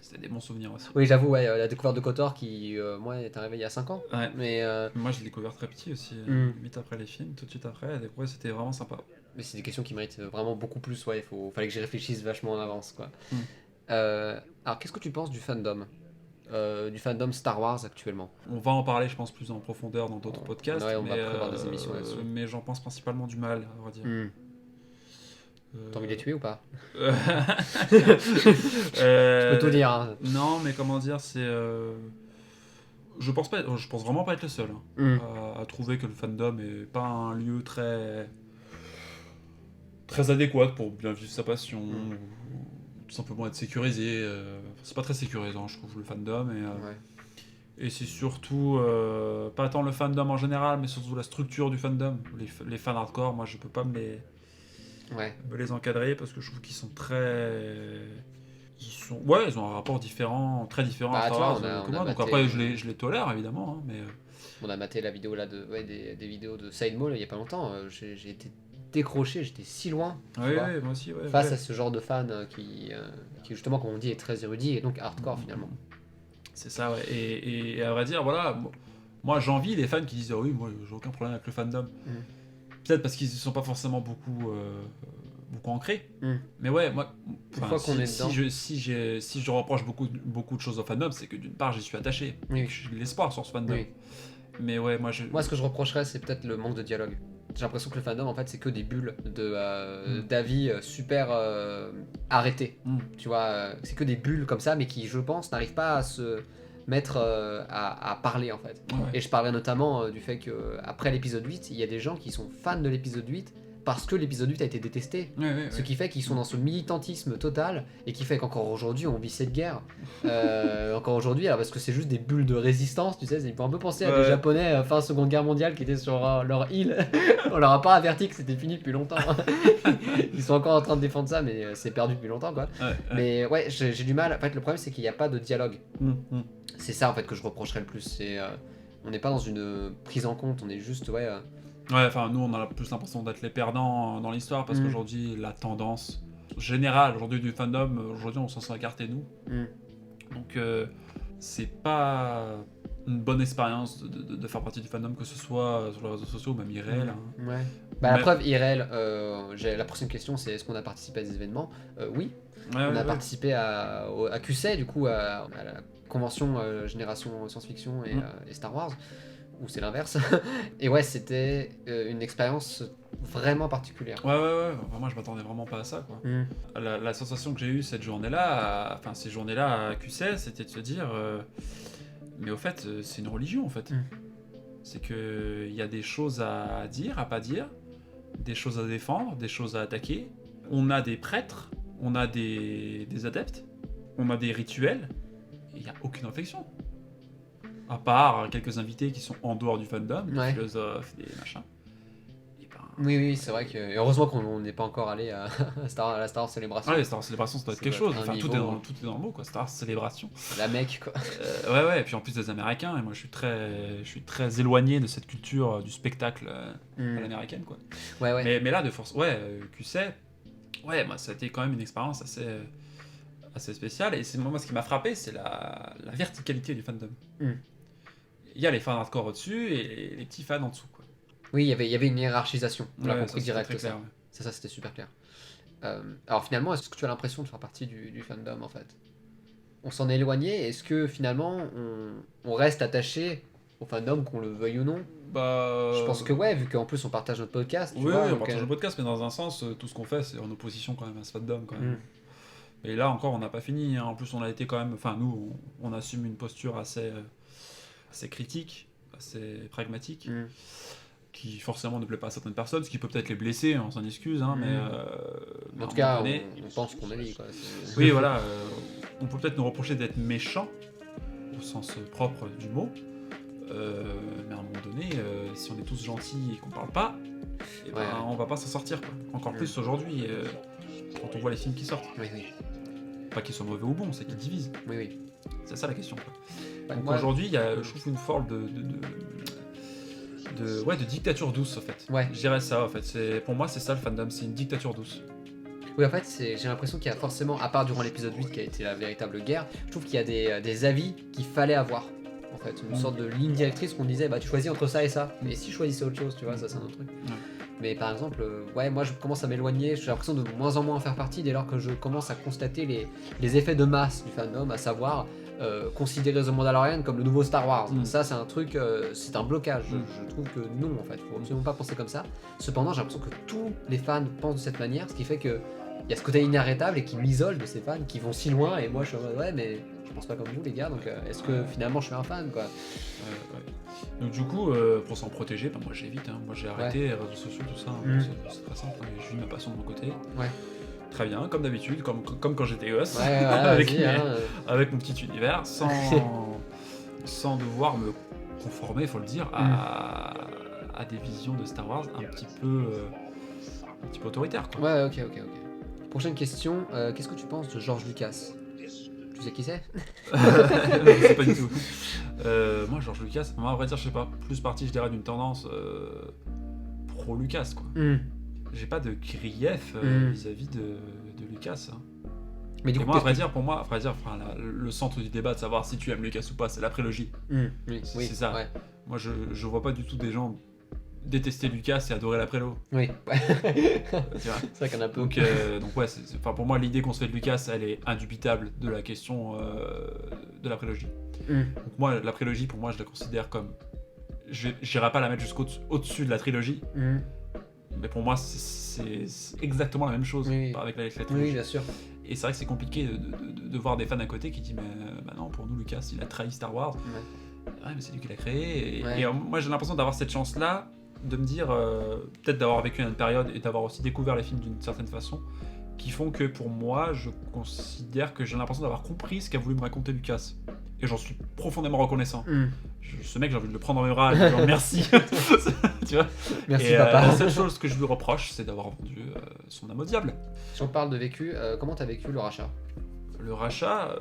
c'était des bons souvenirs aussi. Oui, j'avoue, ouais, la découverte de KOTOR qui, moi, est arrivée il y a 5 ans. Ouais. Mais, Moi, j'ai découvert très petit aussi, limite après les films, tout de suite après. Et ouais, c'était vraiment sympa. mais c'est des questions qui méritent vraiment beaucoup plus, ouais, fallait que j'y réfléchisse vachement en avance, quoi. Mm. Alors, qu'est-ce que tu penses du fandom Star Wars actuellement? On va en parler, je pense, plus en profondeur dans d'autres podcasts. Ouais, on va prévoir des émissions là-dessus. Mais j'en pense principalement du mal, à vrai dire. T'as envie de les tuer ou pas? Je Je peux tout dire, hein. Non, mais comment dire, c'est. Je pense vraiment pas être le seul à trouver que le fandom est pas un lieu très adéquat pour bien vivre sa passion, ou tout simplement être sécurisé. C'est pas très sécurisant, je trouve, le fandom. Et c'est surtout, pas tant le fandom en général, mais surtout la structure du fandom. Les fans hardcore, moi je peux pas me les encadrer parce que je trouve qu'ils sont ils ont un rapport très différent à Star Wars que moi. Donc après, je les tolère évidemment, hein, mais. On a maté la vidéo là des vidéos de Side Mall il y a pas longtemps. J'ai été décroché, j'étais si loin. Oui, moi aussi. Face à ce genre de fan qui justement, comme on dit, est très érudit et donc hardcore finalement. C'est ça, ouais. Et à vrai dire, voilà, moi j'envie les fans qui disent oui, moi j'ai aucun problème avec le fandom. Peut-être parce qu'ils ne sont pas forcément beaucoup ancrés. Mais ouais, moi, si je reproche beaucoup de choses au fandom, c'est que d'une part j'y suis attaché. Oui. J'ai de l'espoir sur ce fandom. Oui. Mais ouais, moi ce que je reprocherais, c'est peut-être le manque de dialogue. J'ai l'impression que le fandom, en fait, c'est que des bulles d'avis super arrêtés. Tu vois, c'est que des bulles comme ça, mais qui, je pense, n'arrivent pas à se mettre à parler, en fait. Ouais. Et je parlerai notamment du fait qu'après l'épisode 8, il y a des gens qui sont fans de l'épisode 8 parce que l'épisode 8 a été détesté. Ce qui fait qu'ils sont dans ce militantisme total et qui fait qu'encore aujourd'hui on vit cette guerre. Encore aujourd'hui, alors parce que c'est juste des bulles de résistance, tu sais, ils font un peu penser à des Japonais fin Seconde Guerre mondiale qui étaient sur leur île. On leur a pas averti que c'était fini depuis longtemps. Ils sont encore en train de défendre ça, mais c'est perdu depuis longtemps, quoi. Mais ouais, j'ai du mal. En fait, le problème c'est qu'il n'y a pas de dialogue. C'est ça en fait que je reprocherais le plus. On n'est pas dans une prise en compte, on est juste Ouais, enfin, nous, on a plus l'impression d'être les perdants dans l'histoire parce qu'aujourd'hui, la tendance générale aujourd'hui du fandom, aujourd'hui, on s'en sent écarté, nous. Donc, c'est pas une bonne expérience de faire partie du fandom, que ce soit sur les réseaux sociaux ou même IRL. Ouais. La preuve, IRL, la prochaine question, c'est est-ce qu'on a participé à des événements? Oui. On a participé à QC, du coup, à la convention Génération Science-Fiction et Star Wars. Ou c'est l'inverse. Et ouais, c'était une expérience vraiment particulière. Ouais. Enfin, moi, je m'attendais vraiment pas à ça, quoi. La sensation que j'ai eue ces journées-là à QC, c'était de se dire, mais au fait, c'est une religion, en fait. C'est que il y a des choses à dire, à pas dire, des choses à défendre, des choses à attaquer. On a des prêtres, on a des adeptes, on a des rituels, et il n'y a aucune réflexion. À part quelques invités qui sont en dehors du fandom, des philosophes, des machins. Oui, c'est vrai que. Et heureusement qu'on n'est pas encore allé à la Star Wars Célébration. Ouais, Star Wars Célébration, ça doit être quelque chose. Enfin, tout est dans le mot, quoi. Star Wars Célébration. La Mecque, quoi. Ouais, et puis en plus des Américains, et moi je suis très éloigné de cette culture du spectacle à l'américaine, quoi. Ouais. Mais là, de force, QC, moi ça a été quand même une expérience assez spéciale. Et c'est moi ce qui m'a frappé, c'est la verticalité du fandom. Il y a les fans hardcore au-dessus et les petits fans en dessous, quoi. Oui, il y avait une hiérarchisation. On l'a compris direct. Clair, ouais. Ça, c'était super clair. Alors finalement, est-ce que tu as l'impression de faire partie du fandom, en fait? On s'en est éloigné. Est-ce que finalement, on reste attaché au fandom, qu'on le veuille ou non? Je pense que ouais, vu qu'en plus on partage notre podcast. On partage notre podcast, mais dans un sens, tout ce qu'on fait, c'est en opposition quand même à ce fandom, quand même. Et là encore, on n'a pas fini. Hein. En plus, on a été quand même. Enfin, nous, on assume une posture assez critique, assez pragmatique, qui forcément ne plaît pas à certaines personnes, ce qui peut peut-être les blesser, on s'en excuse, hein, mais. En tout cas, on pense qu'on a dit, quoi. Oui, voilà. On peut peut-être nous reprocher d'être méchants, au sens propre du mot. Mais à un moment donné, si on est tous gentils et qu'on parle pas, eh ben, on va pas s'en sortir, quoi. Encore plus aujourd'hui, quand on voit les films qui sortent. Oui. Pas qu'ils soient mauvais ou bons, c'est qu'ils divisent. Oui. C'est ça la question, quoi. Donc moi, aujourd'hui, il y a, je trouve, une forme de dictature douce, en fait. Ouais. Je dirais ça, en fait. Pour moi, c'est ça le fandom, c'est une dictature douce. Oui, en fait, j'ai l'impression qu'il y a forcément, à part durant l'épisode 8 qui a été la véritable guerre, je trouve qu'il y a des avis qu'il fallait avoir. En fait, une sorte de ligne directrice qu'on disait, bah tu choisis entre ça et ça. Mais si je choisissais autre chose, tu vois, ça c'est un autre truc. Ouais. Mais par exemple, moi je commence à m'éloigner, j'ai l'impression de moins en moins en faire partie dès lors que je commence à constater les effets de masse du fandom, à savoir considérer The Mandalorian comme le nouveau Star Wars. Ça c'est un truc, c'est un blocage. Je trouve que non en fait, faut absolument pas penser comme ça. Cependant, j'ai l'impression que tous les fans pensent de cette manière, ce qui fait que il y a ce côté inarrêtable et qui m'isole de ces fans qui vont si loin, et moi je suis en mode ouais mais je pense pas comme vous les gars, donc est-ce que finalement je suis un fan quoi. Donc du coup, pour s'en protéger, moi j'évite, hein. Moi j'ai arrêté les réseaux sociaux, tout ça, hein. C'est très simple, hein. Je vis ma passion de mon côté. Très bien, comme d'habitude, comme quand j'étais gosse, avec mon petit univers, sans devoir me conformer, faut le dire, à des visions de Star Wars un petit peu autoritaires, quoi. Ouais, ok. Prochaine question, qu'est-ce que tu penses de George Lucas? Tu sais qui c'est? Je sais pas du tout. Moi, George Lucas, à vrai dire, je sais pas, plus parti, je dirais, d'une tendance pro-Lucas, quoi. J'ai pas de grief vis-à-vis de Lucas. Hein. Mais du et coup, moi, à vrai dire, pour moi, le centre du débat de savoir si tu aimes Lucas ou pas, c'est la prélogie. C'est ça. Ouais. Moi, je vois pas du tout des gens détester Lucas et adorer la prélo. Oui. C'est vrai qu'on a peu. Donc ouais, pour moi, l'idée qu'on se fait de Lucas, elle est indubitable de la question de la prélogie. Donc moi, la prélogie, pour moi, je la considère comme... J'irai pas la mettre au-dessus de la trilogie. Mais pour moi, c'est exactement la même chose avec la trilogie. Oui, bien sûr. Et c'est vrai que c'est compliqué de voir des fans à côté qui disent mais non, pour nous, Lucas, il a trahi Star Wars. Ouais, mais c'est lui qui l'a créé. Et moi, j'ai l'impression d'avoir cette chance-là, de me dire, peut-être d'avoir vécu une période et d'avoir aussi découvert les films d'une certaine façon, qui font que pour moi, je considère que j'ai l'impression d'avoir compris ce qu'a voulu me raconter Lucas. Et j'en suis profondément reconnaissant. Ce mec, j'ai envie de le prendre dans mes bras et de lui dire merci. Tu vois. Merci papa. La seule chose que je lui reproche, c'est d'avoir vendu son âme au diable. Si on parle de vécu, comment t'as vécu le rachat? Le rachat...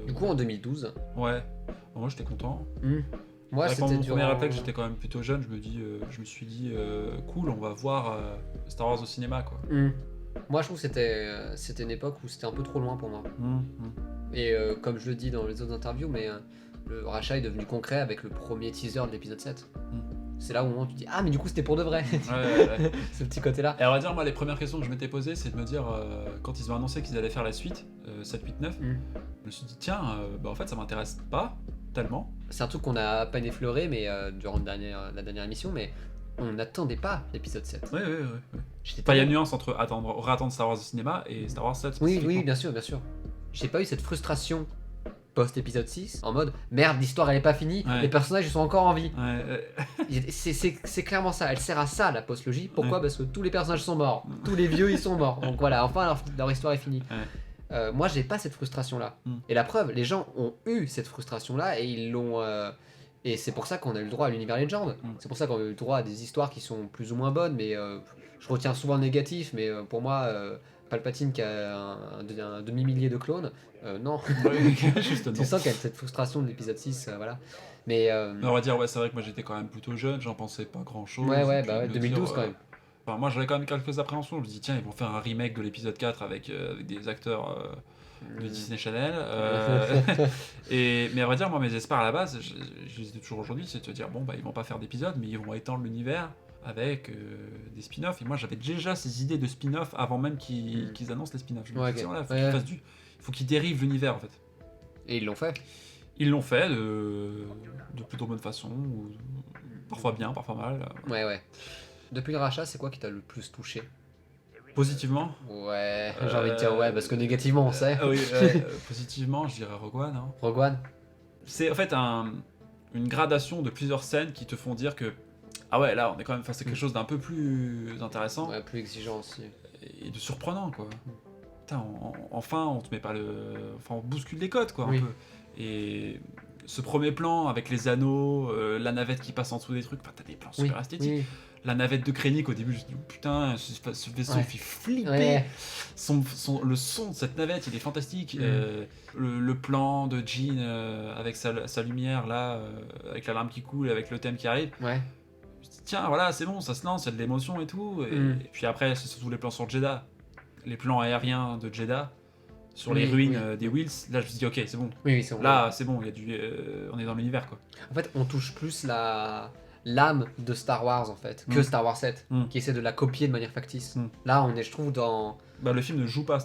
Du coup, en 2012. Ouais. Moi, j'étais content. Moi, c'était mon premier réflexe, j'étais quand même plutôt jeune. Je me suis dit, cool, on va voir Star Wars au cinéma, quoi. Moi, je trouve que c'était une époque où c'était un peu trop loin pour moi. Et comme je le dis dans les autres interviews, mais le rachat est devenu concret avec le premier teaser de l'épisode 7. C'est là où tu dis ah mais du coup c'était pour de vrai. Ouais. Ce petit côté là. Et à vrai dire, moi les premières questions que je m'étais posées, c'est de me dire quand ils ont annoncé qu'ils allaient faire la suite 7, 8, 9, je me suis dit tiens en fait ça m'intéresse pas tellement. C'est un truc qu'on a à peine effleuré mais durant la dernière émission, mais on n'attendait pas l'épisode 7. Ouais. Il y a une nuance entre réattendre Star Wars au cinéma et Star Wars 7. Oui, bien sûr. J'ai pas eu cette frustration post-épisode 6, en mode merde, l'histoire elle est pas finie, les personnages ils sont encore en vie. C'est clairement ça, elle sert à ça la post-logie. Pourquoi ? Parce que tous les personnages sont morts, tous les vieux ils sont morts, donc voilà, enfin leur histoire est finie. Moi j'ai pas cette frustration là. Et la preuve, les gens ont eu cette frustration là et ils l'ont. Et c'est pour ça qu'on a eu le droit à l'univers Legend. C'est pour ça qu'on a eu le droit à des histoires qui sont plus ou moins bonnes, mais je retiens souvent le négatif, mais pour moi. Palpatine qui a un demi-millier de clones, non. Tu sens qu'il y a cette frustration de l'épisode 6, voilà. Mais on va dire, c'est vrai que moi j'étais quand même plutôt jeune, j'en pensais pas grand-chose. Ouais, 2012 quand même. Enfin, moi j'avais quand même quelques appréhensions, je me dis tiens, ils vont faire un remake de l'épisode 4 avec des acteurs de Disney Channel. Mais à vrai dire, moi mes espoirs à la base, je les ai toujours aujourd'hui, c'est de se dire bon, ils vont pas faire d'épisode, mais ils vont étendre l'univers avec des spin-offs. Et moi j'avais déjà ces idées de spin-off avant même qu'ils annoncent les spin-offs. Je me disais voilà, il faut qu'ils dérivent l'univers en fait. Et ils l'ont fait. Ils l'ont fait de plutôt bonne façon, ou parfois bien, parfois mal. Ouais. Depuis le rachat, c'est quoi qui t'a le plus touché ? Positivement. Ouais, j'ai envie de dire ouais, parce que négativement, on sait. Oui, positivement, je dirais Rogue One. Hein. Rogue One. C'est en fait une gradation de plusieurs scènes qui te font dire que ah ouais, là on est quand même face à quelque chose d'un peu plus intéressant Ouais, plus exigeant aussi. et de surprenant quoi. Putain, enfin on te met pas enfin on bouscule les codes quoi un Oui. peu. Et ce premier plan avec les anneaux, la navette qui passe en dessous des trucs, enfin, t'as des plans super esthétiques. Oui. La navette de Krennic au début, je me dis putain, ce vaisseau Ouais. il fait flipper. Ouais. Le son de cette navette il est fantastique. Le plan de Jean avec sa lumière là, avec la larme qui coule, avec le thème qui arrive. Ouais. Je me dis, tiens, voilà, c'est bon, ça se lance, il y a de l'émotion et tout. Et puis après, c'est surtout les plans sur Jeddah, les plans aériens de Jeddah, sur les ruines des Wills. Là, je me dis, ok, c'est bon. Oui, c'est bon. Là, c'est bon, il y a on est dans l'univers quoi. En fait, on touche plus l'âme de Star Wars en fait que Star Wars 7 qui essaie de la copier de manière factice. Là, on est, je trouve, dans. Bah, le film ne joue pas à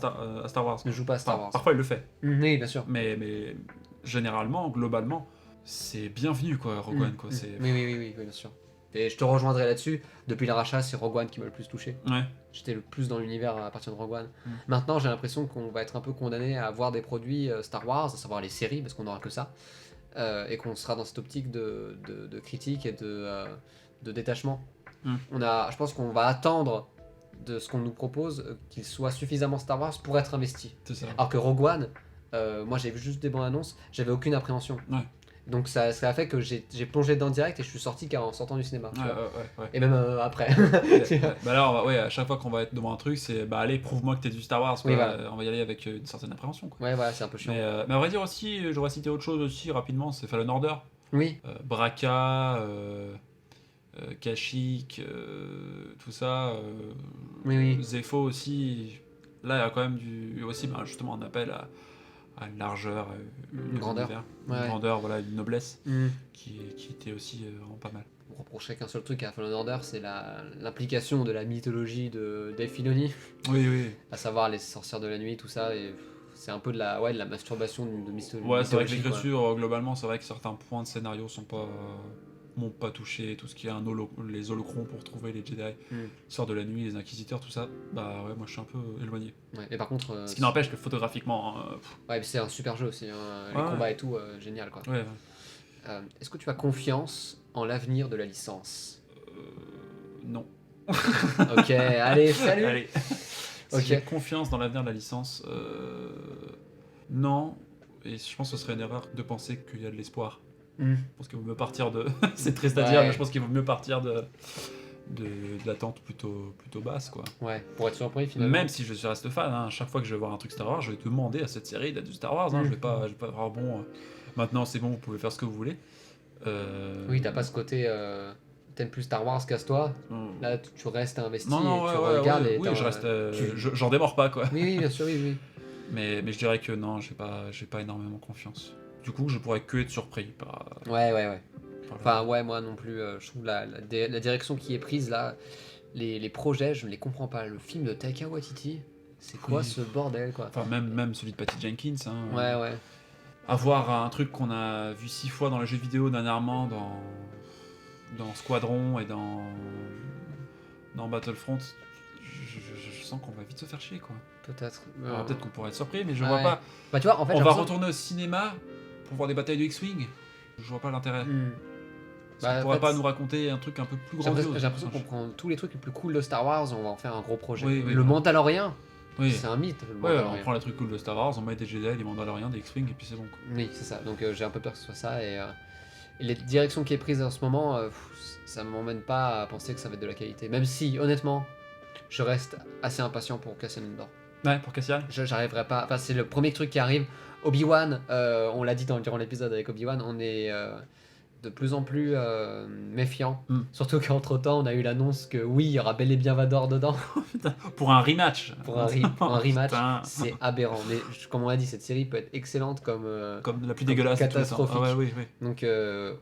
Star Wars. Ne joue pas à Star Wars. Parfois, il le fait. Oui, bien sûr. Mais généralement, globalement, c'est bienvenu quoi, Rogue One quoi. Oui, bien sûr. Et je te rejoindrai là-dessus. Depuis le rachat, c'est Rogue One qui m'a le plus touché. Ouais. J'étais le plus dans l'univers à partir de Rogue One. Maintenant, j'ai l'impression qu'on va être un peu condamné à voir des produits Star Wars, à savoir les séries, parce qu'on n'aura que ça, et qu'on sera dans cette optique de critique et de détachement. Je pense qu'on va attendre de ce qu'on nous propose qu'il soit suffisamment Star Wars pour être investi. C'est ça. Alors que Rogue One, moi j'ai vu juste des bandes annonces, j'avais aucune appréhension. Ouais. Donc ça a fait que j'ai plongé dedans direct et je suis sorti qu'en sortant du cinéma. Tu vois. Ouais. Et même après. Bah là, à chaque fois qu'on va être devant un truc, c'est bah allez, prouve-moi que t'es du Star Wars. Quoi. Oui, voilà. On va y aller avec une certaine appréhension. Quoi. Ouais, voilà, c'est un peu chiant. Mais à vrai dire aussi, j'aurais cité autre chose aussi rapidement, c'est Fallen Order. Oui. Braca, Kashyyyk, tout ça. Oui. Zepho aussi. Là, il y a quand même aussi justement un appel à une largeur, une grandeur. Une grandeur, voilà, une noblesse qui était aussi vraiment pas mal. On reprochait qu'un seul truc à Fallen Order, c'est l'implication de la mythologie de Dave Filoni. Oui. À savoir les sorcières de la nuit, tout ça. Et c'est un peu de la masturbation de mythologie. Ouais, c'est vrai que l'écriture, globalement, c'est vrai que certains points de scénario m'ont pas touché, tout ce qui est les holocrons pour trouver les Jedi, sortent de la nuit, les inquisiteurs, tout ça, bah ouais, moi je suis un peu éloigné. Ouais, et par contre, ce qui n'empêche que photographiquement... ouais, mais c'est un super jeu aussi, les combats et tout, génial quoi. Ouais. Est-ce que tu as confiance en l'avenir de la licence? Non. Ok, allez, salut. Allez. Si j'ai confiance dans l'avenir de la licence, non, et je pense que ce serait une erreur de penser qu'il y a de l'espoir. Je pense qu'il vaut mieux partir de... c'est triste à dire, mais je pense qu'il vaut mieux partir de l'attente plutôt basse, quoi. Ouais, pour être surpris finalement. Même si je reste fan, chaque fois que je vais voir un truc Star Wars, je vais demander à cette série d'être du Star Wars. Je vais pas voir, bon, maintenant c'est bon, vous pouvez faire ce que vous voulez. Oui, t'as pas ce côté... T'aimes plus Star Wars, casse-toi. Là, tu restes investi non, et tu regardes. Oui, je reste... j'en démords pas, quoi. Oui, bien sûr, oui. Mais je dirais que non, j'ai pas énormément confiance. Du coup, je pourrais que être surpris par... Ouais. Enfin, ouais, moi non plus. Je trouve la direction qui est prise là, les projets, je ne les comprends pas. Le film de Taika Waititi, c'est quoi ce bordel, quoi? Enfin, même celui de Patty Jenkins. Ouais. Avoir un truc qu'on a vu 6 fois dans les jeux vidéo dernièrement, dans Squadron et dans Battlefront, je sens qu'on va vite se faire chier, quoi. Peut-être. Alors, peut-être qu'on pourrait être surpris, mais je vois pas. Bah, tu vois, en fait, on va retourner au cinéma pour voir des batailles de X-Wing. Je vois pas l'intérêt. On pourrait pas nous raconter un truc un peu plus grandiose. J'ai l'impression qu'on prend tous les trucs les plus cool de Star Wars, on va en faire un gros projet. Oui, le Mandalorian, c'est un mythe. On prend les trucs cool de Star Wars, on met des Jedi, des Mandaloriens, des X-Wing, et puis c'est bon, quoi. Oui, c'est ça. Donc j'ai un peu peur que ce soit ça. Et les directions qui est prise en ce moment, ça m'emmène pas à penser que ça va être de la qualité. Même si, honnêtement, je reste assez impatient pour Cassian Andor. Ouais, pour Cassian. J'arriverai pas. Enfin, c'est le premier truc qui arrive. Obi-Wan, on l'a dit durant l'épisode avec Obi-Wan, on est de plus en plus méfiant. Surtout qu'entre temps, on a eu l'annonce que oui, il y aura bel et bien Vador dedans. Pour un rematch. Pour un rematch, c'est aberrant. Mais comme on l'a dit, cette série peut être excellente comme la plus dégueulasse. Catastrophique. Oui. Donc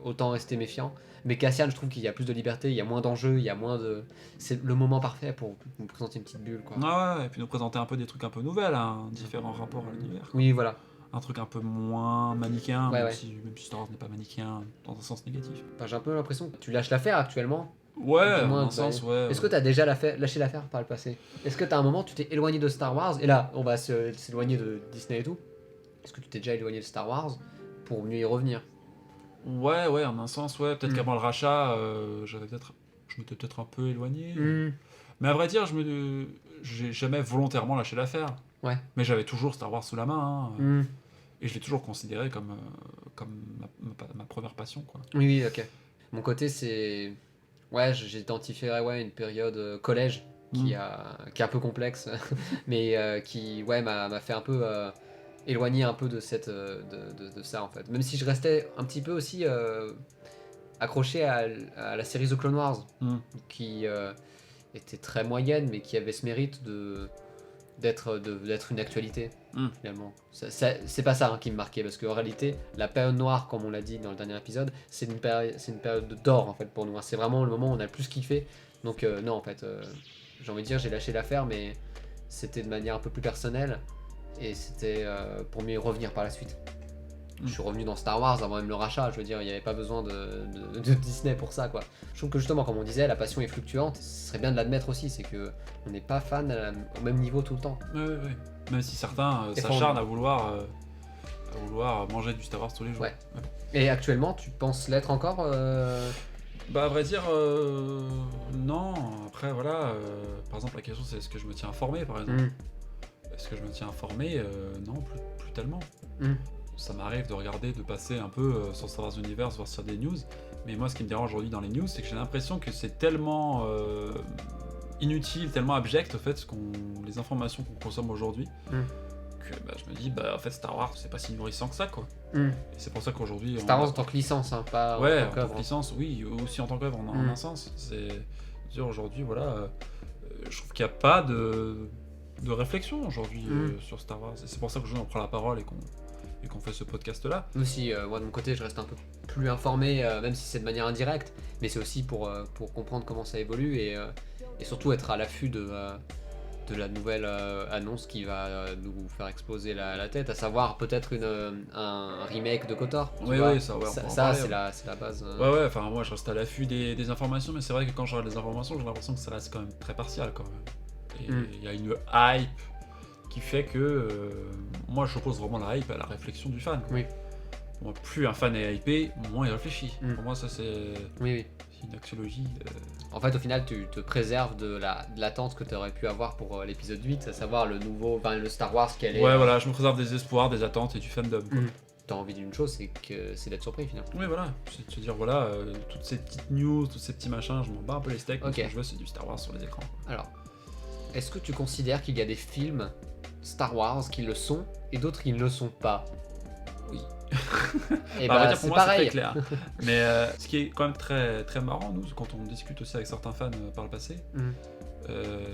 autant rester méfiant. Mais Cassian, je trouve qu'il y a plus de liberté, il y a moins d'enjeux, il y a moins de... C'est le moment parfait pour nous présenter une petite bulle, quoi. Ouais, et puis nous présenter un peu des trucs un peu nouvelles, différents rapports à l'univers. Oui, voilà. Un truc un peu moins manichéen, même si Star Wars n'est pas manichéen dans un sens négatif. Enfin, j'ai un peu l'impression que tu lâches l'affaire actuellement, Ouais, Du moins, dans un sens, ouais. Est-ce que tu as déjà lâché l'affaire par le passé? Est-ce que tu as un moment, tu t'es éloigné de Star Wars, et là, on va s'éloigner de Disney et tout. Est-ce que tu t'es déjà éloigné de Star Wars pour mieux y revenir? Ouais, ouais, en un sens, ouais. Peut-être Mm. qu'avant le rachat, je m'étais peut-être un peu éloigné. Hmm. Mais à vrai dire, j'ai jamais volontairement lâché l'affaire. Ouais. Mais j'avais toujours Star Wars sous la main, hein, Hmm. et je l'ai toujours considéré comme ma première passion, quoi. Oui, oui, ok. Mon côté, c'est. Ouais, j'identifierais une période collège Mm. qui est un peu complexe, mais qui m'a fait un peu éloigner un peu de, de ça en fait. Même si je restais un petit peu aussi accroché à la série The Clone Wars, Mm. qui était très moyenne, mais qui avait ce mérite d'être une actualité Mm. finalement. C'est pas ça qui me marquait, parce qu'en réalité, la période noire, comme on l'a dit dans le dernier épisode, c'est une période d'or en fait pour nous. C'est vraiment le moment où on a le plus kiffé. Donc non, en fait, j'ai envie de dire, j'ai lâché l'affaire, mais c'était de manière un peu plus personnelle, et c'était pour mieux y revenir par la suite. Je suis revenu dans Star Wars avant même le rachat, je veux dire, il n'y avait pas besoin de Disney pour ça, quoi. Je trouve que justement, comme on disait, la passion est fluctuante, ce serait bien de l'admettre aussi, c'est que on n'est pas fan au même niveau tout le temps. Ouais, ouais, ouais. Même si certains Et s'acharnent à vouloir manger du Star Wars tous les jours. Ouais. Et actuellement, tu penses l'être encore Bah, à vrai dire, non. Après, voilà. Par exemple, la question, c'est est-ce que je me tiens informé, par exemple. Est-ce que je me tiens informé Non, plus tellement. Ça m'arrive de regarder, de passer un peu sur Star Wars Universe, voir sur des news. Mais moi, ce qui me dérange aujourd'hui dans les news, c'est que j'ai l'impression que c'est tellement inutile, tellement abject, en fait, les informations qu'on consomme aujourd'hui, que je me dis, en fait, Star Wars, c'est pas si nourrissant que ça, quoi. Et c'est pour ça qu'aujourd'hui... Star Wars en tant que licence, hein, pas ouais, en tant qu'œuvre. licence, oui, aussi en tant qu'œuvre, en un sens. C'est-à-dire, aujourd'hui, voilà, je trouve qu'il n'y a pas de réflexion aujourd'hui sur Star Wars. Et c'est pour ça que on prend la parole et qu'on fait ce podcast-là. Aussi, moi de mon côté, je reste un peu plus informé, même si c'est de manière indirecte, mais c'est aussi pour comprendre comment ça évolue, et surtout être à l'affût de la nouvelle annonce qui va nous faire exploser la tête, à savoir peut-être un remake de KOTOR. Oui, ça, ouais, on peut en parler, c'est la base. Ouais, enfin, moi je reste à l'affût des informations, mais c'est vrai que quand je regarde les informations, j'ai l'impression que ça reste quand même très partial, quand même. Et il y a une hype qui fait que moi je pose vraiment la hype à la réflexion du fan. Oui. Pour moi, plus un fan est hypé, moins il réfléchit. Pour moi, ça c'est une axiologie. En fait, au final, tu te préserves de l'attente que tu aurais pu avoir pour l'épisode 8, à savoir le Star Wars qui allait. Ouais, voilà, je me préserve des espoirs, des attentes et du fandom. T'as envie d'une chose, c'est d'être surpris finalement. Oui, voilà, c'est de se dire, voilà, toutes ces petites news, tous ces petits machins, je m'en bats un peu les steaks, mais ce que je veux, c'est du Star Wars sur les écrans. Alors, est-ce que tu considères qu'il y a des films Star Wars qui le sont et d'autres qui ne le sont pas? Oui. Et pour moi, pareil. C'est très clair. Mais ce qui est quand même très, très marrant, nous, quand on discute aussi avec certains fans par le passé,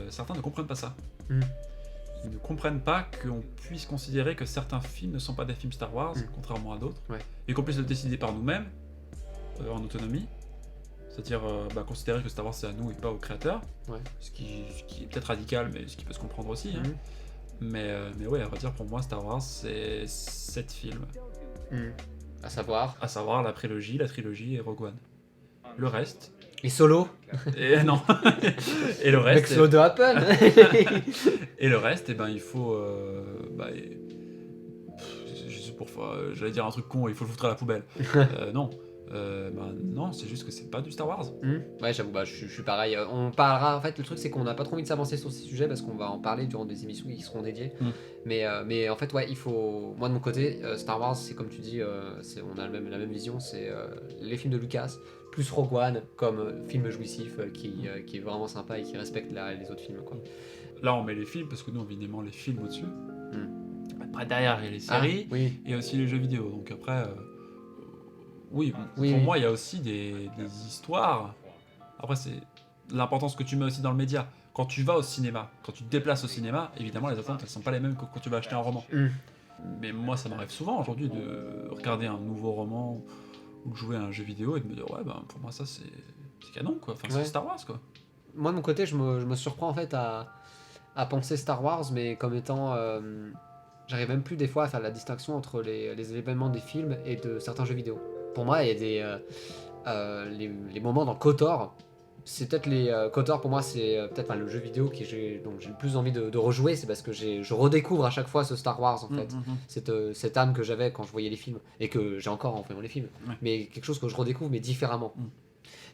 certains ne comprennent pas ça. Ils ne comprennent pas qu'on puisse considérer que certains films ne sont pas des films Star Wars, contrairement à d'autres, et qu'on puisse le décider par nous-mêmes, en autonomie. C'est-à-dire considérer que Star Wars c'est à nous et pas aux créateurs, ce qui est peut-être radical, mais ce qui peut se comprendre aussi. Hein. Mais ouais, à vrai dire, pour moi, Star Wars c'est 7 films. À savoir la trilogie et Rogue One. Le reste. Et Solo. Et non. Et le reste. Avec Solo de Apple. Et le reste, il faut. J'allais dire un truc con, il faut le foutre à la poubelle. Non. Non, c'est juste que c'est pas du Star Wars. Ouais, j'avoue, je suis pareil. On parlera, en fait, le truc c'est qu'on n'a pas trop envie de s'avancer sur ces sujets parce qu'on va en parler durant des émissions qui seront dédiées. Mais en fait, il faut. Moi de mon côté, Star Wars, c'est comme tu dis, on a la même vision, c'est les films de Lucas, plus Rogue One comme film jouissif qui est vraiment sympa et qui respecte les autres films, quoi. Là, on met les films parce que nous, évidemment, les films au-dessus. Après, derrière, il y a les séries et aussi les jeux vidéo. Donc après. Pour moi, il y a aussi des histoires. Après, c'est l'importance que tu mets aussi dans le média. Quand tu vas au cinéma, quand tu te déplaces au cinéma, évidemment, les attentes, elles sont pas les mêmes que quand tu vas acheter un roman. Mais moi, ça m'arrive souvent aujourd'hui de regarder un nouveau roman ou de jouer à un jeu vidéo et de me dire, pour moi, ça, c'est canon, quoi. Enfin, c'est Star Wars, quoi. Moi, de mon côté, je me surprends, en fait, à penser Star Wars, mais comme étant... j'arrive même plus, des fois, à faire la distinction entre les événements des films et de certains jeux vidéo. Pour moi, il y a les moments dans KOTOR, c'est peut-être les KOTOR pour moi, c'est peut-être le jeu vidéo dont j'ai le plus envie de rejouer, c'est parce que je redécouvre à chaque fois ce Star Wars en fait. Cette âme que j'avais quand je voyais les films, et que j'ai encore en voyant les films, Ouais. mais quelque chose que je redécouvre mais différemment. Mm.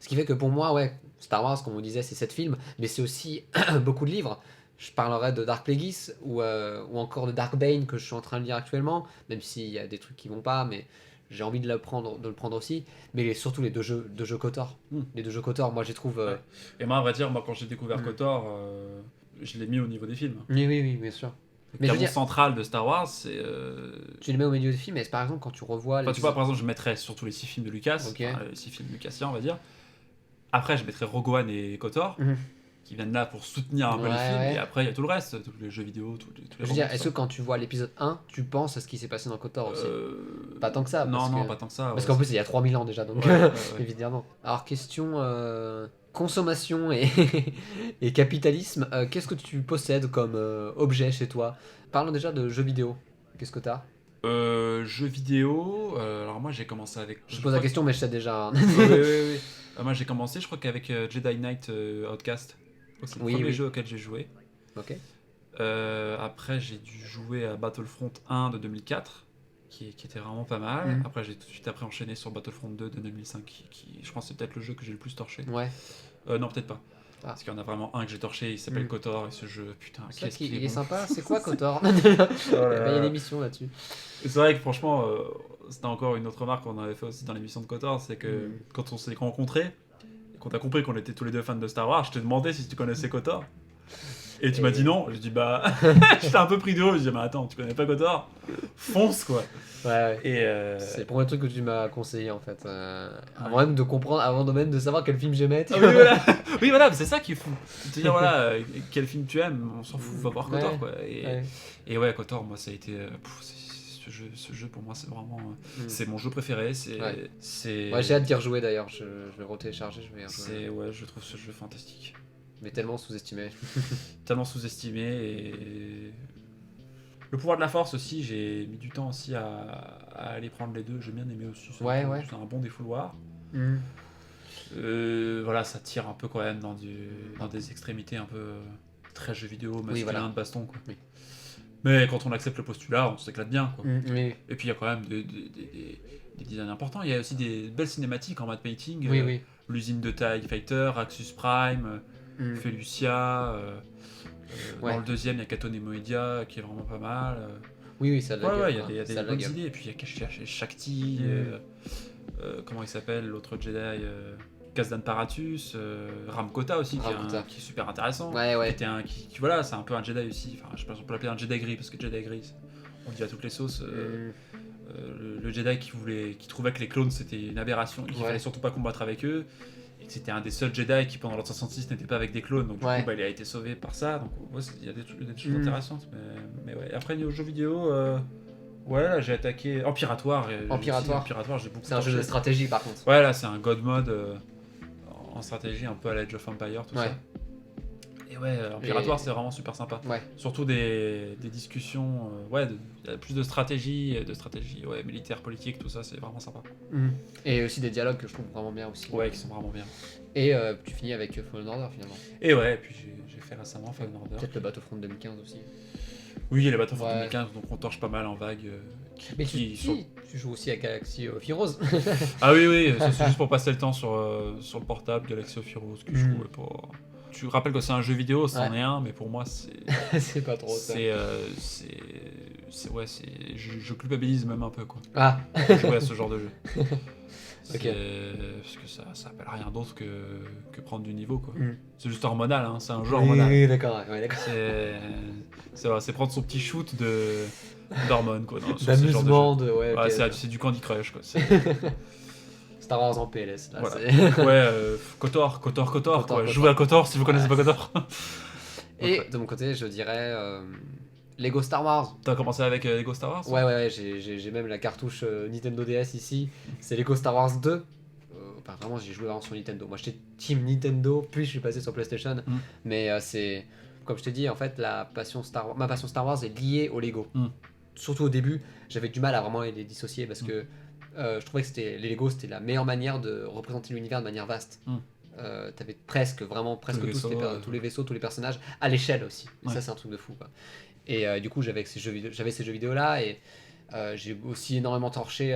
Ce qui fait que pour moi, ouais, Star Wars, comme on disait, c'est 7 films, mais c'est aussi beaucoup de livres. Je parlerai de Dark Plagueis ou encore de Dark Bane que je suis en train de lire actuellement, même s'il y a des trucs qui vont pas, mais j'ai envie de le prendre aussi. Mais surtout les deux jeux KOTOR. Les deux jeux KOTOR, moi, je les trouve. Ouais. Et moi, à vrai dire, quand j'ai découvert Mm. KOTOR, je l'ai mis au niveau des films. Oui, bien sûr. Le Mais je veux canon dire- central de Star Wars, c'est. Tu les mets au milieu des films, mais par exemple, quand tu revois Enfin, tu vois, par exemple, je mettrais surtout les 6 films de Lucas, Ok. enfin, les 6 films lucassiens, on va dire. Après, je mettrais Rogue One et KOTOR, Mhm. qui viennent là pour soutenir un peu les Ouais, films. ouais. Et après, il y a tout le reste, tous les jeux vidéo, tous les Je veux romans, dire, tout est-ce ça. que quand tu vois l'épisode 1, tu penses à ce qui s'est passé dans KOTOR aussi Pas tant que ça, Non, parce non, que- pas tant que ça. Parce ouais. qu'en plus, il y a 3000 ans déjà, donc Ouais, ouais, ouais. évidemment. Alors, question consommation et, et capitalisme, qu'est-ce que tu possèdes comme objet chez toi? Parlons déjà de jeux vidéo. Qu'est-ce que t'as? Jeux vidéo, alors moi j'ai commencé avec. Je pose la question, mais je sais déjà. Oui, oui, oui. Moi j'ai commencé, je crois qu'avec Jedi Knight Outcast. C'est le Oui, premier oui. jeu auquel j'ai joué. Ok. Après j'ai dû jouer à Battlefront 1 de 2004, qui était vraiment pas mal. Mhm. Après j'ai tout de suite après enchaîné sur Battlefront 2 de 2005, qui je pense c'est peut-être le jeu que j'ai le plus torché. Ouais. Non, peut-être pas. Ah. Parce qu'il y en a vraiment un que j'ai torché, il s'appelle Mhm. KOTOR, et ce jeu, putain, C'est vrai qu'est-ce qu'il qu'il est est bon. sympa. C'est quoi KOTOR? Oh là Il y a là. une émission là-dessus. Et c'est vrai que franchement, c'était encore une autre remarque qu'on avait fait aussi dans l'émission de KOTOR, c'est que Mhm. quand on s'est rencontrés, et qu'on a compris qu'on était tous les deux fans de Star Wars, je te demandais si tu connaissais KOTOR. Et tu m'as dit non, je dis bah, j'étais un peu pris de haut, je dis mais attends, tu connais pas KOTOR? Fonce quoi. Ouais. Et C'est le premier truc que tu m'as conseillé en fait. Avant même de comprendre, avant même de savoir quel film j'aimais. tu Ah vois. oui voilà, oui voilà, mais c'est ça qui est fou. Te dire voilà, quel film tu aimes, on s'en fout, va voir KOTOR Ouais. quoi. Ouais. Et ouais, KOTOR, moi ça a été, ce jeu pour moi c'est vraiment, c'est mon jeu préféré, Ouais. c'est. Ouais, j'ai hâte d'y rejouer d'ailleurs. Je vais retélécharger, je vais y rejouer. Ouais, je trouve ce jeu fantastique. Mais tellement sous-estimé. Tellement sous-estimé et. Le pouvoir de la force aussi, j'ai mis du temps aussi à aller prendre les deux, j'ai bien aimé aussi. Ouais. C'est un bon défouloir. Mhm. Voilà, ça tire un peu quand même dans des extrémités un peu très jeux vidéo, masculin, voilà. de baston quoi. Oui. Mais quand on accepte le postulat, on s'éclate bien quoi. Oui. Et puis il y a quand même des designs importants, il y a aussi des belles cinématiques en matte painting. Oui. L'usine de TIE Fighter, Axus Prime, Mhm. Felucia. Ouais. Dans le deuxième, il y a Kato Nemoidia qui est vraiment pas mal. Oui, ça a de la gueule, Il y a hein. des, Ça a de la bonnes gueule. idées. Et puis il y a Shakti, comment il s'appelle, l'autre Jedi, Kazdan Paratus, Ramkota aussi, Ramkota. qui est super intéressant. Ouais. Voilà, c'est un peu un Jedi aussi. Enfin, je sais pas si on peut l'appeler un Jedi gris, parce que Jedi gris, on dit à toutes les sauces. Le Jedi qui trouvait que les clones c'était une aberration, qu'il Ouais. fallait surtout pas combattre avec eux, et que c'était un des seuls Jedi qui pendant l'ordre 66 n'était pas avec des clones, donc du Ouais. coup il a été sauvé par ça, donc ouais, il y a des choses Mm. intéressantes, mais ouais. Après niveau jeux vidéo, ouais là j'ai attaqué Empiratoire. Empiratoire j'ai beaucoup C'est un jeu torché. de stratégie par contre. Ouais là c'est un God mode en stratégie un peu à l'Age of Empire tout Ouais. ça. Et ouais, Empiratoire c'est vraiment super sympa. Ouais. Surtout des discussions, il y a plus de stratégie ouais, militaire, politique, tout ça, c'est vraiment sympa. Et aussi des dialogues que je trouve vraiment bien aussi. Ouais, qui sont vraiment bien. Et tu finis avec Fallen Order finalement. Et ouais, et puis j'ai fait récemment Fallen Order. Peut-être le Battlefront 2015 aussi. Oui, il y a les Battlefront Ouais. 2015, donc on torche pas mal en vague. Mais qui tu joues aussi à Galaxy of Heroes. Ah oui, c'est juste pour passer le temps sur le portable, Galaxy of Heroes, que je joue pour... Tu rappelles que c'est un jeu vidéo, c'en est un, mais pour moi c'est... C'est pas trop ça. Je culpabilise même un peu quoi. Ah. De jouer à ce genre de jeu. Ok. Parce que ça appelle rien d'autre que prendre du niveau quoi. Mm. C'est juste hormonal, hein, c'est un jeu hormonal. Oui, d'accord. Ouais, d'accord. C'est prendre son petit shoot d'hormones quoi. Sur ce genre de D'amusement, jeu. de. Ouais, Ouais, ok. c'est du Candy Crush quoi. Star Wars en PLS. Là, Voilà. c'est- Ouais, KOTOR quoi. Jouez à KOTOR si vous connaissez pas KOTOR. Et de mon côté, je dirais Lego Star Wars. T'as commencé avec Lego Star Wars? Ouais, j'ai même la cartouche Nintendo DS ici. C'est Lego Star Wars 2. Enfin, vraiment, j'ai joué vraiment sur Nintendo. Moi, j'étais team Nintendo, puis je suis passé sur PlayStation. Mais c'est, comme je t'ai dit, en fait, ma passion Star Wars est liée au Lego. Surtout au début, j'avais du mal à vraiment les dissocier parce que je trouvais que les Lego, c'était la meilleure manière de représenter l'univers de manière vaste. t'avais presque les tous, vaisseaux, tous les vaisseaux, tous les personnages, à l'échelle aussi. Et Ouais. ça, c'est un truc de fou, quoi. Et du coup, j'avais ces jeux vidéo là, et j'ai aussi énormément torché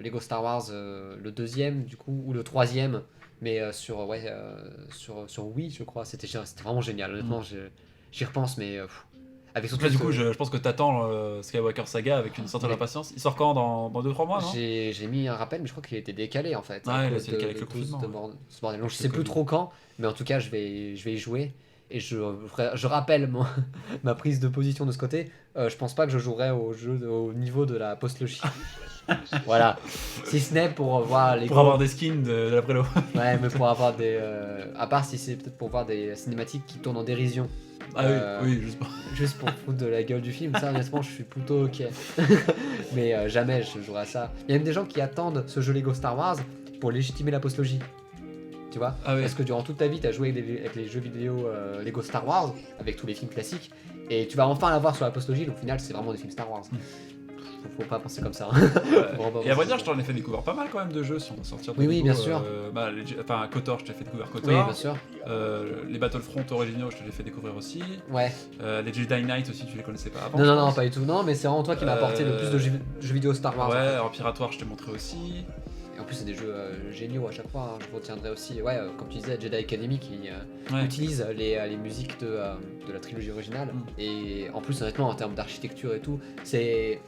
Lego Star Wars, le deuxième, du coup, ou le troisième, mais sur Wii, je crois. C'était vraiment génial, honnêtement, j'y repense, mais avec Donc surtout là, du coup, je pense que t'attends Skywalker Saga avec une certaine Mais- impatience. Il sort quand dans 2-3 mois, non? j'ai mis un rappel, mais je crois qu'il a été décalé en fait, à Ouais, il a cause été décalé avec de le tout confinement, ce bordel. Donc je Le sais plus Covid. trop quand, mais en tout cas, je vais y jouer. Et je rappelle ma prise de position de ce côté. Je pense pas que je jouerai au jeu au niveau de la post-logie. Voilà. Si ce n'est pour voir les Pour avoir des skins de la prélo. Ouais, mais pour avoir des. À part si c'est peut-être pour voir des cinématiques qui tournent en dérision. Ah oui, juste pas. Juste pour foutre de la gueule du film, ça honnêtement je suis plutôt ok. Mais jamais je jouerai à ça. Il y a même des gens qui attendent ce jeu Lego Star Wars pour légitimer la postlogie. Tu vois Ah oui. Parce que durant toute ta vie, tu as joué avec les jeux vidéo Lego Star Wars, avec tous les films classiques, et tu vas enfin l'avoir sur la postlogie, donc au final c'est vraiment des films Star Wars. Faut pas penser comme ça. Et à vrai dire, je t'en ai fait découvrir pas mal quand même de jeux si on va sortir de Oui, Lego, bien sûr. Enfin, KOTOR, je t'ai fait découvrir KOTOR. Oui, bien sûr. Les Battlefront originaux, je te les fait découvrir aussi. Ouais. Les Jedi Knight aussi, tu les connaissais pas avant. Non, je non, non, pense. pas du tout. Non, mais c'est vraiment toi qui m'as apporté le plus de jeux vidéo Star Wars. en Ouais, fait. alors Piratoire, je t'ai montré aussi. Et en plus, c'est des jeux géniaux à chaque fois. Hein. Je retiendrai aussi, comme tu disais, Jedi Academy qui Ouais. utilise les musiques de la trilogie originale. Et en plus, honnêtement, en termes d'architecture et tout, c'est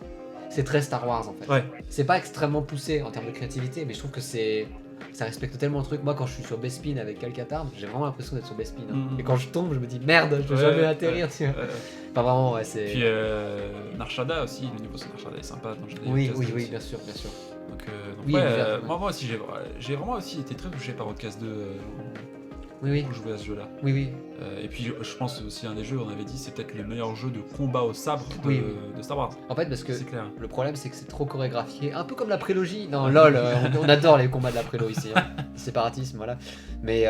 très Star Wars en fait. Ouais. C'est pas extrêmement poussé en termes de créativité, mais je trouve que ça respecte tellement le truc. Moi, quand je suis sur Bespin avec Calcatarn, j'ai vraiment l'impression d'être sur Bespin. Hein. Et quand je tombe, je me dis merde, je vais jamais atterrir. Tu vois. Enfin, vraiment, ouais, c'est. Puis Narshada aussi, le niveau sur Narshada est sympa dans Jedi Oui, Outcast 2 oui, aussi. bien sûr, bien sûr. Donc Oui, ouais, ouais. moi aussi, j'ai vraiment aussi été très touché par Outcast 2 Oui, oui, pour jouer à ce jeu-là. oui, oui. Et puis je pense aussi un des jeux, on avait dit, c'est peut-être le meilleur jeu de combat au sabre Oui, de Star Wars. En fait, parce que C'est clair. le problème, c'est que c'est trop chorégraphié, un peu comme la prélogie. Non, lol, on adore les combats de la prélo ici. Hein. Séparatisme, voilà. Mais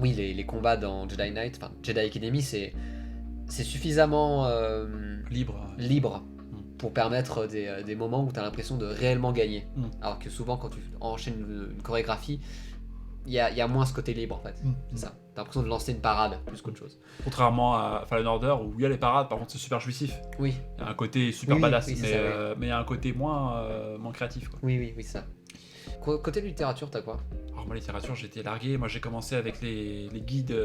oui, les combats dans Jedi Knight, enfin Jedi Academy, c'est suffisamment libre pour permettre des moments où tu as l'impression de réellement gagner. Alors que souvent, quand tu enchaînes une chorégraphie, il y a moins ce côté libre en fait. C'est ça. T'as l'impression de lancer une parade plus qu'autre chose. Contrairement à Fallen Order où il y a les parades, par contre c'est super jouissif. Oui. Il y a un côté super Oui, badass, oui, c'est mais ça, mais il y a un côté moins créatif, quoi. Oui, c'est ça. Côté littérature, t'as quoi? Alors moi littérature j'ai été largué, moi j'ai commencé avec les guides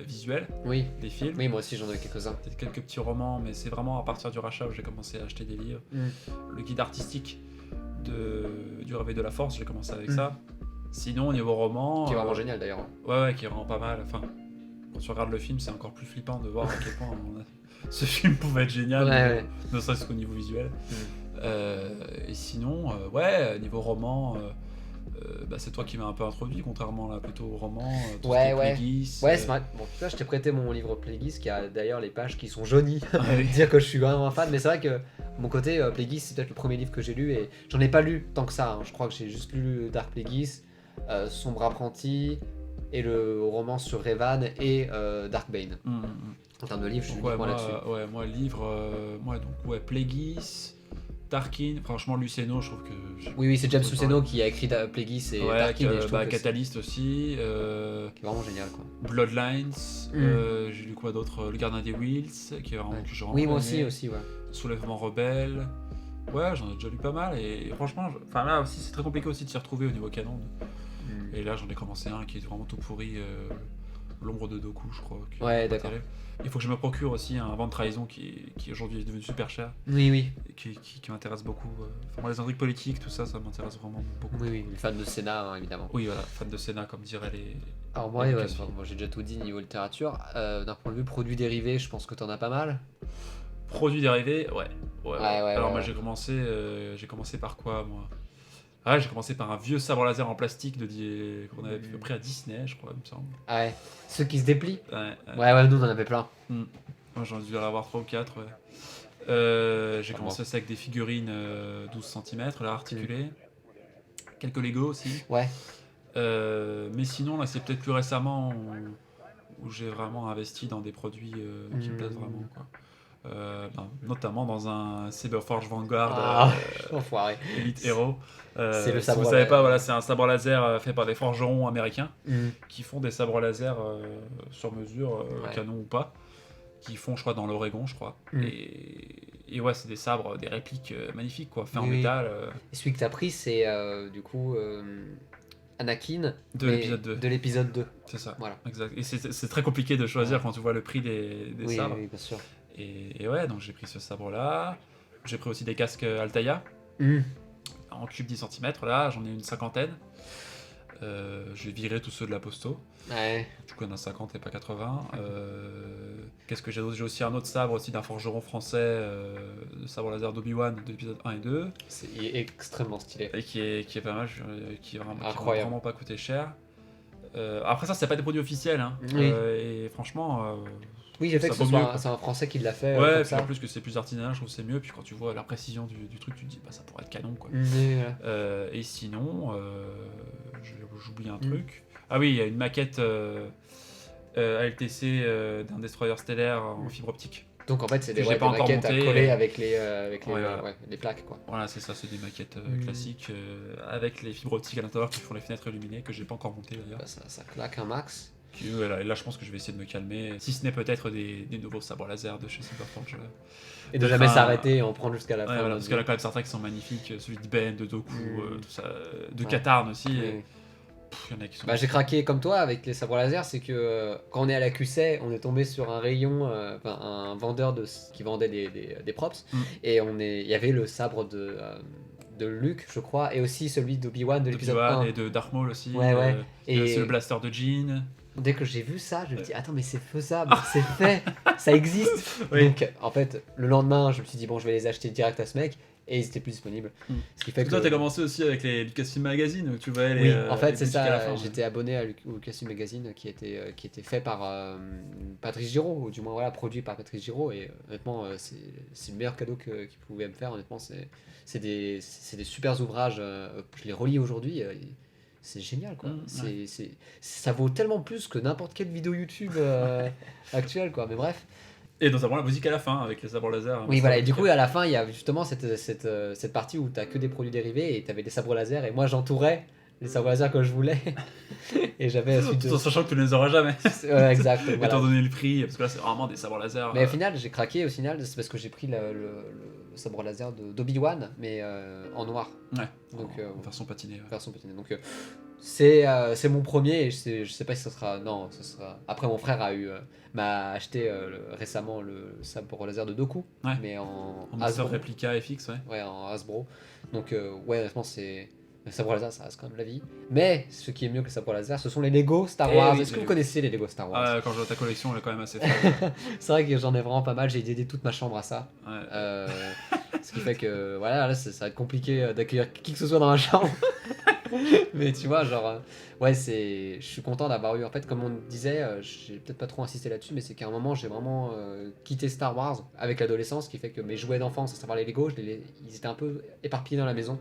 visuels, Oui. des films. Oui, moi aussi j'en ai quelques-uns. Peut-être quelques petits romans, mais c'est vraiment à partir du rachat où j'ai commencé à acheter des livres. Le guide artistique du Réveil de la Force, j'ai commencé avec ça. Sinon, au niveau roman. Qui est vraiment génial d'ailleurs. Ouais, qui est vraiment pas mal. Enfin, quand tu regardes le film, c'est encore plus flippant de voir à quel point ce film pouvait être génial, Ouais. ne serait-ce qu'au niveau visuel. Et sinon, niveau roman. C'est toi qui m'as un peu introduit, contrairement là plutôt au roman. Tout ce qui est Plagueis, Ouais, c'est vrai. Bon, tu vois, je t'ai prêté mon livre Plagueis qui a d'ailleurs les pages qui sont jaunies. oui. Dire que je suis vraiment un fan, mais c'est vrai que mon côté Plagueis, c'est peut-être le premier livre que j'ai lu et j'en ai pas lu tant que ça. Hein. Je crois que j'ai juste lu Dark Plagueis, Sombre Apprenti et le roman sur Revan et Dark Bane. En termes de livres, je suis uniquement là-dessus. Moi, livre, Plagueis. Tarkin, franchement Luceno, je trouve que. Oui, c'est James Luceno qui a écrit Plagueis et Tarkin. Et je trouve que Catalyst aussi. qui est vraiment génial quoi. Bloodlines, j'ai lu quoi d'autre? Le Gardien des Wills, qui est vraiment que j'ai Oui, moi aimé. aussi, ouais. Soulèvement rebelle. Ouais, j'en ai déjà lu pas mal et franchement, là aussi c'est très compliqué aussi de s'y retrouver au niveau canon. Et là j'en ai commencé un qui est vraiment tout pourri, l'ombre de Doku, je crois. Ouais, d'accord. Il faut que je me procure aussi un vent de trahison qui aujourd'hui est devenu super cher. Oui. Et qui m'intéresse beaucoup. Moi, les intrigues politiques, tout ça, ça m'intéresse vraiment beaucoup. Oui, les fans de Sénat, hein, évidemment. Oui, voilà, fan de Sénat, comme diraient les. Alors, moi, j'ai déjà tout dit niveau littérature. D'un point de vue produits dérivés, je pense que t'en as pas mal. Produits dérivés, ouais. Alors, moi, ouais. j'ai commencé par quoi, moi? Ouais, j'ai commencé par un vieux sabre laser en plastique qu'on avait pris à Disney, je crois, il me semble. Ah ouais. Ceux qui se déplient. Ouais, Nous on en avait plein. Moi j'en ai dû en avoir 3 ou 4, ouais. J'ai commencé ça avec des figurines 12 cm, là, articulées. Quelques Lego aussi. Ouais. Mais sinon, là, c'est peut-être plus récemment où j'ai vraiment investi dans des produits qui me plaisent vraiment, quoi. notamment dans un Cyberforge Vanguard Enfoiré. Elite Hero. C'est le si sabre vous savez pas, laser. voilà, c'est un sabre laser fait par des forgerons américains Mm. qui font des sabres laser sur mesure, Ouais. canon ou pas, qui font, je crois, dans l'Oregon, je crois. Mm. Et ouais, c'est des sabres, des répliques magnifiques, quoi, faits en Oui. métal. Et celui que t'as pris, c'est du coup Anakin De mais l'épisode 2. De l'épisode 2. C'est ça. Voilà. Exact. Et c'est très compliqué de choisir Ouais. quand tu vois le prix des Oui, sabres. oui, bien sûr. Et ouais, donc j'ai pris ce sabre-là. J'ai pris aussi des casques Altaïa Mm. en cube 10 cm, là, j'en ai une cinquantaine. J'ai viré tous ceux de la Posto. Ouais. Du coup, il y en a 50 et pas 80. Qu'est-ce que j'ai d'autre? J'ai aussi un autre sabre aussi d'un forgeron français, le sabre laser d'Obi-Wan de l'épisode 1 et 2, Il est extrêmement stylé. et qui est pas mal, qui va Incroyable. vraiment pas coûter cher. Après ça, c'est pas des produits officiels, hein. Oui. Et franchement, Oui, j'ai fait ça que ce vaut mieux, soit quoi. c'est un Français qui l'a fait ouais, comme puis ça. en plus que c'est plus artisanal, je trouve que c'est mieux. Puis quand tu vois la précision du truc, tu te dis bah ça pourrait être canon, quoi. Mais voilà. Et sinon, j'oublie un Mm. truc. Ah oui, il y a une maquette ALTC d'un destroyer stellaire en fibre optique. Donc en fait, c'est Que des, j'ai pas des encore maquettes à monté, coller et- avec Ouais, voilà. les plaques, quoi. Voilà, c'est ça, c'est des maquettes Mm. classiques avec les fibres optiques à l'intérieur qui font les fenêtres illuminées, que j'ai pas encore montées d'ailleurs. Bah, ça claque un max. Voilà, et là, je pense que je vais essayer de me calmer, si ce n'est peut-être des nouveaux sabres laser de chez Cyberforge. Et de Peut-être jamais un- s'arrêter et en prendre jusqu'à la Ouais, fin. voilà, de parce notre qu'il y en a vie. quand même certains qui sont magnifiques, celui de Ben, de Doku, Mm. tout ça, de Ouais. Katarn aussi. Oui, Et, oui. il y en a qui sont. Bah, j'ai craqué comme toi avec les sabres laser, c'est que quand on est à la QC, on est tombé sur un rayon, enfin, un vendeur qui vendait des props, Mm. et il y avait le sabre de Luke, je crois, et aussi celui d'Obi-Wan de l'épisode Obi-Wan 1. et de Darth Maul aussi. Ouais, ouais. Il y a Et- aussi le blaster de Jean. Dès que j'ai vu ça, je me dis attends mais c'est faisable, c'est fait, ça existe. Oui. Donc en fait le lendemain je me suis dit bon je vais les acheter direct à ce mec et ils étaient plus disponibles. Mm. Ce qui fait que Toi, t'as commencé aussi avec les Lucasfilm Magazine, où tu voyais oui, les. en fait les c'est boutiques à la ça. fin, J'étais abonné à Lucasfilm Magazine qui était fait par Patrice Giraud, ou du moins voilà produit par Patrice Giraud et honnêtement c'est le meilleur cadeau qu'il pouvait me faire. Honnêtement c'est des super ouvrages. Je les relis aujourd'hui. C'est génial quoi. Ça vaut tellement plus que n'importe quelle vidéo YouTube actuelle quoi. Mais bref. Et notamment la musique à la fin avec les sabres laser. Oui voilà. Et du coup à la fin il y a justement cette partie où t'as que des produits dérivés et t'avais des sabres laser et moi j'entourais les sabres laser que je voulais et j'avais ensuite Tout en sachant que tu ne les auras jamais. ouais, exact. Voilà. Étant donné le prix, parce que là c'est vraiment des sabres laser. Mais au final j'ai craqué au final c'est parce que j'ai pris le sabre laser d'Obi-Wan mais en noir. Ouais. Donc En version patinée. Ouais. version patinée. Donc c'est mon premier et je sais pas si ce sera non ce sera après mon frère m'a acheté récemment le sabre laser de Doku Ouais. mais en En master Hasbro. réplica FX, ouais. Ouais, en Hasbro. Donc ouais honnêtement c'est le sabre laser ça reste quand même la vie. Mais ce qui est mieux que le sabre laser ce sont les Lego Star Eh Wars. oui, Est-ce que les vous Lego. connaissez les Lego Star Wars? Quand je vois ta collection, elle est quand même assez folle. C'est vrai que j'en ai vraiment pas mal, j'ai dédié toute ma chambre à ça. Ouais. Ce qui fait que voilà, là ça va être compliqué d'accueillir qui que ce soit dans ma chambre. Mais tu vois, genre, ouais, je suis content d'avoir eu. En fait, comme on disait, j'ai peut-être pas trop insisté là-dessus, mais c'est qu'à un moment, j'ai vraiment quitté Star Wars avec l'adolescence, ce qui fait que mes jouets d'enfance, à savoir les Lego, ils étaient un peu éparpillés dans la maison.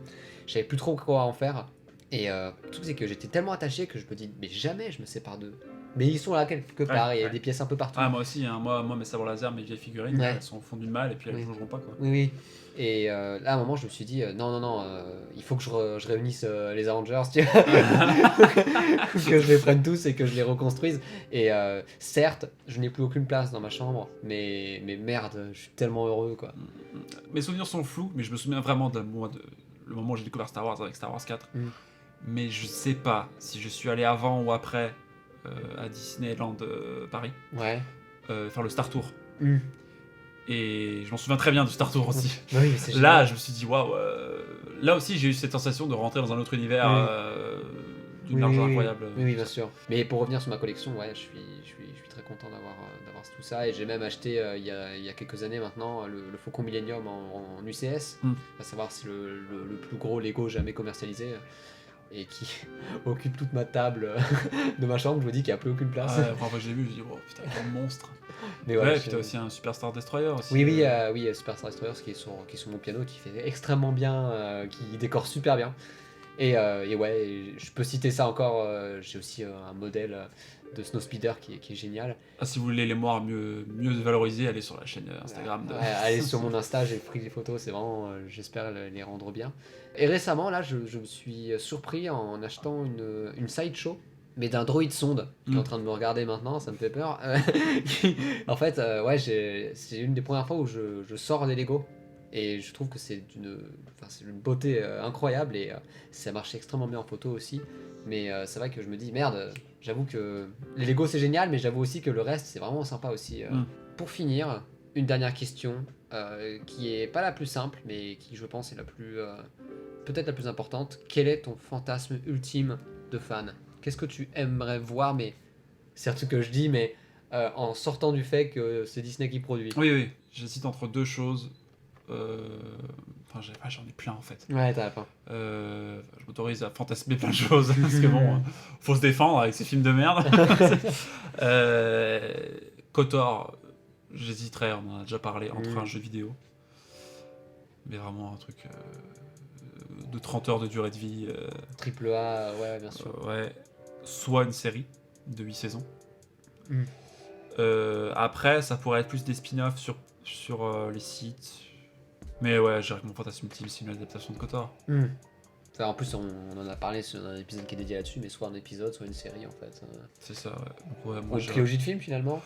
Je savais plus trop quoi en faire. Et le truc, c'est que j'étais tellement attaché que je me dis, mais jamais je me sépare d'eux. Mais ils sont là quelque part, il y a ouais. des pièces un peu partout. Ah, moi aussi, hein. Moi mes sabres laser, mes vieilles figurines, Ouais. elles sont au fond du mal et puis elles Oui. ne changeront pas, quoi. Oui, oui. Et là, à un moment, je me suis dit, non, il faut que je réunisse les Avengers, tu vois. Que je les prenne tous et que je les reconstruise. Et certes, je n'ai plus aucune place dans ma chambre, mais merde, je suis tellement heureux, quoi. Mes souvenirs sont flous, mais je me souviens vraiment le moment où j'ai découvert Star Wars avec Star Wars 4. Mm. Mais je sais pas si je suis allé avant ou après à Disneyland Paris Ouais. faire le Star Tour. Mm. Et je m'en souviens très bien du Star Tour aussi. Oui, mais c'est Là, génial. je me suis dit, waouh. Là aussi, j'ai eu cette sensation de rentrer dans un autre univers Oui. d'une largeur incroyable. Oui, bien sûr. Mais pour revenir sur ma collection, ouais, je suis très content d'avoir tout ça. Et j'ai même acheté il y a quelques années maintenant le Faucon Millennium en UCS, Mm. à savoir c'est le plus gros Lego jamais commercialisé et qui occupe toute ma table de ma chambre. Je me dis qu'il n'y a plus aucune place. Ah, la première fois que je l'ai vu, je me dis, oh putain, quel monstre. Mais Ouais, ouais, puis t'as aussi un Superstar Destroyer aussi. oui, Super Star Destroyer qui est sur mon piano, qui fait extrêmement bien, qui décore super bien. Et ouais, je peux citer ça encore. J'ai aussi un modèle de Snowspeeder qui est génial. Ah, si vous voulez les voir mieux valorisés, allez sur la chaîne Instagram de... Ouais, allez sur mon Insta, j'ai pris des photos, c'est vraiment, j'espère les rendre bien. Et récemment, là, je me suis surpris en achetant une sideshow, mais d'un droïde sonde, qui est en train de me regarder maintenant, ça me fait peur. En fait, ouais, c'est une des premières fois où je sors des Lego. Et je trouve que c'est une beauté incroyable et ça marche extrêmement bien en photo aussi. Mais c'est vrai que je me dis, merde, j'avoue que les Lego c'est génial, mais j'avoue aussi que le reste c'est vraiment sympa aussi. Pour finir, une dernière question qui est pas la plus simple, mais qui je pense est peut-être la plus importante. Quel est ton fantasme ultime de fan? Qu'est-ce que tu aimerais voir? Mais c'est un truc que je dis, mais en sortant du fait que c'est Disney qui produit. Oui, j'hésite entre deux choses. Enfin, j'en ai plein en fait. Ouais, t'as la fin. Je m'autorise à fantasmer plein de choses parce que bon, faut se défendre avec ces films de merde. KOTOR, j'hésiterais, on en a déjà parlé, entre un jeu vidéo, mais vraiment un truc de 30 heures de durée de vie. Triple A, ouais, bien sûr. Ouais, soit une série de 8 saisons. Après, ça pourrait être plus des spin-offs sur les sites. Mais ouais, je dirais que mon fantasme ultime, c'est une adaptation de KOTOR. Enfin, en plus, on en a parlé sur un épisode qui est dédié là-dessus, mais soit un épisode, soit une série en fait. C'est ça, ouais. Donc, ouais, Ou une trilogie de films finalement.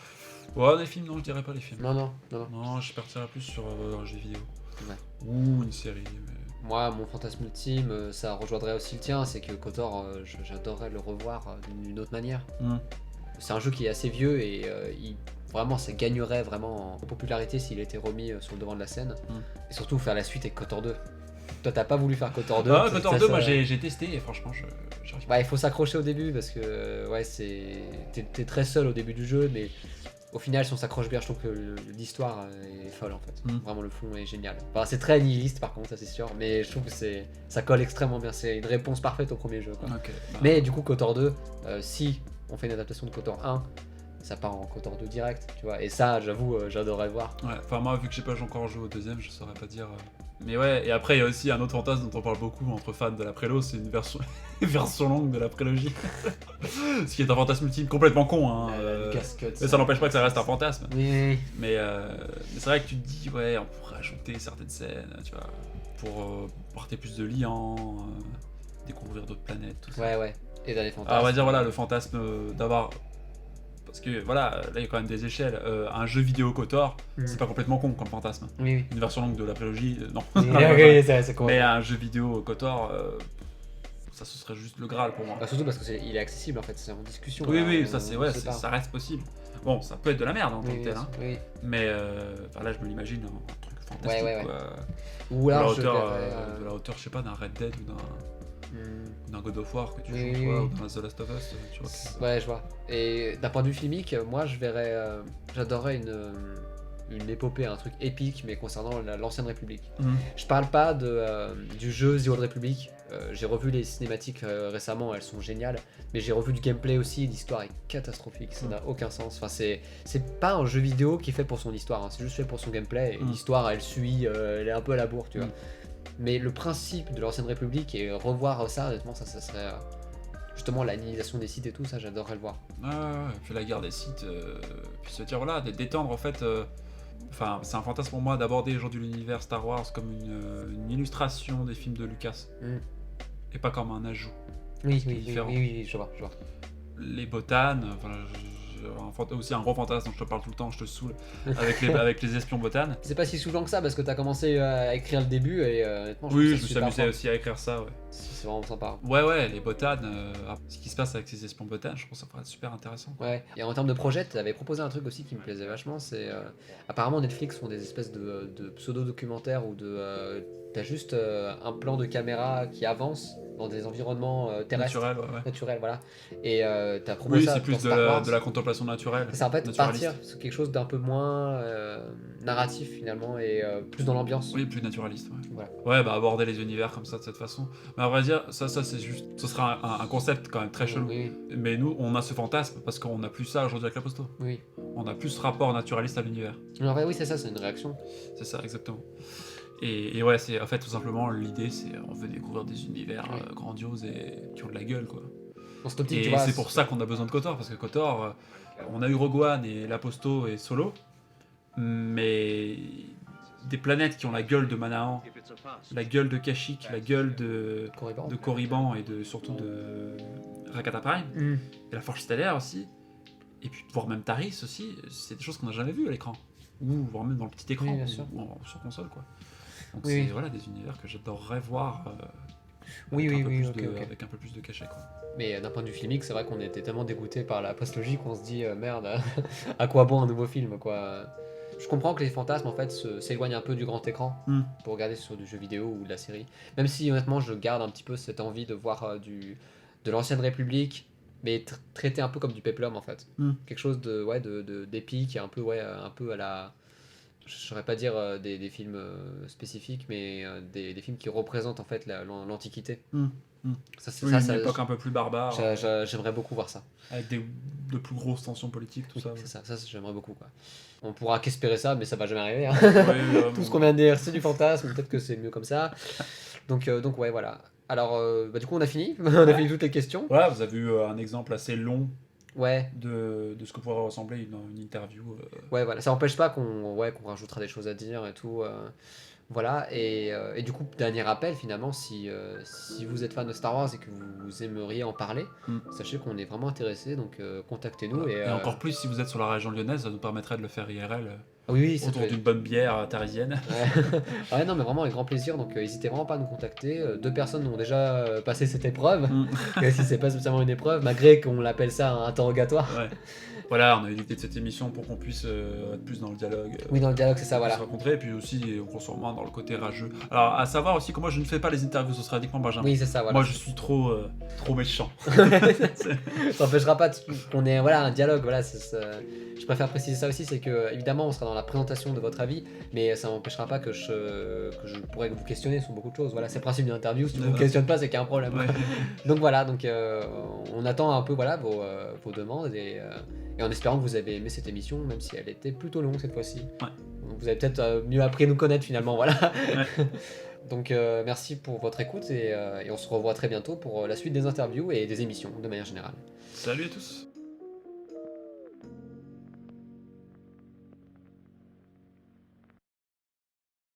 Ouais, des films, non, je dirais pas les films. Non. Non, je partirais plus sur un jeu vidéo. Ouais. Ou une série. Mais... Moi, mon fantasme ultime, ça rejoindrait aussi le tien, c'est que KOTOR, j'adorerais le revoir d'une autre manière. C'est un jeu qui est assez vieux et vraiment ça gagnerait vraiment en popularité s'il était remis sur le devant de la scène. Et surtout faire la suite avec KOTOR 2. Toi t'as pas voulu faire KOTOR 2. Ah, KOTOR 2, moi j'ai testé et franchement j'arrive pas. Ouais, il faut s'accrocher au début parce que ouais, t'es très seul au début du jeu, mais au final si on s'accroche bien, je trouve que l'histoire est folle en fait. Vraiment le fond est génial. Enfin, c'est très nihiliste par contre, ça c'est sûr, mais je trouve que ça colle extrêmement bien. C'est une réponse parfaite au premier jeu, quoi. Okay, bah... Mais du coup KOTOR 2, si on fait une adaptation de KOTOR 1, ça part en KOTOR 2 direct, tu vois. Et ça, j'avoue, j'adorerais voir. Ouais, enfin moi, vu que j'ai pas encore joué au deuxième, je saurais pas dire. Mais ouais, et après il y a aussi un autre fantasme dont on parle beaucoup entre fans de la prélo, c'est une version longue de la prélogie. Ce qui est un fantasme ultime complètement con, hein. Mais ça n'empêche pas que ça reste un fantasme. Oui. Mais c'est vrai que tu te dis, ouais, on pourrait ajouter certaines scènes, tu vois, pour porter plus de liens, découvrir d'autres planètes, tout ça. Ouais. Et dans les fantasmes. Alors on va dire, voilà, le fantasme d'avoir... Parce que voilà, là il y a quand même des échelles. Un jeu vidéo KOTOR, c'est pas complètement con comme fantasme. Oui. Une version longue de la prélogie, non. C'est con. Mais un jeu vidéo KOTOR, ça ce serait juste le Graal pour moi. Bah, surtout parce qu'il est accessible en fait, c'est en discussion. Oui, ça c'est ouais, ça reste possible. Bon, ça peut être de la merde en tant que tel, hein. Oui. Mais là je me l'imagine un truc fantastique. Ouais. Quoi. Ou alors de la hauteur, je sais pas, d'un Red Dead ou d'un God of War que tu joues, toi, ou d'un The Last of Us, tu vois. Ouais, je vois. Et d'un point de vue filmique, moi j'adorerais une épopée, un truc épique, mais concernant l'ancienne République. Je parle pas du jeu The Old Republic. J'ai revu les cinématiques récemment, elles sont géniales, mais j'ai revu du gameplay aussi, l'histoire est catastrophique, ça n'a aucun sens. Enfin, c'est pas un jeu vidéo qui est fait pour son histoire, hein. C'est juste fait pour son gameplay, et l'histoire elle suit, elle est un peu à la bourre, tu vois. Mais le principe de l'ancienne République et revoir ça, honnêtement, ça serait justement l'animation des sites et tout, ça j'adorerais le voir. Ouais, puis la guerre des sites, puis se dire voilà, d'étendre en fait. Enfin, c'est un fantasme pour moi d'aborder aujourd'hui l'univers Star Wars comme une illustration des films de Lucas et pas comme un ajout. Oui, je vois. Les botanes, aussi un gros fantasme dont je te parle tout le temps, je te saoule, avec les espions botanes. C'est pas si saoulant que ça parce que t'as commencé à écrire le début et honnêtement, je me suis amusé aussi à écrire ça, ouais. C'est vraiment sympa. Ouais, les botanes, ce qui se passe avec ces espions botanes, je trouve ça pourrait être super intéressant. Ouais, et en termes de projet, t'avais proposé un truc aussi qui me plaisait vachement, c'est apparemment Netflix font des espèces de pseudo-documentaires où t'as juste un plan de caméra qui avance dans des environnements terrestres. Naturels, voilà. Et t'as proposé ça. Oui, c'est plus de la contemplation naturelle. C'est en fait partir sur quelque chose d'un peu moins narratif finalement et plus dans l'ambiance. Oui, plus naturaliste. Ouais. Voilà. Ouais, bah aborder les univers comme ça de cette façon. Mais à vrai dire, ça c'est juste. Ce sera un concept quand même très chelou. Oui. Mais nous, on a ce fantasme parce qu'on n'a plus ça aujourd'hui avec la posto. Oui. On a plus ce rapport naturaliste à l'univers. En vrai, oui, c'est ça, c'est une réaction. C'est ça, exactement. Et ouais, c'est en fait tout simplement l'idée, c'est on veut découvrir des univers grandioses et qui ont de la gueule, quoi. Dans cette optique, tu Et vois. c'est pour ça qu'on a besoin de KOTOR, parce que KOTOR, on a eu Rogue One et l'Aposto et Solo, mais des planètes qui ont la gueule de Manaan, la gueule de Kashyyyk, la gueule de Korriban et surtout de Rakata Prime, et la Forge Stellaire aussi, et puis voire même Taris aussi, c'est des choses qu'on n'a jamais vues à l'écran, ou voire même dans le petit écran, Oui, bien sûr. ou sur console, quoi. Donc Oui. c'est voilà, des univers que j'adorerais voir Oui, avec un peu plus de cachet, quoi. Mais d'un point de vue filmique, c'est vrai qu'on était tellement dégoûté par la post-logie qu'on se dit merde, à quoi bon un nouveau film, quoi. Je comprends que les fantasmes en fait s'éloignent un peu du grand écran pour regarder sur du jeu vidéo ou de la série. Même si honnêtement je garde un petit peu cette envie de voir de l'ancienne République, mais traité un peu comme du péplum en fait. Quelque chose d'épique, un peu à la. Je saurais pas dire des films spécifiques, mais des films qui représentent en fait l'Antiquité. Ça, c'est une époque un peu plus barbare. J'aimerais beaucoup voir ça. Avec de plus grosses tensions politiques, tout ça. C'est ça j'aimerais beaucoup, quoi. On pourra qu'espérer ça, mais ça va jamais arriver. Hein. Ouais, Tout ce qu'on vient de dire, c'est du fantasme, peut-être que c'est mieux comme ça. Donc ouais, voilà. Alors, du coup, on a fini. On a fini toutes les questions. Voilà, vous avez eu un exemple assez long Ouais. de ce que pourrait ressembler une interview. Ouais, voilà. Ça n'empêche pas qu'on rajoutera des choses à dire et tout. Voilà, et du coup, dernier rappel finalement, si vous êtes fan de Star Wars et que vous aimeriez en parler, sachez qu'on est vraiment intéressé, donc contactez-nous. Et encore plus si vous êtes sur la région lyonnaise, ça nous permettrait de le faire IRL oui, autour d'une bonne bière tarisienne. Ouais, non, mais vraiment avec grand plaisir, donc n'hésitez vraiment pas à nous contacter. 2 personnes ont déjà passé cette épreuve, même si c'est pas spécialement une épreuve, malgré qu'on l'appelle ça un interrogatoire. Ouais. Voilà, on a eu l'idée de cette émission pour qu'on puisse être plus dans le dialogue. Oui, dans le dialogue, c'est ça, voilà. Se rencontrer, et puis aussi, on se moins dans le côté rageux. Alors, à savoir aussi que moi, je ne fais pas les interviews, ce sera uniquement Benjamin. Oui, c'est ça, voilà. Moi, je suis trop méchant. Ça n'empêchera pas qu'on ait un dialogue, voilà. Je préfère préciser ça aussi, c'est que, évidemment, on sera dans la présentation de votre avis, mais ça n'empêchera pas que je pourrais vous questionner sur beaucoup de choses. Voilà, c'est le principe d'une interview, si tu ne me questionnes pas, c'est qu'il y a un problème. Ouais. Donc voilà, on attend un peu vos demandes et en espérant que vous avez aimé cette émission, même si elle était plutôt longue cette fois-ci. Ouais. Donc vous avez peut-être mieux appris à nous connaître finalement, voilà. Ouais. Donc merci pour votre écoute et on se revoit très bientôt pour la suite des interviews et des émissions de manière générale. Salut à tous.